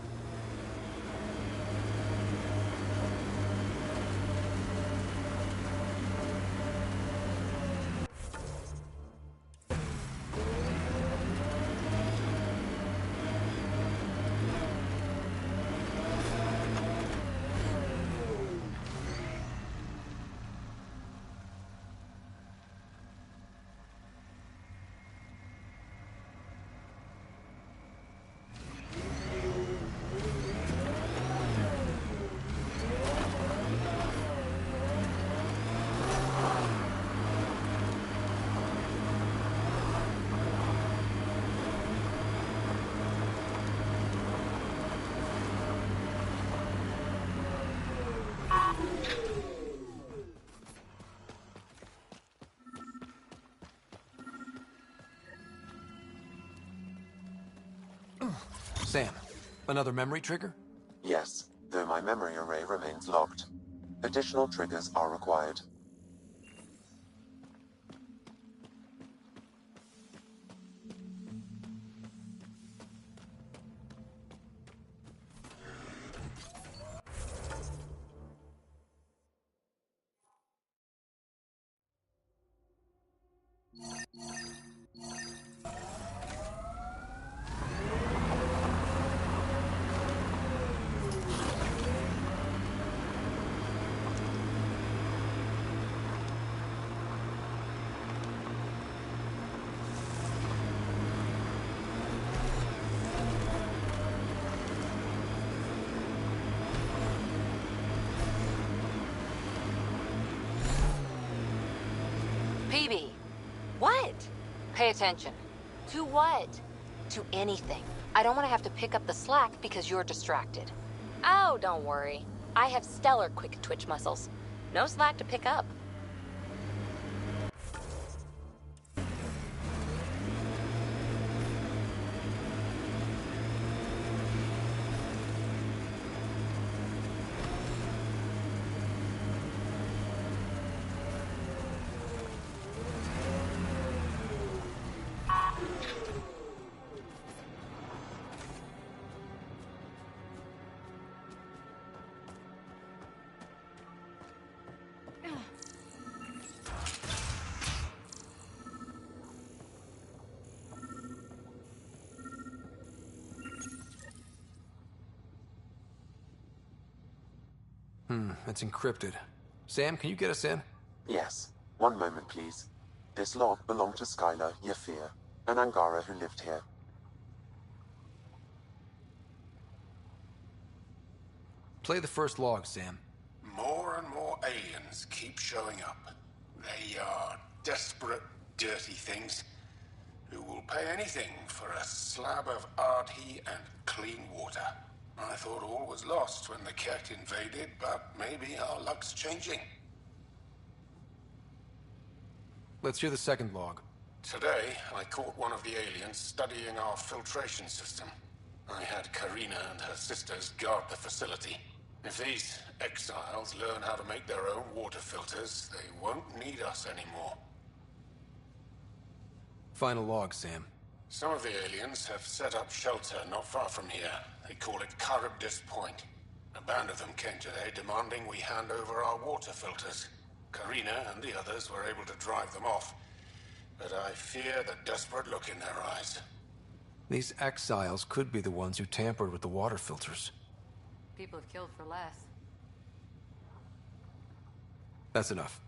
Sam, another memory trigger? Yes, though my memory array remains locked. Additional triggers are required. PB, What? pay attention. To what? To anything. I don't want to have to pick up the slack because you're distracted. Oh, don't worry. I have stellar quick twitch muscles. No slack to pick up. It's encrypted. Sam, can you get us in? Yes. One moment, please. This log belonged to Skylar Yafir, an Angara who lived here. Play the first log, Sam. More and more aliens keep showing up. They are desperate, dirty things who will pay anything for a slab of Ardhi and clean water. I thought all was lost when the Ket invaded, but maybe our luck's changing. Let's hear the second log. Today, I caught one of the aliens studying our filtration system. I had Karina and her sisters guard the facility. If these exiles learn how to make their own water filters, they won't need us anymore. Final log, Sam. Some of the aliens have set up shelter not far from here. They call it Charybdis Point. A band of them came today demanding we hand over our water filters. Karina and the others were able to drive them off, but I fear the desperate look in their eyes. These exiles could be the ones who tampered with the water filters. People have killed for less. That's enough.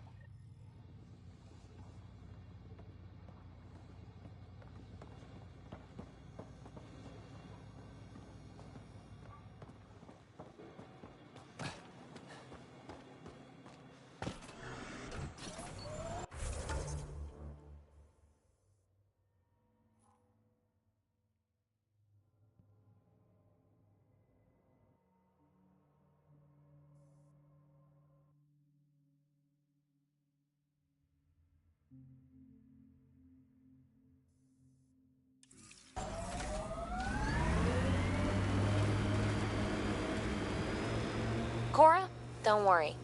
Cora, don't worry.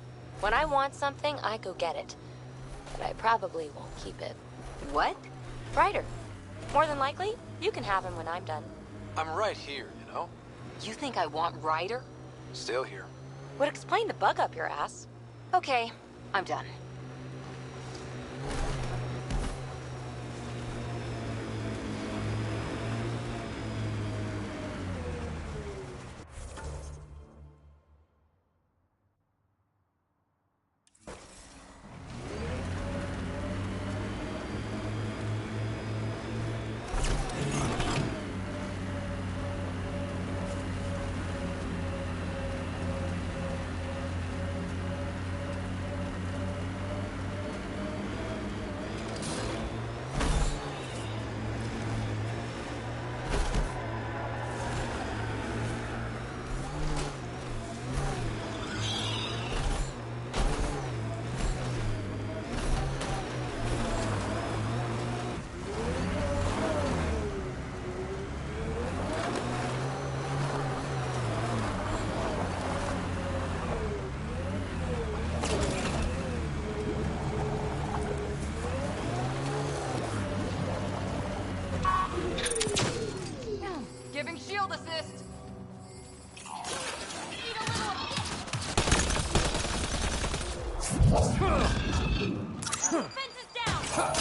When I want something, I go get it. But I probably won't keep it. What? Ryder. More than likely, you can have him when I'm done. I'm right here, you know? You think I want Ryder? Still here. Would explain the bug up your ass. Okay, I'm done. Giving shield assist. Fence is down!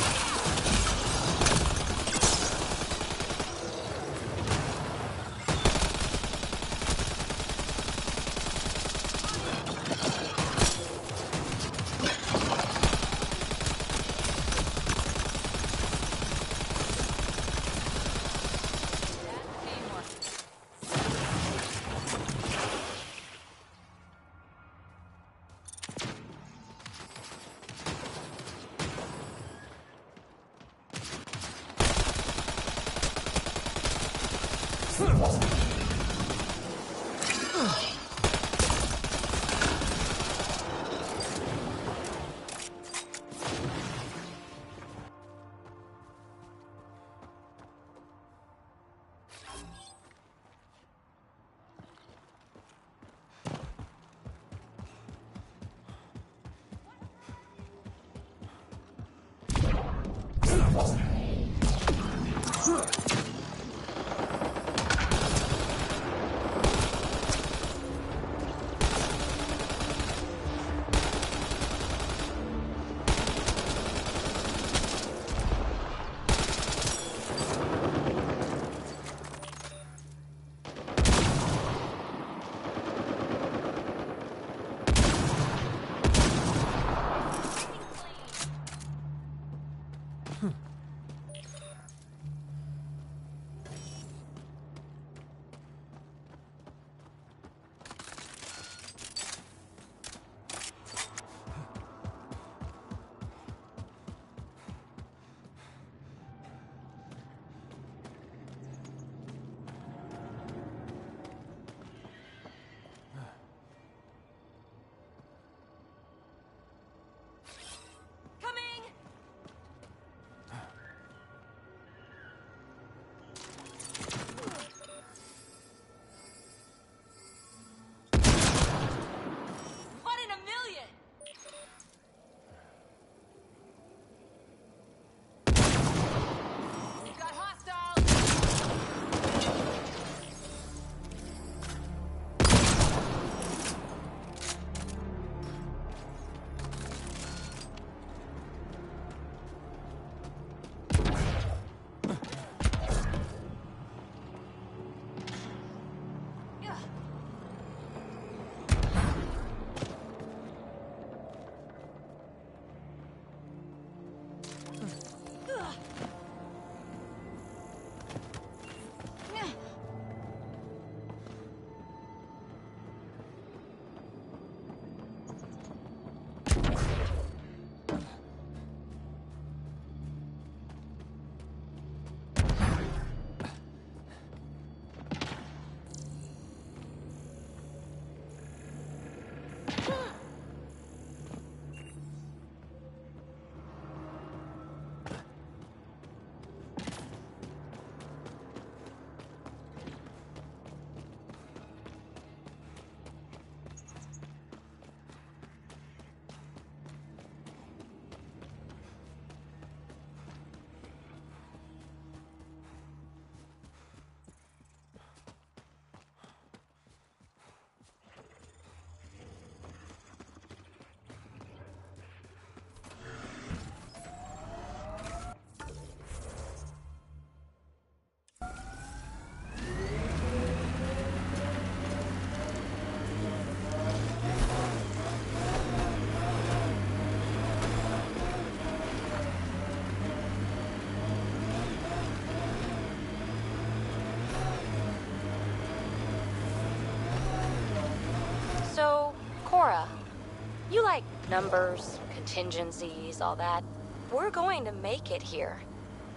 Numbers, contingencies, all that. We're going to make it here,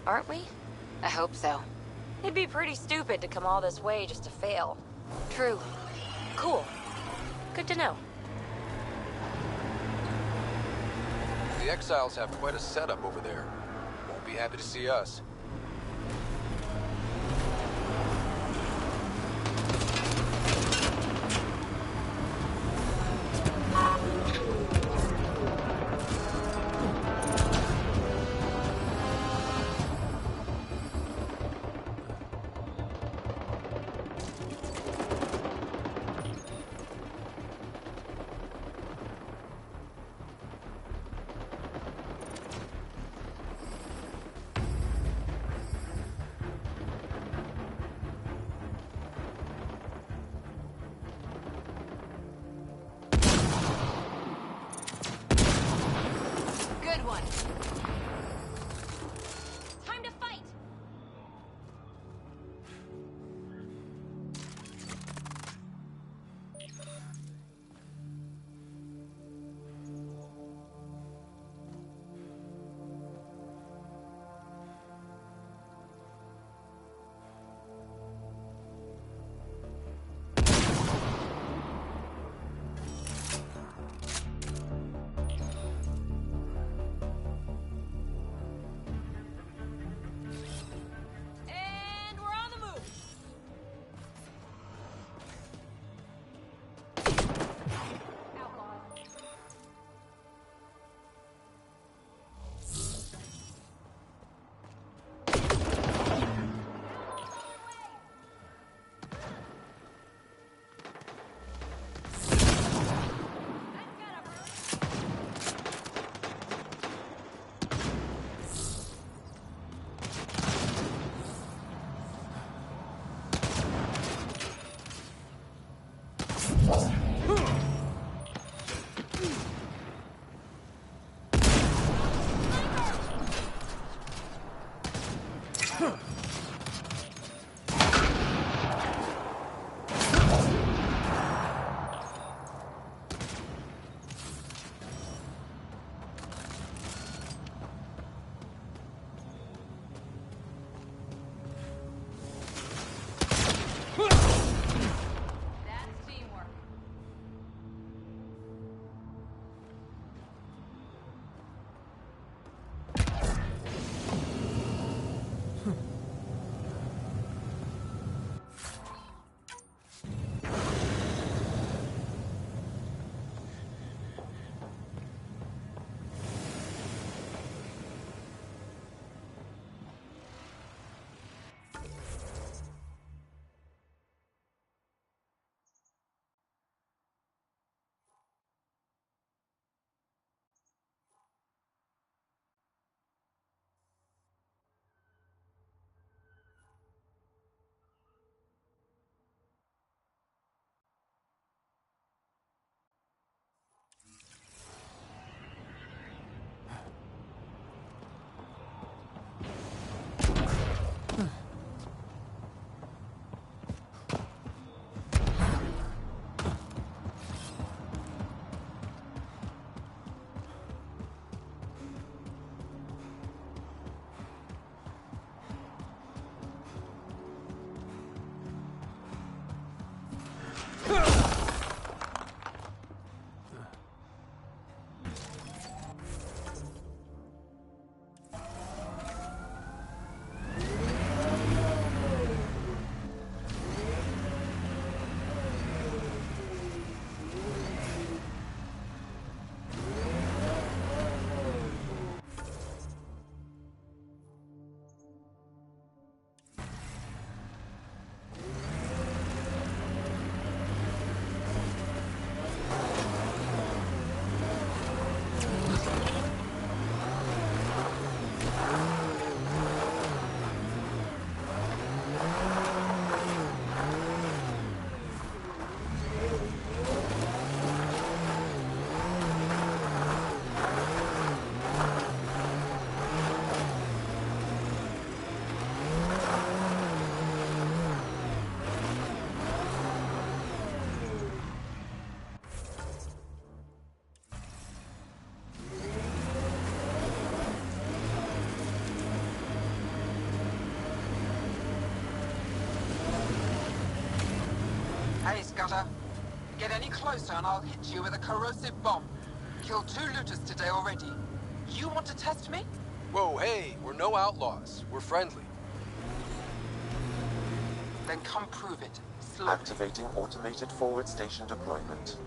aren't we? I hope so. It'd be pretty stupid to come all this way just to fail. True. Cool. Good to know. The Exiles have quite a setup over there. Won't be happy to see us. Good one. Time to fight! And we're on the move! Hey, Scudder. Get any closer and I'll hit you with a corrosive bomb. Killed 2 looters today already. You want to test me? Whoa, hey, we're no outlaws. We're friendly. Then come prove it. Slowly. Activating automated forward station deployment.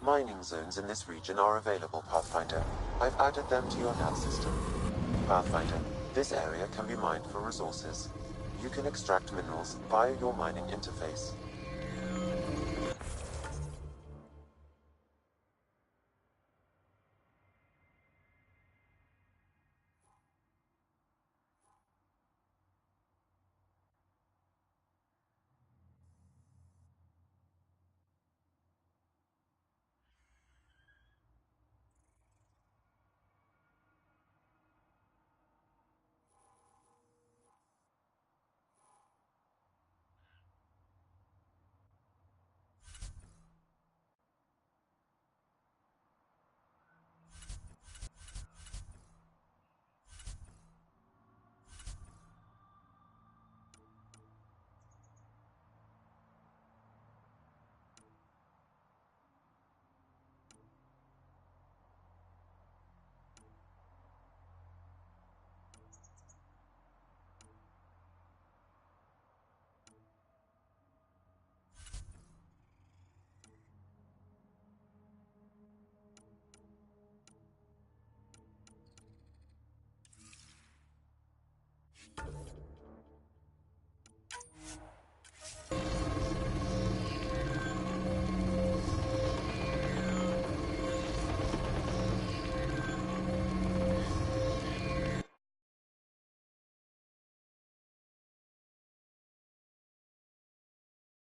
Mining zones in this region are available, Pathfinder. I've added them to your nav system. Pathfinder, this area can be mined for resources. You can extract minerals via your mining interface.